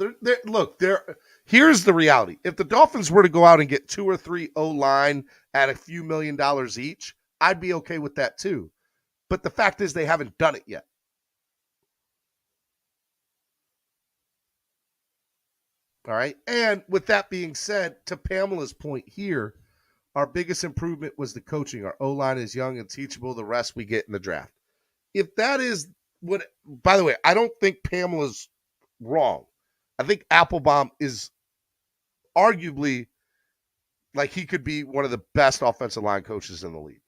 Here's the reality. If the Dolphins were to go out and get 2 or 3 O-line at a few $1 million each, I'd be okay with that too. But the fact is they haven't done it yet. All right. And with that being said, to Pamela's point here, our biggest improvement was the coaching. Our O-line is young and teachable. The rest we get in the draft. If that is what, by the way, I don't think Pamela's wrong. I think Applebaum is arguably like he could be one of the best offensive line coaches in the league.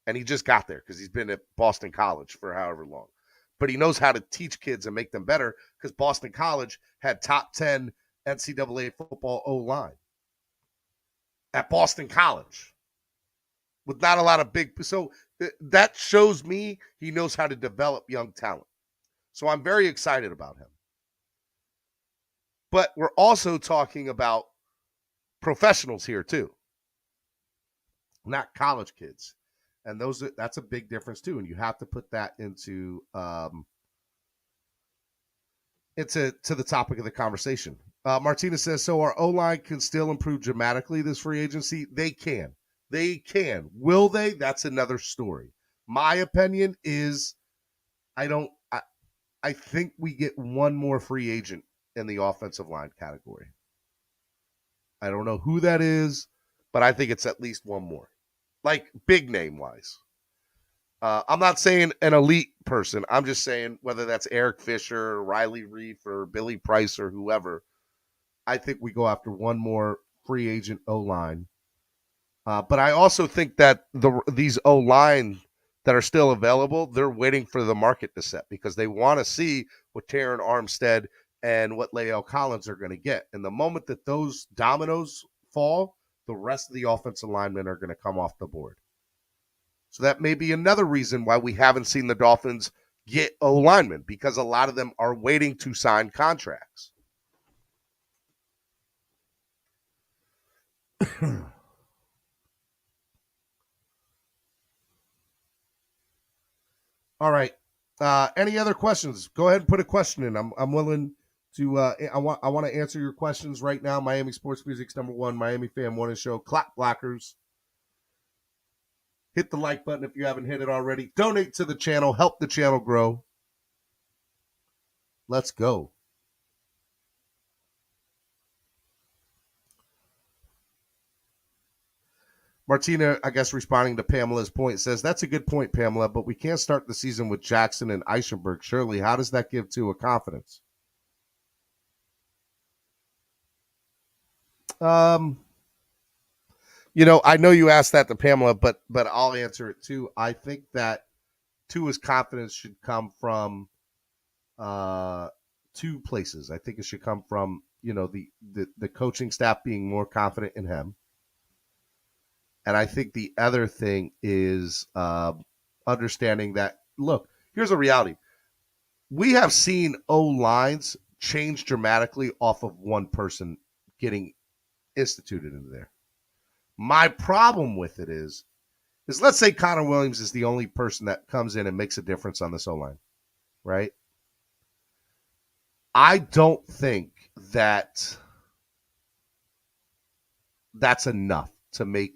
And he just got there because he's been at Boston College for however long. But he knows how to teach kids and make them better because Boston College had top 10 NCAA football O-line at Boston College with not a lot of big. So that shows me he knows how to develop young talent. So I'm very excited about him. But we're also talking about professionals here too, not college kids. And that's a big difference too. And you have to put that into the topic of the conversation. Martina says, so our O-line can still improve dramatically this free agency. They can. Will they? That's another story. My opinion is I think we get one more free agent in the offensive line category. I don't know who that is, but I think it's at least one more. like big name wise. I'm not saying an elite person. I'm just saying whether that's Eric Fisher, or Riley Reef, or Billy Price, or whoever. I think we go after one more free agent O-line. But I also think that these O-line that are still available, they're waiting for the market to set because they want to see what Taron Armstead and what Lael Collins are going to get. And the moment that those dominoes fall, the rest of the offensive linemen are going to come off the board. So that may be another reason why we haven't seen the Dolphins get O-linemen, because a lot of them are waiting to sign contracts. All right. Any other questions? Go ahead and put a question in. I'm willing to. I want to answer your questions right now. Miami Sports Music's #1 Miami Fan Morning Show. Clock blockers. Hit the like button if you haven't hit it already. Donate to the channel. Help the channel grow. Let's go. Martina, I guess, responding to Pamela's point, says, that's a good point, Pamela, but we can't start the season with Jackson and Eichenberg. Surely, how does that give Tua confidence? I know you asked that to Pamela, but I'll answer it too. I think that Tua's confidence should come from two places. I think it should come from, the coaching staff being more confident in him. And I think the other thing is understanding that, look, here's a reality. We have seen O-lines change dramatically off of one person getting instituted into there. My problem with it is let's say Connor Williams is the only person that comes in and makes a difference on this O-line, right? I don't think that that's enough to make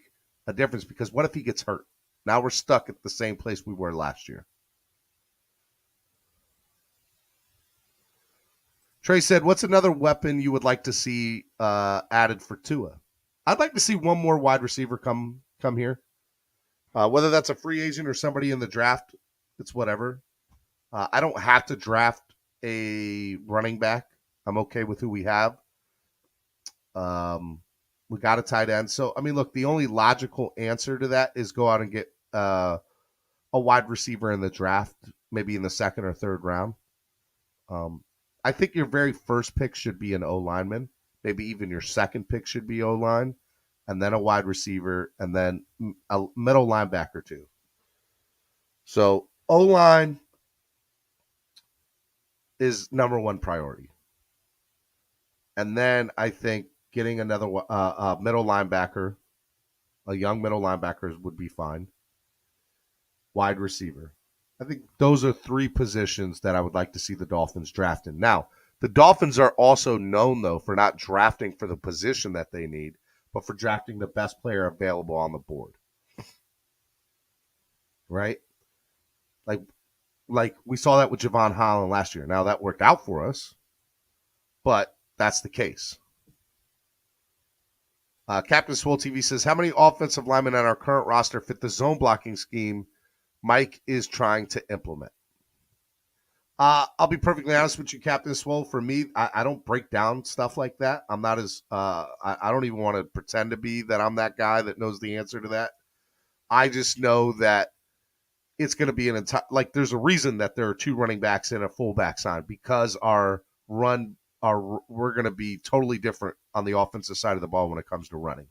a difference, because what if he gets hurt? Now we're stuck at the same place we were last year. Trey said, what's another weapon you would like to see added for Tua? I'd like to see one more wide receiver come here. Whether that's a free agent or somebody in the draft, it's whatever. I don't have to draft a running back. I'm okay with who we have. We got a tight end. So, look, the only logical answer to that is go out and get a wide receiver in the draft, maybe in the second or third round. I think your very first pick should be an O-lineman. Maybe even your second pick should be O-line, and then a wide receiver, and then a middle linebacker too. So O-line is #1 priority. And then I think getting another middle linebacker, a young middle linebacker would be fine. Wide receiver. I think those are 3 positions that I would like to see the Dolphins draft in. Now, the Dolphins are also known, though, for not drafting for the position that they need, but for drafting the best player available on the board. Right? Like we saw that with Javon Holland last year. Now, that worked out for us, but that's the case. Captain Swole TV says, how many offensive linemen on our current roster fit the zone blocking scheme Mike is trying to implement? I'll be perfectly honest with you, Captain Swole. For me, I don't break down stuff like that. I'm not as I don't even want to pretend to be that I'm that guy that knows the answer to that. I just know that it's going to be an entire, there's a reason that there are 2 running backs and a fullback sign, because we're going to be totally different on the offensive side of the ball when it comes to running.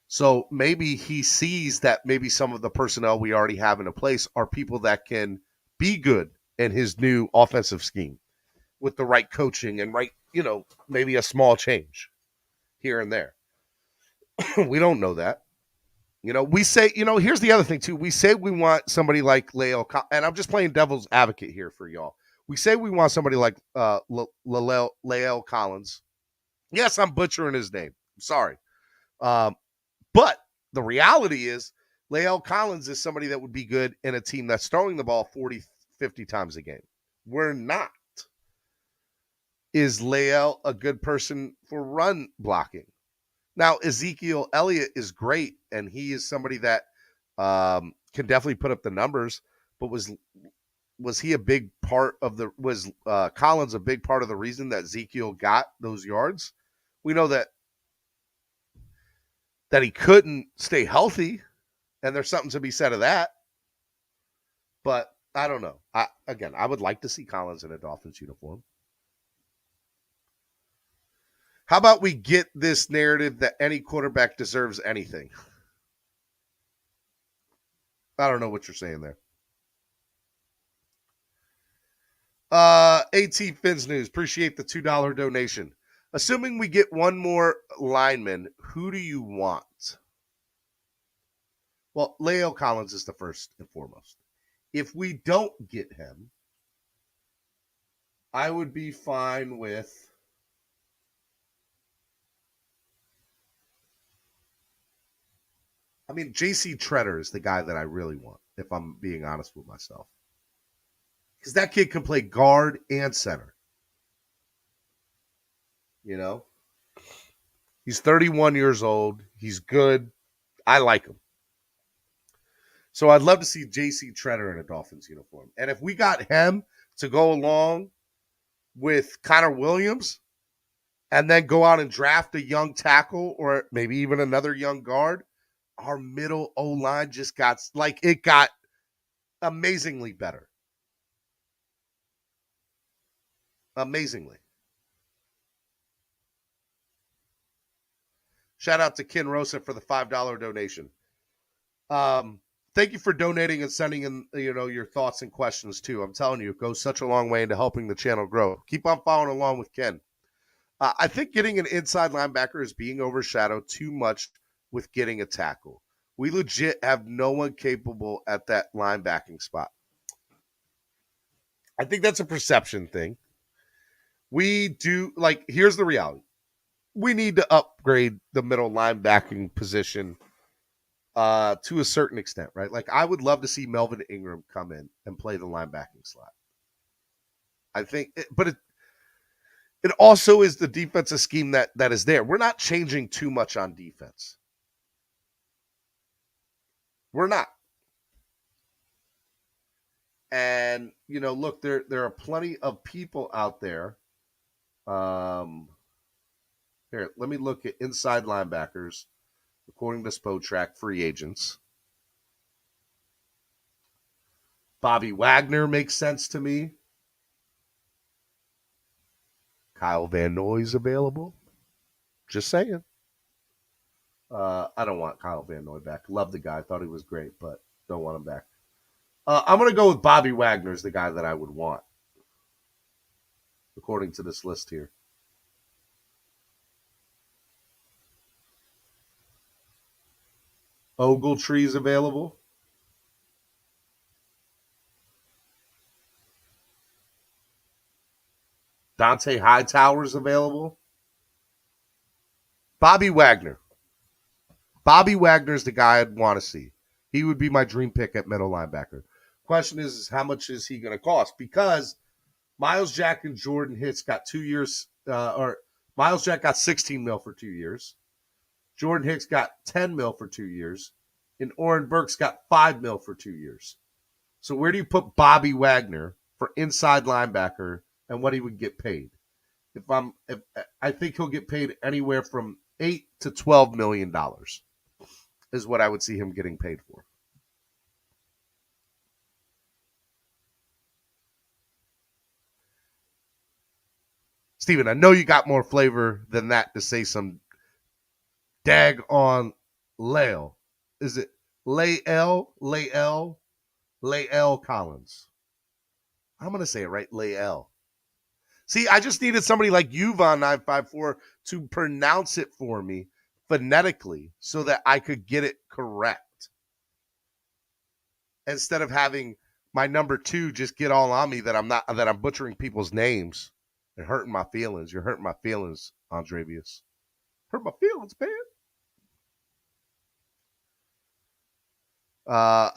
So maybe he sees that maybe some of the personnel we already have in place are people that can be good in his new offensive scheme with the right coaching and maybe a small change here and there. We don't know that. We say, here's the other thing too. We say we want somebody like Lael, and I'm just playing devil's advocate here for y'all. We say we want somebody like Lael Collins. Yes, I'm butchering his name. I'm sorry. But the reality is Lael Collins is somebody that would be good in a team that's throwing the ball 40, 50 times a game. We're not. Is Lael a good person for run blocking? Now, Ezekiel Elliott is great, and he is somebody that Can definitely put up the numbers, but was he a big part of was Collins a big part of the reason that Ezekiel got those yards? We know that he couldn't stay healthy, and there's something to be said of that. But I don't know. I would like to see Collins in a Dolphins uniform. How about we get this narrative that any quarterback deserves anything? I don't know what you're saying there. AT Fins News, appreciate the $2 donation. Assuming we get one more lineman, who do you want? Well, Leo Collins is the first and foremost. If we don't get him, I would be fine with J.C. Treader is the guy that I really want, if I'm being honest with myself. Because that kid can play guard and center. You know? He's 31 years old. He's good. I like him. So I'd love to see J.C. Treader in a Dolphins uniform. And if we got him to go along with Connor Williams and then go out and draft a young tackle or maybe even another young guard, our middle O-line just got amazingly better. Amazingly. Shout out to Ken Rosa for the $5 donation. Thank you for donating and sending in, your thoughts and questions too. I'm telling you, it goes such a long way into helping the channel grow. Keep on following along with Ken. I think getting an inside linebacker is being overshadowed too much with getting a tackle. We legit have no one capable at that linebacking spot. I think that's a perception thing. We do, here's the reality. We need to upgrade the middle linebacking position to a certain extent, right? I would love to see Melvin Ingram come in and play the linebacking slot. I think, but it also is the defensive scheme that is there. We're not changing too much on defense. We're not. And, look, there are plenty of people out there. Here, let me look at inside linebackers. According to Spotrac, free agents. Bobby Wagner makes sense to me. Kyle Van Noy's available. Just saying. I don't want Kyle Van Noy back. Love the guy. Thought he was great, but don't want him back. I'm going to go with Bobby Wagner as the guy that I would want, according to this list here. Ogletree's available. Dante Hightower's available. Bobby Wagner. Bobby Wagner's the guy I'd want to see. He would be my dream pick at middle linebacker. Question is how much is he going to cost? Because Miles Jack and Jordan Hicks got 2 years, or Miles Jack got $16 million for 2 years. Jordan Hicks got $10 million for 2 years, and Oren Burks got $5 million for 2 years. So where do you put Bobby Wagner for inside linebacker and what he would get paid? I think he'll get paid anywhere from $8 to $12 million is what I would see him getting paid for. Steven, I know you got more flavor than that to say some dag on Lale. Is it Lael Collins? I'm going to say it right, Lael. See, I just needed somebody like you, Von954, to pronounce it for me phonetically so that I could get it correct. Instead of having my number two just get all on me that I'm butchering people's names and hurting my feelings. You're hurting my feelings, Andrevius. Hurt my feelings, man.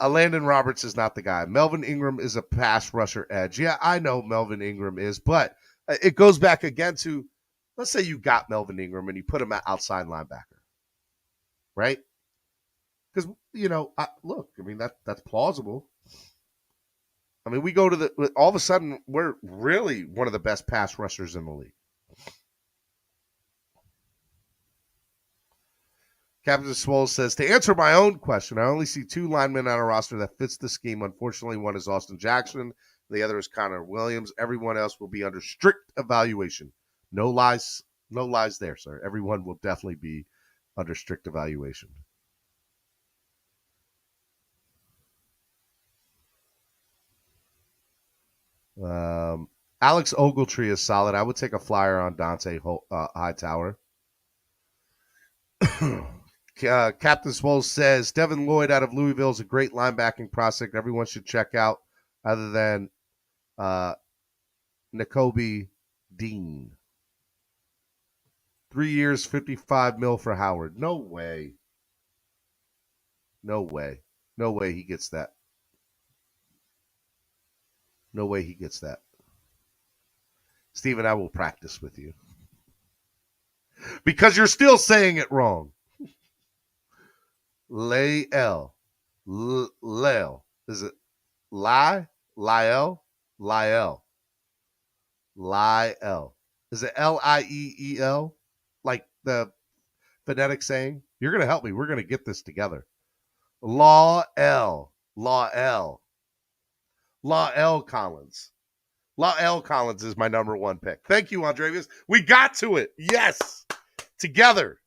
Landon Roberts is not the guy. Melvin Ingram is a pass rusher edge. Yeah, I know Melvin Ingram is, but it goes back again to, let's say you got Melvin Ingram and you put him at outside linebacker, right? Because, that's plausible. I mean, we go to all of a sudden, we're really one of the best pass rushers in the league. Captain Swole says, to answer my own question, I only see two linemen on a roster that fits the scheme. Unfortunately, one is Austin Jackson. The other is Connor Williams. Everyone else will be under strict evaluation. No lies there, sir. Everyone will definitely be under strict evaluation. Alex Ogletree is solid. I would take a flyer on Dante Hightower. Captain Swole says, Devin Lloyd out of Louisville is a great linebacking prospect everyone should check out other than Nakobe Dean. 3 years, $55 million for Howard. No way. No way. No way he gets that. No way he gets that. Steven, I will practice with you. Because you're still saying it wrong. Lael. Lael. Is it Lie? Liel? Liel. Liel. Is it Lieel? Like the phonetic saying? You're going to help me. We're going to get this together. Lael. Lael. Lael Collins. Lael Collins is my number one pick. Thank you, Andreas. We got to it. Yes. Together.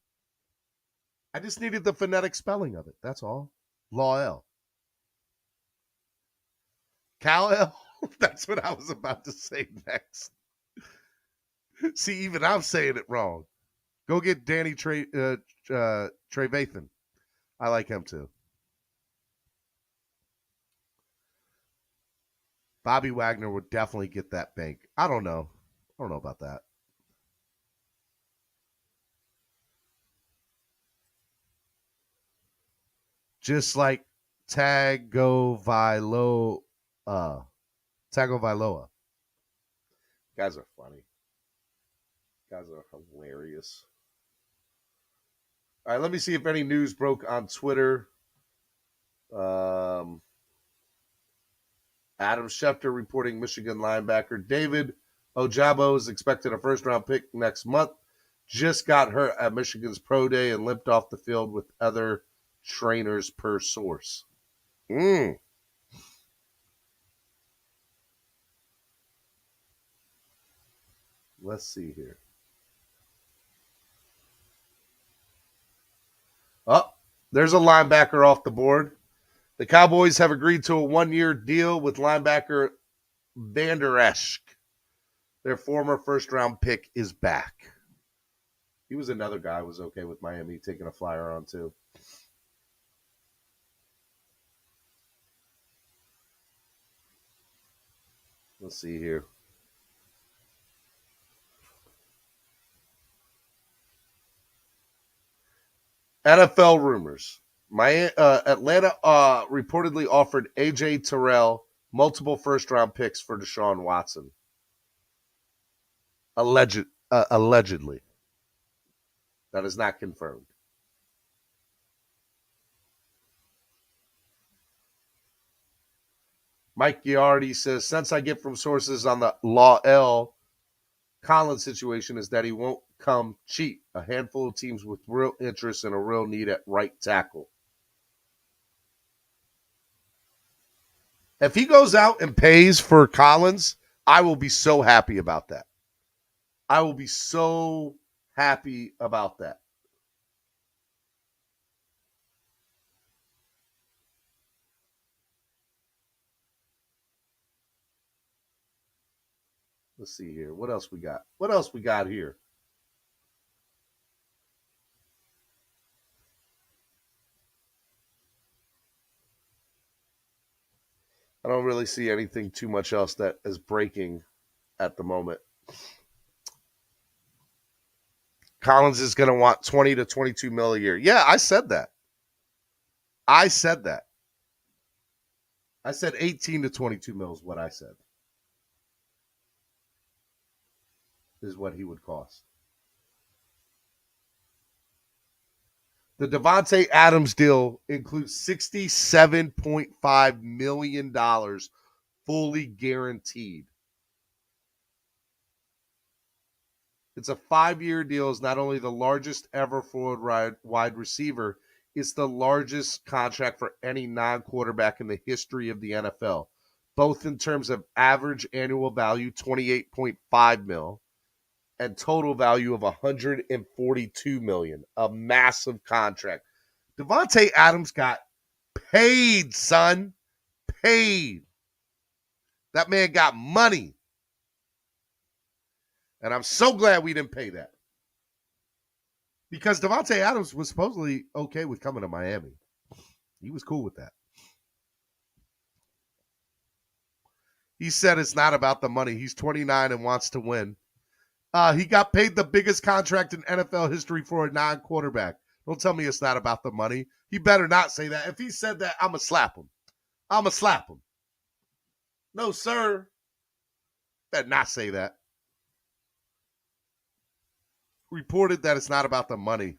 I just needed the phonetic spelling of it. That's all. Lael. Kal-El? That's what I was about to say next. See, even I'm saying it wrong. Go get Danny Trevathan. I like him too. Bobby Wagner would definitely get that bank. I don't know. I don't know about that. Just like Tagovailoa. Tagovailoa. Guys are funny. Guys are hilarious. All right, let me see if any news broke on Twitter. Adam Schefter reporting Michigan linebacker David Ojabo is expected a first-round pick next month. Just got hurt at Michigan's pro day and limped off the field with other trainers per source. Let's see here. Oh, there's a linebacker off the board. The Cowboys have agreed to a one-year deal with linebacker Vander Esch. Their former first-round pick is back. He was another guy who was okay with Miami taking a flyer on too. Let's see here. NFL rumors. Atlanta reportedly offered A.J. Terrell multiple first-round picks for Deshaun Watson. Allegedly. That is not confirmed. Mike Giardi says, since I get from sources on the Lael Collins situation is that he won't come cheap. A handful of teams with real interest and a real need at right tackle. If he goes out and pays for Collins, I will be so happy about that. I will be so happy about that. Let's see here. What else we got? What else we got here? I don't really see anything too much else that is breaking at the moment. Collins is going to want 20 to 22 mil a year. Yeah, I said that. I said 18 to 22 mil is what I said. Is what he would cost. The Devontae Adams deal includes $67.5 million fully guaranteed. It's a 5-year deal. It's not only the largest ever for wide receiver, it's the largest contract for any non-quarterback in the history of the NFL, both in terms of average annual value, $28.5 million, and total value of $142 million, a massive contract. Devontae Adams got paid, son. Paid. That man got money. And I'm so glad we didn't pay that. Because Devontae Adams was supposedly okay with coming to Miami. He was cool with that. He said it's not about the money. He's 29 and wants to win. He got paid the biggest contract in NFL history for a non-quarterback. Don't tell me it's not about the money. He better not say that. If he said that, I'm going to slap him. I'm going to slap him. No, sir. Better not say that. Reported that it's not about the money.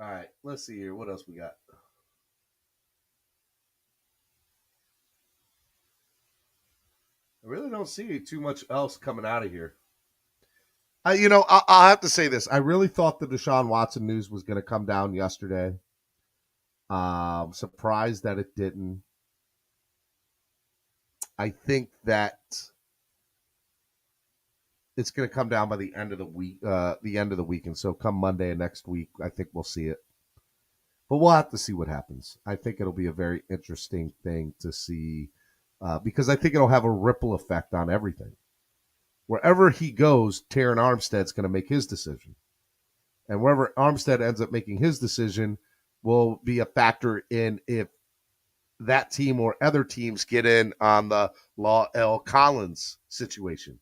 All right, let's see here. What else we got? I really don't see too much else coming out of here. I'll have to say this. I really thought the Deshaun Watson news was going to come down yesterday. Surprised that it didn't. I think that it's going to come down by the end of the week. And so come Monday and next week, I think we'll see it. But we'll have to see what happens. I think it'll be a very interesting thing to see because I think it'll have a ripple effect on everything. Wherever he goes, Terron Armstead's going to make his decision. And wherever Armstead ends up making his decision will be a factor in if that team or other teams get in on the Law L. Collins situation.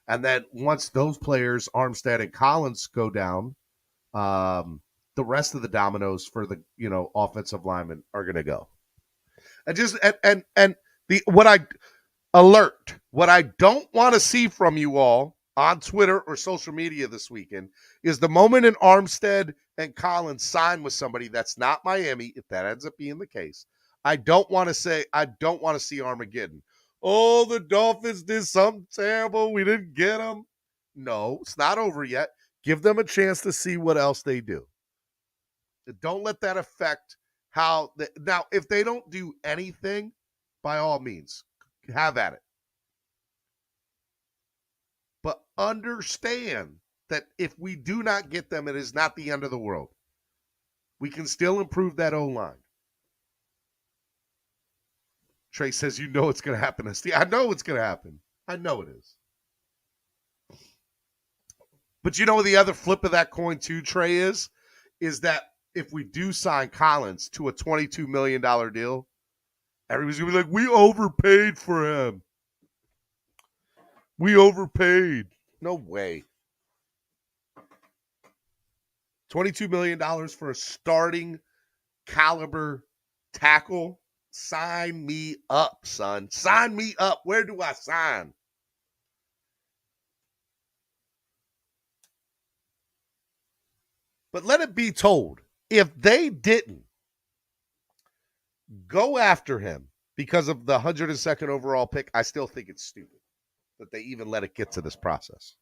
And then once those players, Armstead and Collins, go down, the rest of the dominoes for the offensive linemen are going to go. What I don't want to see from you all on Twitter or social media this weekend is the moment in Armstead and Collins sign with somebody that's not Miami, if that ends up being the case. I don't want to see Armageddon. Oh, the Dolphins did something terrible. We didn't get them. No, it's not over yet. Give them a chance to see what else they do. Don't let that affect now, if they don't do anything, by all means, have at it. But understand that if we do not get them, it is not the end of the world. We can still improve that O-line. Trey says, it's going to happen. I know it's going to happen. I know it is. But the other flip of that coin too, Trey, is that if we do sign Collins to a $22 million deal, everybody's going to be like, we overpaid for him. We overpaid. No way. $22 million for a starting caliber tackle. Sign me up, son. Sign me up. Where do I sign? But let it be told, if they didn't go after him because of the 102nd overall pick, I still think it's stupid that they even let it get to this process.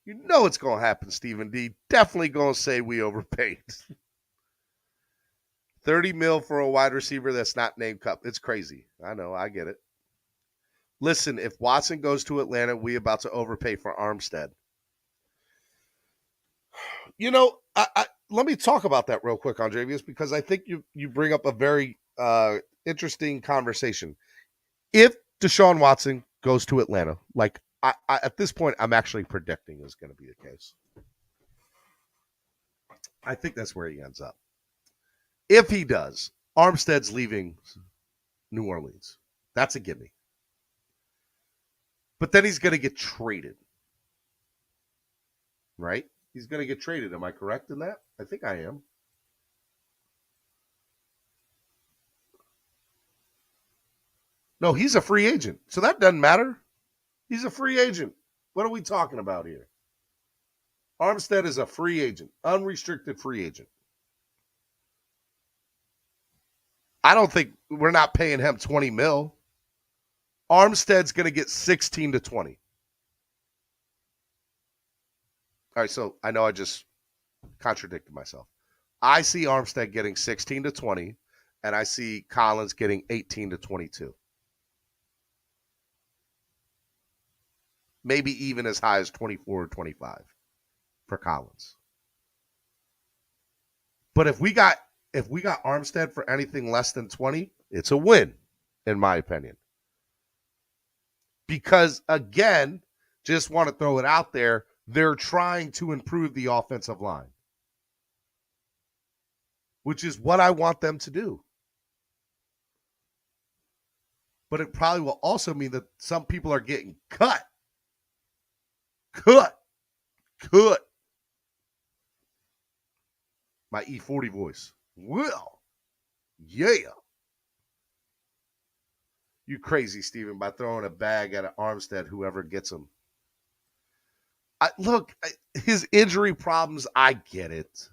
It's going to happen, Stephen D. Definitely going to say we overpaid. $30 million for a wide receiver that's not named Cup. It's crazy. I know. I get it. Listen, if Watson goes to Atlanta, we about to overpay for Armstead. Let me talk about that real quick, Andrevius, because I think you bring up a very interesting conversation. If Deshaun Watson goes to Atlanta, like I at this point, I'm actually predicting is going to be the case. I think that's where he ends up. If he does, Armstead's leaving New Orleans. That's a gimme. But then he's going to get traded. Right? He's going to get traded. Am I correct in that? I think I am. No, he's a free agent. So that doesn't matter. He's a free agent. What are we talking about here? Armstead is a free agent, unrestricted free agent. I don't think we're not paying him $20 million. Armstead's going to get 16 to 20. All right, so I know I just contradicted myself. I see Armstead getting 16 to 20, and I see Collins getting 18 to 22. Maybe even as high as 24 or 25 for Collins. But if we got Armstead for anything less than 20, it's a win, in my opinion. Because, again, just want to throw it out there, they're trying to improve the offensive line, which is what I want them to do. But it probably will also mean that some people are getting cut. Cut. My E40 voice. Well, yeah. You crazy, Steven, by throwing a bag at an Armstead, whoever gets him. His injury problems, I get it.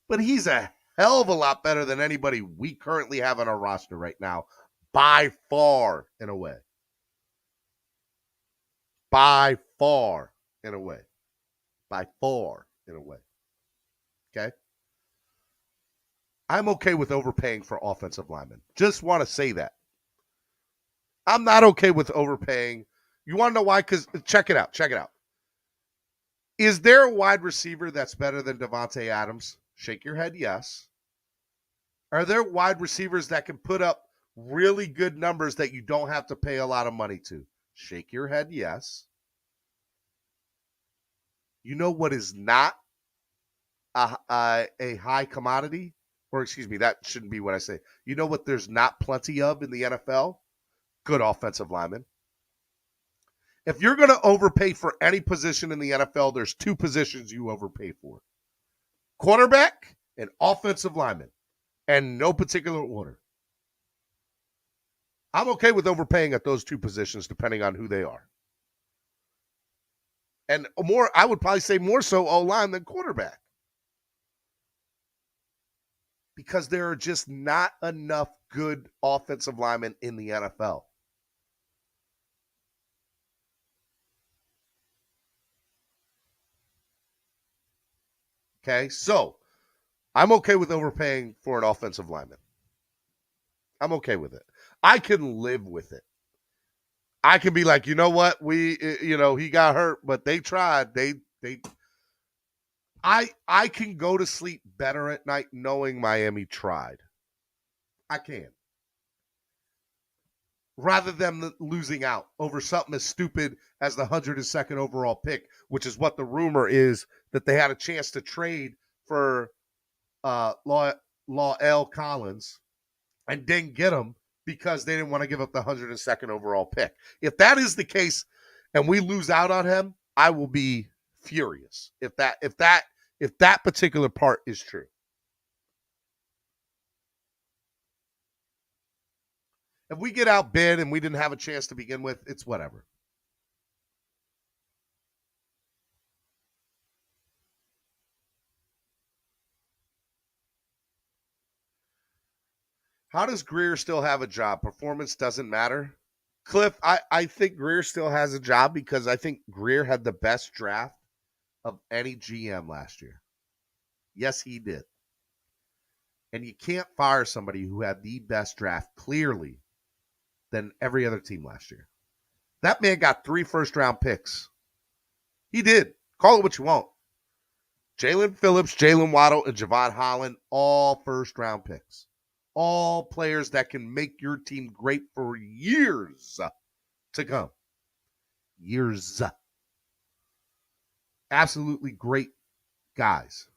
But he's a hell of a lot better than anybody we currently have on our roster right now. By far and away. By far and away. By far and away. Okay? I'm okay with overpaying for offensive linemen. Just want to say that. I'm not okay with overpaying. You want to know why? Because check it out. Is there a wide receiver that's better than Devontae Adams? Shake your head, yes. Are there wide receivers that can put up really good numbers that you don't have to pay a lot of money to? Shake your head, yes. You know what is not a high commodity? Or excuse me, that shouldn't be what I say. You know what there's not plenty of in the NFL? Good offensive linemen. If you're going to overpay for any position in the NFL, there's two positions you overpay for. Quarterback and offensive lineman. And no particular order. I'm okay with overpaying at those two positions depending on who they are. And more, I would probably say more so O-line than quarterback. Because there are just not enough good offensive linemen in the NFL. Okay, so I'm okay with overpaying for an offensive lineman. I'm okay with it. I can live with it. I can be like, you know what? He got hurt, but they tried. I can go to sleep better at night knowing Miami tried. I can. Rather than losing out over something as stupid as the 102nd overall pick, which is what the rumor is that they had a chance to trade for La'el Collins and didn't get him because they didn't want to give up the 102nd overall pick. If that is the case and we lose out on him, I will be furious if that particular part is true. If we get outbid and we didn't have a chance to begin with, it's whatever. How does Greer still have a job? Performance doesn't matter. Cliff, I think Greer still has a job because I think Greer had the best draft of any GM last year. Yes, he did. And you can't fire somebody who had the best draft clearly than every other team last year. That man got 3 first-round picks. He did. Call it what you want. Jalen Phillips, Jalen Waddle, and Javon Holland, all first-round picks. All players that can make your team great for years to come. Years. Absolutely great guys.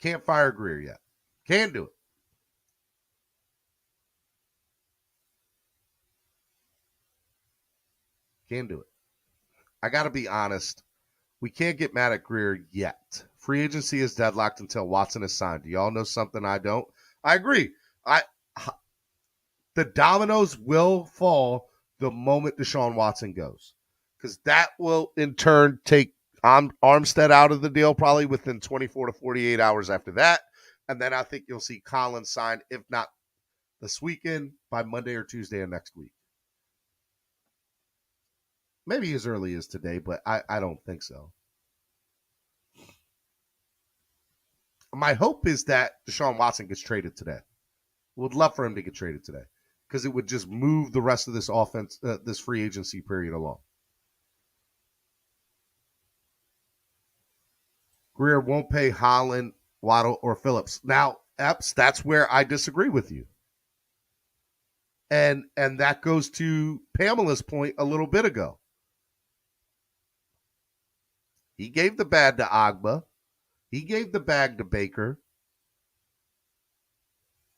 Can't fire Greer yet. Can't do it. Can't do it. I got to be honest. We can't get mad at Greer yet. Free agency is deadlocked until Watson is signed. Do y'all know something I don't? I agree. The dominoes will fall the moment Deshaun Watson goes, because that will in turn take Armstead out of the deal probably within 24 to 48 hours after that. And then I think you'll see Collins signed, if not this weekend, by Monday or Tuesday of next week. Maybe as early as today, but I don't think so. My hope is that Deshaun Watson gets traded today. Would love for him to get traded today, because it would just move the rest of this offense, this free agency period along. Greer won't pay Holland, Waddle, or Phillips. Now, Epps, that's where I disagree with you. And that goes to Pamela's point a little bit ago. He gave the bag to Agba. He gave the bag to Baker.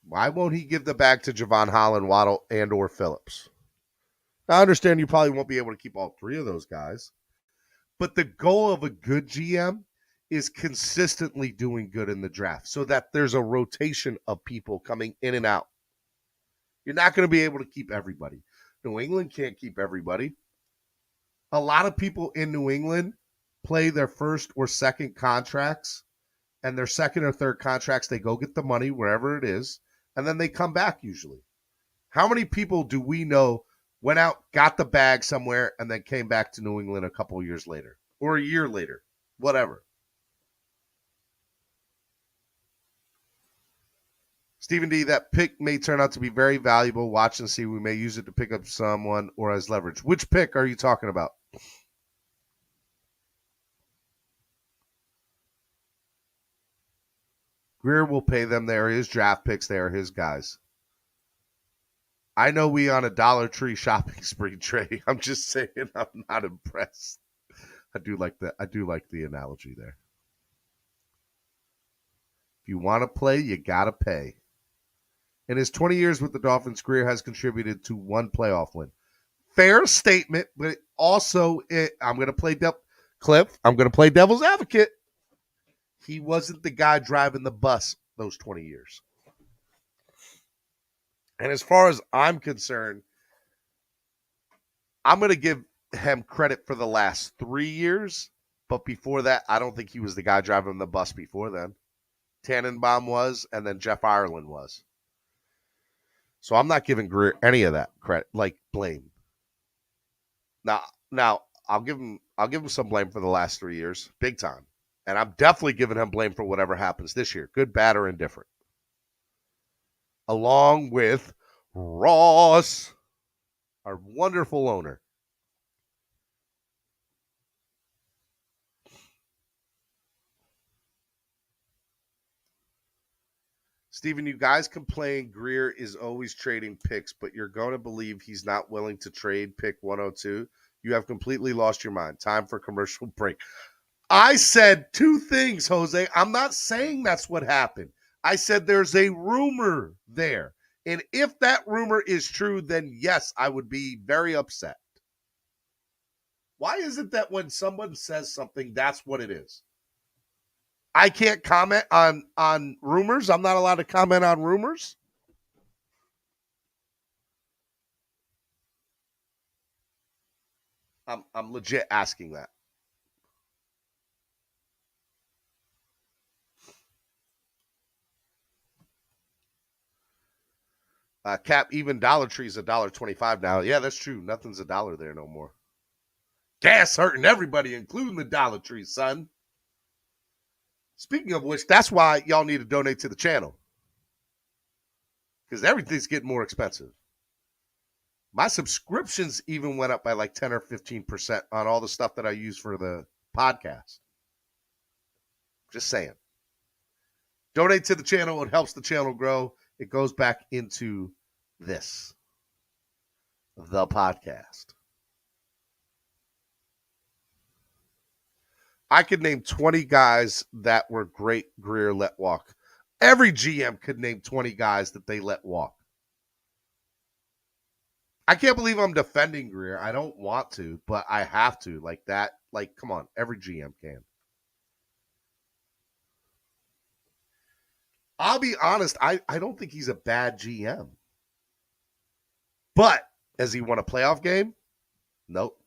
Why won't he give the bag to Javon Holland, Waddle, and or Phillips? Now, I understand you probably won't be able to keep all three of those guys. But the goal of a good GM is consistently doing good in the draft so that there's a rotation of people coming in and out. You're not going to be able to keep everybody. New England can't keep everybody. A lot of people in New England play their first or second contracts, and their second or third contracts, they go get the money wherever it is, and then they come back usually. How many people do we know went out, got the bag somewhere, and then came back to New England a couple of years later or a year later, whatever? Stephen D., that pick may turn out to be very valuable. Watch and see. We may use it to pick up someone or as leverage. Which pick are you talking about? Greer will pay them. They are his draft picks. They are his guys. I know we on a Dollar Tree shopping spree, Trey. I'm just saying I'm not impressed. I do like the analogy there. If you want to play, you got to pay. In his 20 years with the Dolphins, Greer has contributed to one playoff win. Fair statement, but also I'm going to play Cliff. I'm going to play devil's advocate. He wasn't the guy driving the bus those 20 years. And as far as I'm concerned, I'm going to give him credit for the last 3 years. But before that, I don't think he was the guy driving the bus before then. Tannenbaum was, and then Jeff Ireland was. So I'm not giving Greer any of that credit, like blame. Now I'll give him some blame for the last 3 years, big time. And I'm definitely giving him blame for whatever happens this year, good, bad, or indifferent. Along with Ross, our wonderful owner. Steven, you guys complain Greer is always trading picks, but you're going to believe he's not willing to trade pick 102. You have completely lost your mind. Time for commercial break. I said two things, Jose. I'm not saying that's what happened. I said there's a rumor there. And if that rumor is true, then yes, I would be very upset. Why is it that when someone says something, that's what it is? I can't comment on rumors. I'm not allowed to comment on rumors. I'm legit asking that. Cap, even Dollar Tree's $1.25 now. Yeah, that's true. Nothing's $1 there no more. Gas hurting everybody, including the Dollar Tree, son. Speaking of which, that's why y'all need to donate to the channel. Because everything's getting more expensive. My subscriptions even went up by like 10 or 15% on all the stuff that I use for the podcast. Just saying. Donate to the channel. It helps the channel grow. It goes back into this, the podcast. I could name 20 guys that were great Greer let walk. Every GM could name 20 guys that they let walk. I can't believe I'm defending Greer. I don't want to, but I have to. Like that. Like, come on. Every GM can. I'll be honest. I don't think he's a bad GM. But has he won a playoff game? Nope.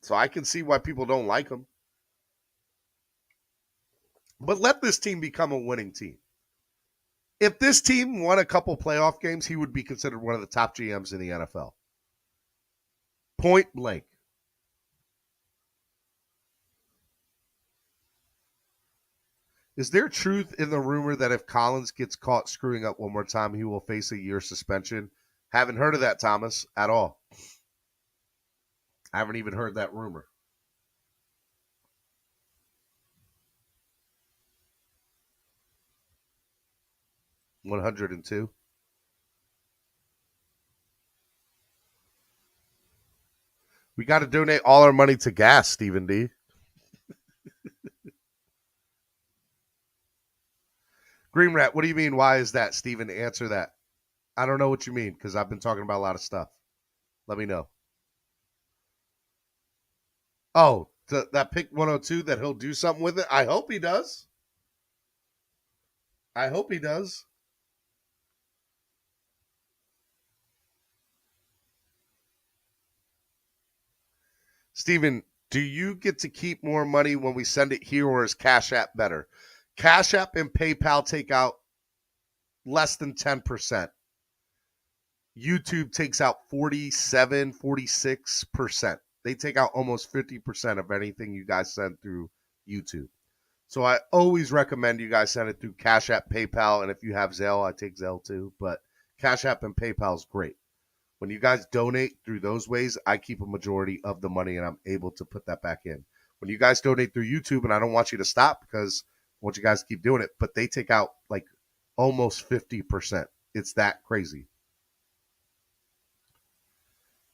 So I can see why people don't like him. But let this team become a winning team. If this team won a couple playoff games, he would be considered one of the top GMs in the NFL. Point blank. Is there truth in the rumor that if Collins gets caught screwing up one more time, he will face a year suspension? Haven't heard of that, Thomas, at all. I haven't even heard that rumor. $102. We got to donate all our money to gas, Stephen D. Green Rat, what do you mean? Why is that, Stephen? Answer that. I don't know what you mean because I've been talking about a lot of stuff. Let me know. Oh, that pick 102 that he'll do something with it? I hope he does. I hope he does. Steven, do you get to keep more money when we send it here, or is Cash App better? Cash App and PayPal take out less than 10%. YouTube takes out 47, 46%. They take out almost 50% of anything you guys send through YouTube. So I always recommend you guys send it through Cash App, PayPal, and if you have Zelle, I take Zelle too. But Cash App and PayPal is great. When you guys donate through those ways, I keep a majority of the money, and I'm able to put that back in. When you guys donate through YouTube, and I don't want you to stop because I want you guys to keep doing it, but they take out like almost 50%. It's that crazy.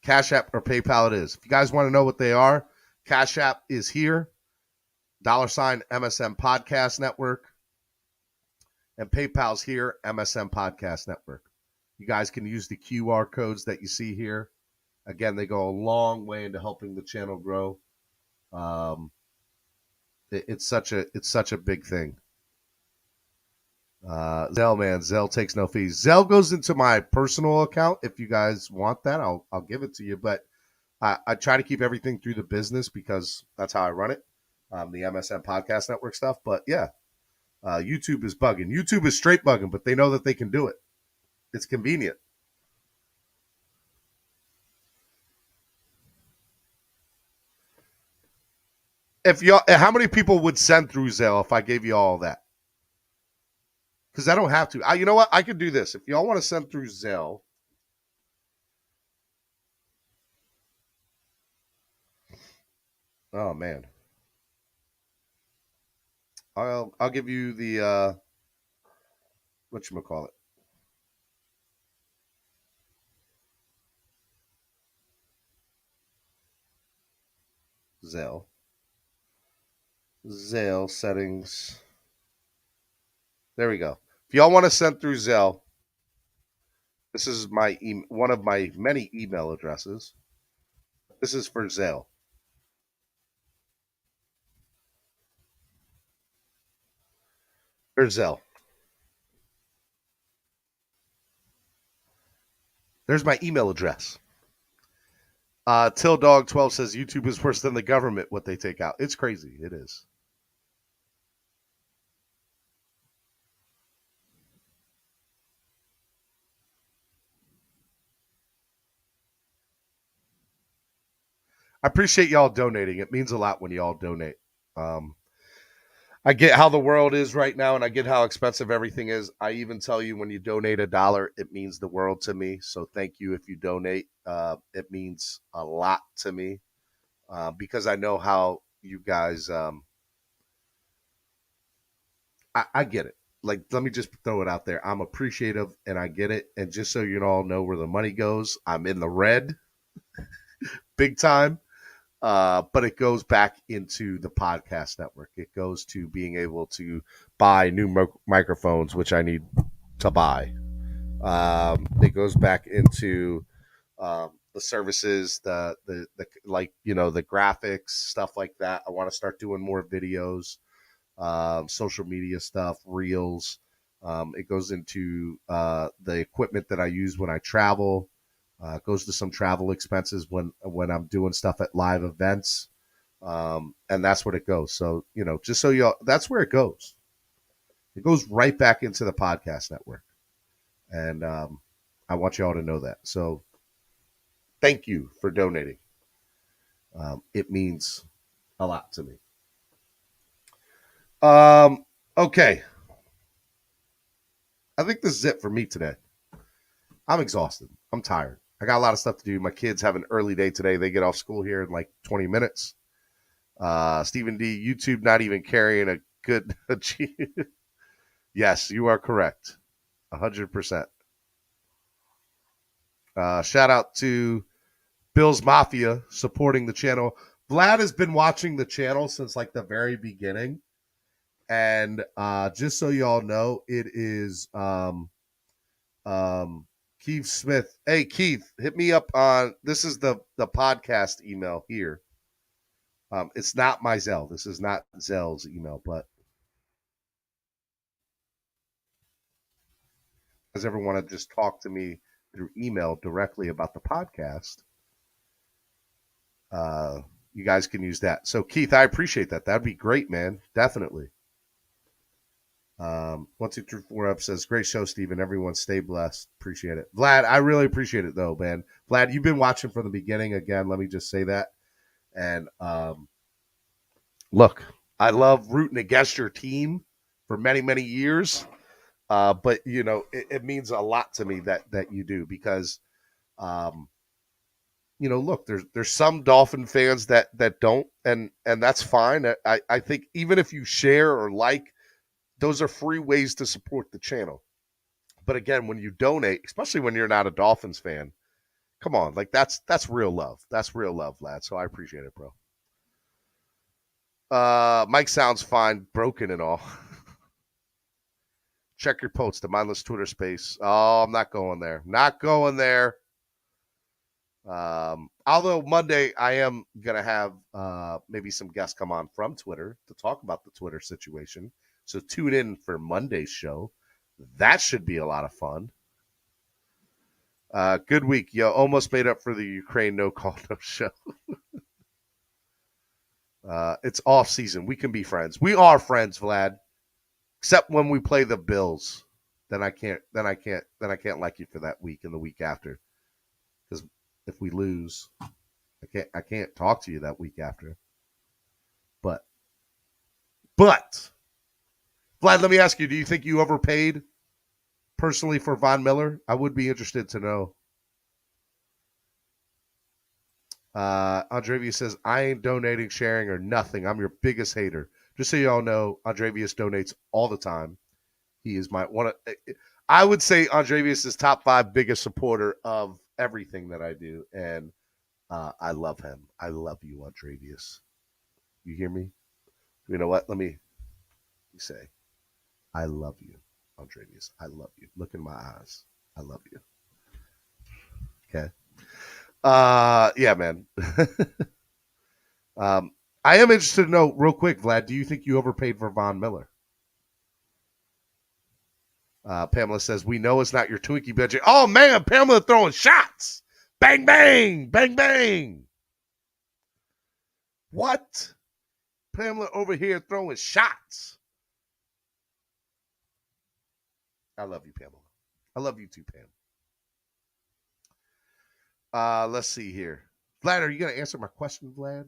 Cash App or PayPal it is. If you guys want to know what they are, Cash App is here, $ MSM Podcast Network, and PayPal's here, MSM Podcast Network. You guys can use the QR codes that you see here. Again, they go a long way into helping the channel grow. It's such a big thing. Zelle, man, Zelle takes no fees. Zelle goes into my personal account. If you guys want that, I'll give it to you. But I try to keep everything through the business because that's how I run it. The MSN Podcast Network stuff. But yeah, YouTube is bugging. YouTube is straight bugging, but they know that they can do it. It's convenient. If y'all, how many people would send through Zelle if I gave you all that? Because I don't have to. You know what? I could do this. If y'all want to send through Zelle, oh man, I'll give you the whatchamacallit. Zelle settings. There we go. If y'all want to send through Zelle, this is my one of my many email addresses. This is for Zelle. There's Zelle. There's my email address. TillDog12 says YouTube is worse than the government, what they take out. It's crazy. It is. I appreciate y'all donating. It means a lot when y'all donate. I get how the world is right now, and I get how expensive everything is. I even tell you when you donate $1, it means the world to me. So thank you if you donate. It means a lot to me because I know how you guys. I get it. Like, let me just throw it out there. I'm appreciative, and I get it. And just so you all know where the money goes, I'm in the red, big time. But it goes back into the podcast network. It goes to being able to buy new microphones, which I need to buy. It goes back into the services, the like, you know, the graphics, stuff like that. I want to start doing more videos, social media stuff, reels. It goes into the equipment that I use when I travel. It goes to some travel expenses when I'm doing stuff at live events. And that's what it goes. So, you know, just so y'all, that's where it goes. It goes right back into the podcast network. And I want y'all to know that. So thank you for donating. It means a lot to me. Okay. I think this is it for me today. I'm exhausted. I'm tired. I got a lot of stuff to do. My kids have an early day today. They get off school here in like 20 minutes. Stephen D, YouTube not even carrying a good achievement. Yes, you are correct. 100%. Shout out to Bill's Mafia supporting the channel. Vlad has been watching the channel since like the very beginning. And just so y'all know, it is Keith Smith. Hey, Keith, hit me up on, this is the podcast email here. It's not my Zelle. This is not Zelle's email, but does ever want to just talk to me through email directly about the podcast, you guys can use that. So, Keith, I appreciate that. That'd be great, man. Definitely. 1, 2, 3, 4 up says, great show, Steven. Everyone stay blessed. Appreciate it. Vlad, I really appreciate it, though, man. Vlad, you've been watching from the beginning. Again, let me just say that. And look, I love rooting against your team for many, many years. But, you know, it means a lot to me that you do because, you know, look, there's some Dolphin fans that don't, and that's fine. I think even if you share or like, those are free ways to support the channel. But again, when you donate, especially when you're not a Dolphins fan, come on, like that's real love. That's real love, lad. So I appreciate it, bro. Mike sounds fine, broken and all. Check your post, the mindless Twitter space. Oh, I'm not going there. Not going there. Although Monday I am gonna have maybe some guests come on from Twitter to talk about the Twitter situation. So tune in for Monday's show. That should be a lot of fun. Good week. Yo, almost made up for the Ukraine no call, no show. It's off season. We can be friends. We are friends, Vlad. Except when we play the Bills. Then I can't like you for that week and the week after. Because if we lose, I can't talk to you that week after. But Vlad, let me ask you, do you think you overpaid personally for Von Miller? I would be interested to know. Andrevius says, I ain't donating, sharing, or nothing. I'm your biggest hater. Just so you all know, Andrevius donates all the time. He is my one. I would say Andrevius is top 5 biggest supporter of everything that I do. And I love him. I love you, Andrevius. You hear me? You know what? Let me say. I love you, Andrevius. I love you. Look in my eyes. I love you. Okay. Yeah, man. I am interested to know, real quick, Vlad, do you think you overpaid for Von Miller? Pamela says, we know it's not your Twinkie budget. Oh, man, Pamela throwing shots. Bang, bang, bang, bang. What? Pamela over here throwing shots. I love you, Pamela. I love you too, Pam. Let's see here. Vlad, are you going to answer my question, Vlad?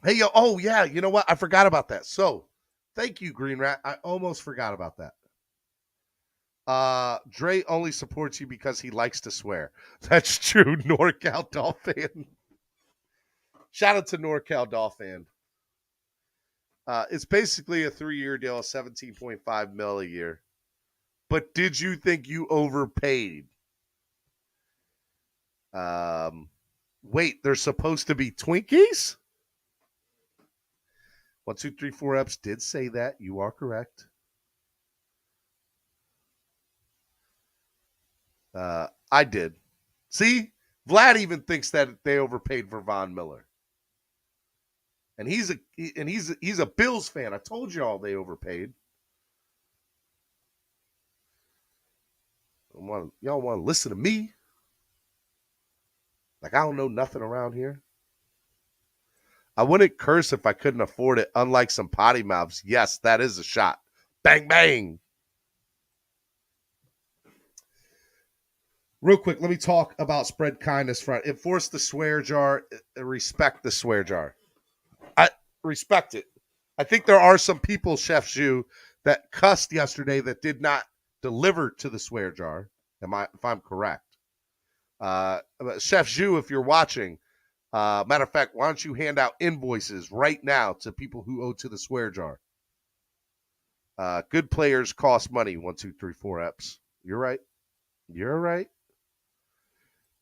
Hey, yo. Oh, yeah. You know what? I forgot about that. So, thank you, Green Rat. I almost forgot about that. Dre only supports you because he likes to swear. That's true, NorCal Dolphin. Shout out to NorCal Dolphin. It's basically a 3-year deal, $17.5 million a year. But did you think you overpaid? Wait, there's supposed to be Twinkies? 1, 2, 3, 4 ups did say that. You are correct. I did. See, Vlad even thinks that they overpaid for Von Miller, and he's a Bills fan. I told you all they overpaid. Y'all want to listen to me? Like I don't know nothing around here. I wouldn't curse if I couldn't afford it, unlike some potty mouths. Yes, that is a shot. Bang, bang. Real quick, let me talk about spread kindness front. Enforce the swear jar. Respect the swear jar. I respect it. I think there are some people, Chef Zhu, that cussed yesterday that did not deliver to the swear jar. If I'm correct. Chef Zhu, if you're watching, matter of fact, why don't you hand out invoices right now to people who owe to the swear jar? Good players cost money. 1, 2, 3, 4 Eps. You're right. You're right.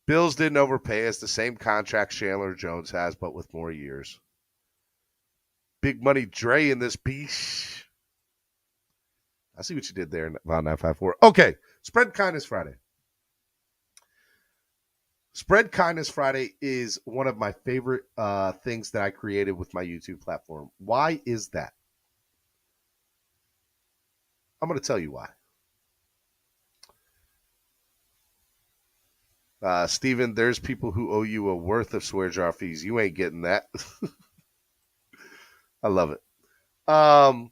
Bills didn't overpay us. The same contract Chandler Jones has, but with more years. Big money Dre in this piece. I see what you did there, Von 954. Okay, Spread Kindness Friday. Spread Kindness Friday is one of my favorite things that I created with my YouTube platform. Why is that? I'm going to tell you why. Steven, there's people who owe you a worth of swear jar fees. You ain't getting that. I love it. I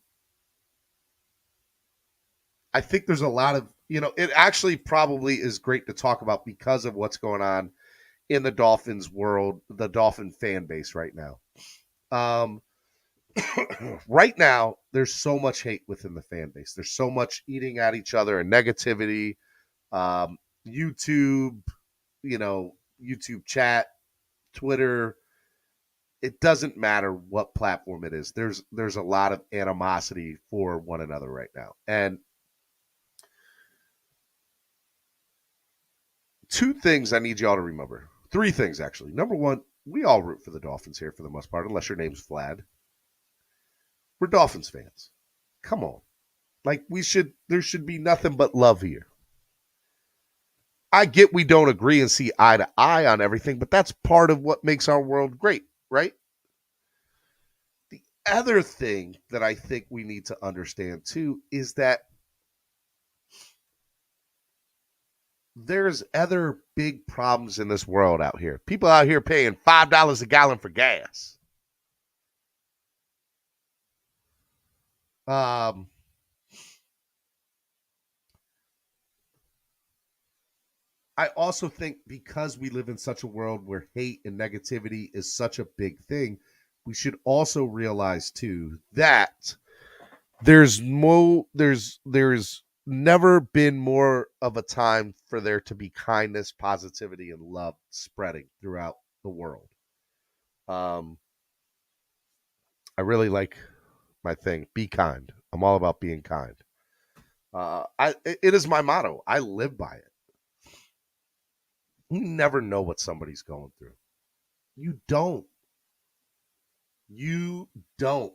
think there's a lot of, it actually probably is great to talk about because of what's going on in the Dolphins world, the Dolphin fan base right now. Right now, there's so much hate within the fan base. There's so much eating at each other and negativity. YouTube, YouTube chat, Twitter. It doesn't matter what platform it is. There's a lot of animosity for one another right now. And two things I need y'all to remember. Three things, actually. Number one, we all root for the Dolphins here for the most part, unless your name's Vlad. We're Dolphins fans. Come on. There should be nothing but love here. I get we don't agree and see eye to eye on everything, but that's part of what makes our world great, right? The other thing that I think we need to understand, too, is that there's other big problems in this world out here. People out here paying $5 a gallon for gas. I also think because we live in such a world where hate and negativity is such a big thing, we should also realize too that there's never been more of a time for there to be kindness, positivity, and love spreading throughout the world. I really like my thing. Be kind. I'm all about being kind. It is my motto. I live by it. You never know what somebody's going through. You don't. You don't.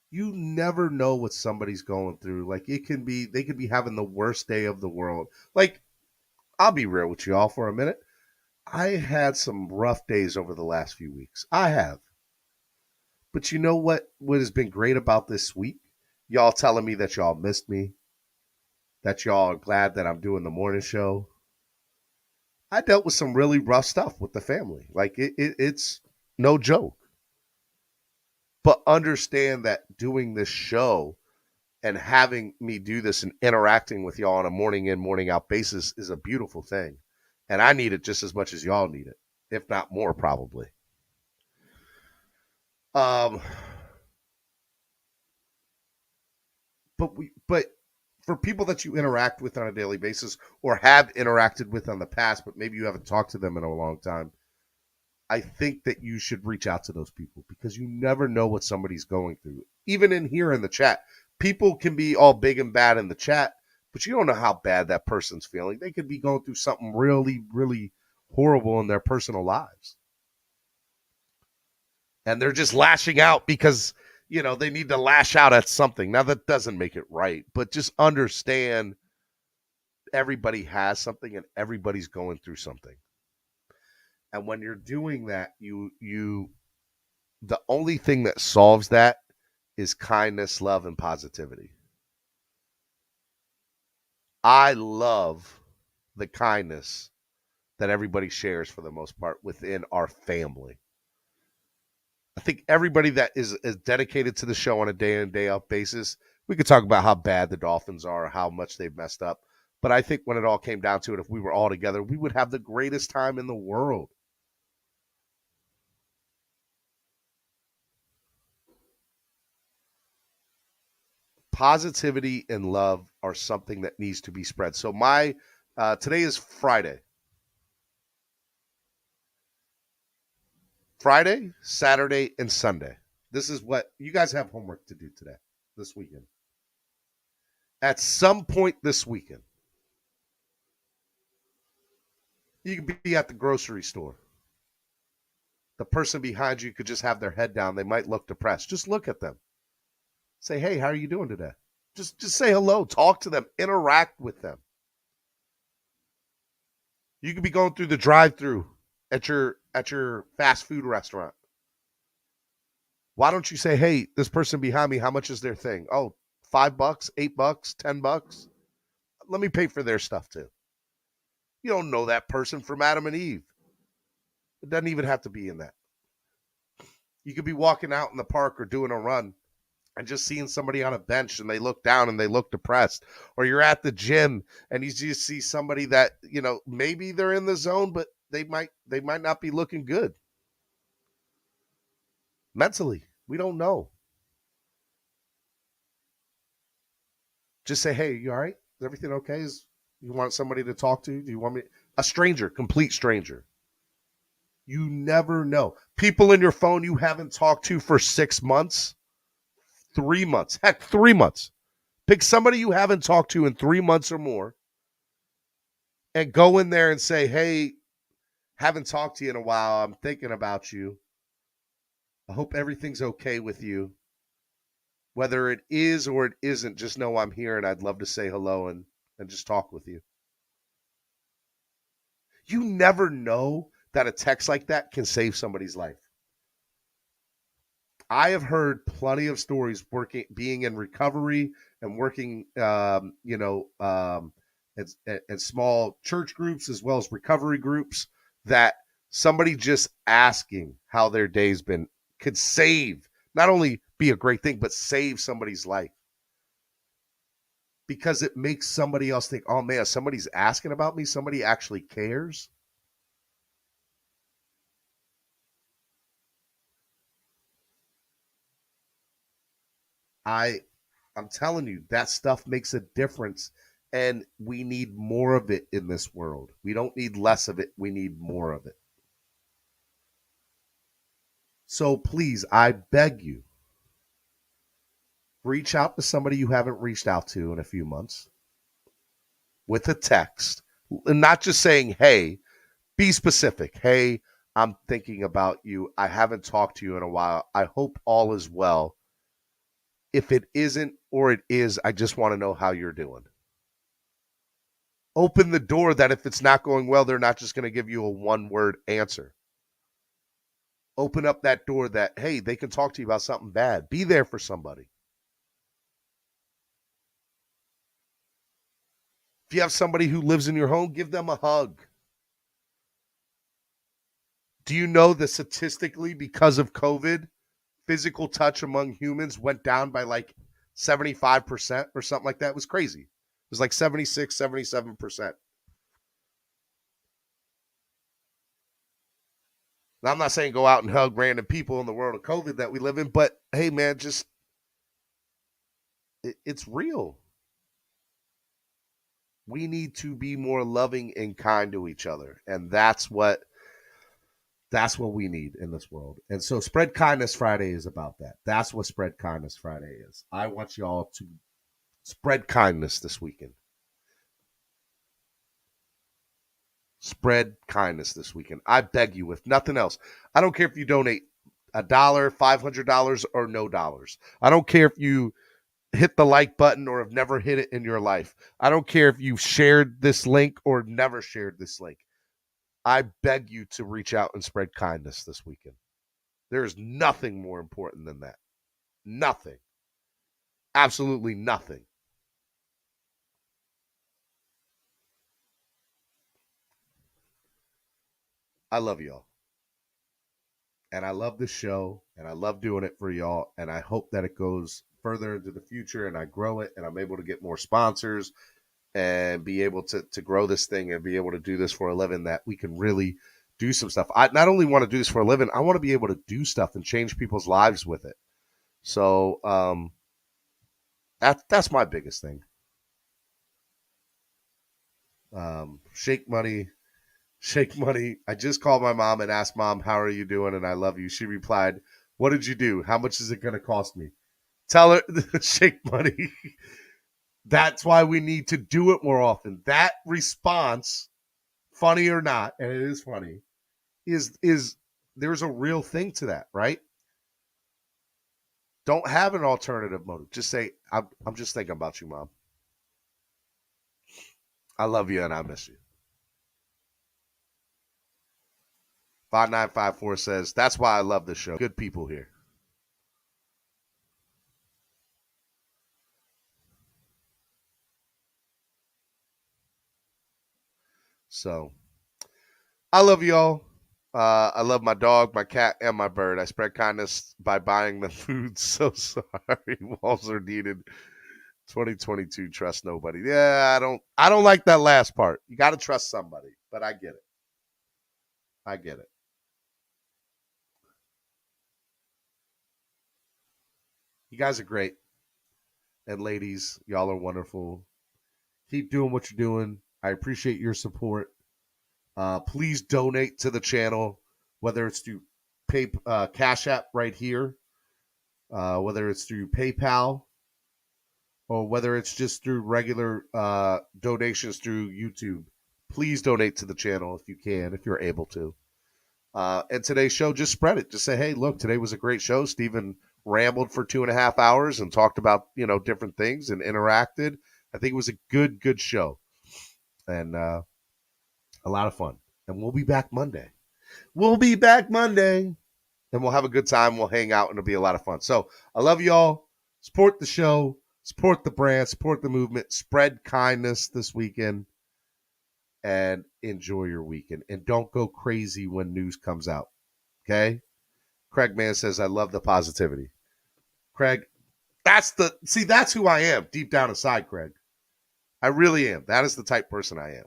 You never know what somebody's going through. Like they could be having the worst day of the world. Like, I'll be real with you all for a minute. I had some rough days over the last few weeks. I have. But you know what has been great about this week? Y'all telling me that y'all missed me. That y'all are glad that I'm doing the morning show. I dealt with some really rough stuff with the family. Like, it's no joke. But understand that doing this show and having me do this and interacting with y'all on a morning in, morning out basis is a beautiful thing. And I need it just as much as y'all need it, if not more, probably. But for people that you interact with on a daily basis or have interacted with in the past, but maybe you haven't talked to them in a long time, I think that you should reach out to those people because you never know what somebody's going through. Even in here in the chat, people can be all big and bad in the chat, but you don't know how bad that person's feeling. They could be going through something really, really horrible in their personal lives. And they're just lashing out because they need to lash out at something. Now, that doesn't make it right, but just understand everybody has something and everybody's going through something. And when you're doing that, the only thing that solves that is kindness, love, and positivity. I love the kindness that everybody shares for the most part within our family. I think everybody that is dedicated to the show on a day in, day out basis, we could talk about how bad the Dolphins are, how much they've messed up. But I think when it all came down to it, if we were all together, we would have the greatest time in the world. Positivity and love are something that needs to be spread. So today is Friday. Friday, Saturday, and Sunday. This is what you guys have homework to do today, this weekend. At some point this weekend, you could be at the grocery store. The person behind you could just have their head down. They might look depressed. Just look at them. Say, hey, how are you doing today? Just say hello. Talk to them. Interact with them. You could be going through the drive-thru at your fast food restaurant. Why don't you say, hey, this person behind me, how much is their thing? Oh, $5, $8, $10. Let me pay for their stuff too. You don't know that person from Adam and Eve. It doesn't even have to be in that. You could be walking out in the park or doing a run and just seeing somebody on a bench and they look down and they look depressed. Or you're at the gym and you just see somebody that, maybe they're in the zone, but they might not be looking good. Mentally, we don't know. Just say, hey, you all right? Is everything okay? You want somebody to talk to? Do you want me? A stranger, complete stranger. You never know. People in your phone you haven't talked to for 6 months, 3 months, heck, 3 months. Pick somebody you haven't talked to in 3 months or more and go in there and say, hey, haven't talked to you in a while. I'm thinking about you. I hope everything's okay with you. Whether it is or it isn't, just know I'm here and I'd love to say hello and just talk with you. You never know that a text like that can save somebody's life. I have heard plenty of stories being in recovery and working, in small church groups as well as recovery groups, that somebody just asking how their day's been could save, not only be a great thing, but save somebody's life. Because it makes somebody else think, oh man, somebody's asking about me. Somebody actually cares. I'm telling you, that stuff makes a difference, and we need more of it in this world. We don't need less of it. We need more of it. So please, I beg you, reach out to somebody you haven't reached out to in a few months with a text, and not just saying, hey, be specific. Hey, I'm thinking about you. I haven't talked to you in a while. I hope all is well. If it isn't or it is, I just want to know how you're doing. Open the door that if it's not going well, they're not just going to give you a one-word answer. Open up that door that, hey, they can talk to you about something bad. Be there for somebody. If you have somebody who lives in your home, give them a hug. Do you know that statistically, because of COVID, physical touch among humans went down by like 75% or something like that? It was crazy. It was like 76, 77%. Now, I'm not saying go out and hug random people in the world of COVID that we live in, but hey, man, just it's real. We need to be more loving and kind to each other, and that's what we need in this world. And so Spread Kindness Friday is about that. That's what Spread Kindness Friday is. I want you all to spread kindness this weekend. Spread kindness this weekend. I beg you, if nothing else. I don't care if you donate $1, $500, or no dollars. I don't care if you hit the like button or have never hit it in your life. I don't care if you've shared this link or never shared this link. I beg you to reach out and spread kindness this weekend. There is nothing more important than that. Nothing. Absolutely nothing. I love y'all. And I love this show, and I love doing it for y'all, and I hope that it goes further into the future, and I grow it, and I'm able to get more sponsors and be able to grow this thing and be able to do this for a living, that we can really do some stuff. I not only want to do this for a living, I want to be able to do stuff and change people's lives with it. So that's my biggest thing. Shake money. I just called my mom and asked, Mom, how are you doing? And I love you. She replied, what did you do? How much is it going to cost me? Tell her, shake money. That's why we need to do it more often. That response, funny or not, and it is funny, is there's a real thing to that, right? Don't have an alternative motive. Just say, I'm just thinking about you, Mom. I love you and I miss you. 5954 says, that's why I love this show. Good people here. So, I love y'all. I love my dog, my cat, and my bird. I spread kindness by buying them food. So sorry. Walls are needed. 2022, trust nobody. Yeah, I don't like that last part. You got to trust somebody, but I get it. I get it. You guys are great. And ladies, y'all are wonderful. Keep doing what you're doing. I appreciate your support. Please donate to the channel, whether it's through Cash App right here, whether it's through PayPal, or whether it's just through regular donations through YouTube. Please donate to the channel if you can, if you're able to. And today's show, just spread it. Just say, hey, look, today was a great show. Steven rambled for 2.5 hours and talked about, different things and interacted. I think it was a good show. And a lot of fun. And we'll be back Monday. And we'll have a good time. We'll hang out and it'll be a lot of fun. So I love y'all. Support the show. Support the brand. Support the movement. Spread kindness this weekend. And enjoy your weekend. And don't go crazy when news comes out. Okay? Craig Mann says, I love the positivity. Craig, that's who I am deep down inside, Craig. I really am. That is the type person I am.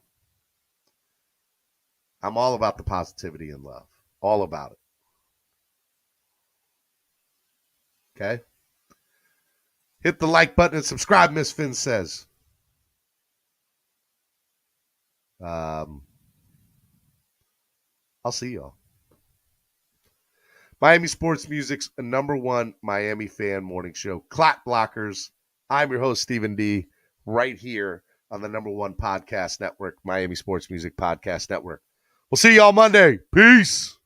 I'm all about the positivity and love. All about it. Okay? Hit the like button and subscribe, Miss Finn says. I'll see y'all. Miami Sports Music's #1 Miami fan morning show, Clock Blockers. I'm your host, Stephen D., right here on the #1 podcast network, Miami Sports Music Podcast Network. We'll see y'all Monday. Peace.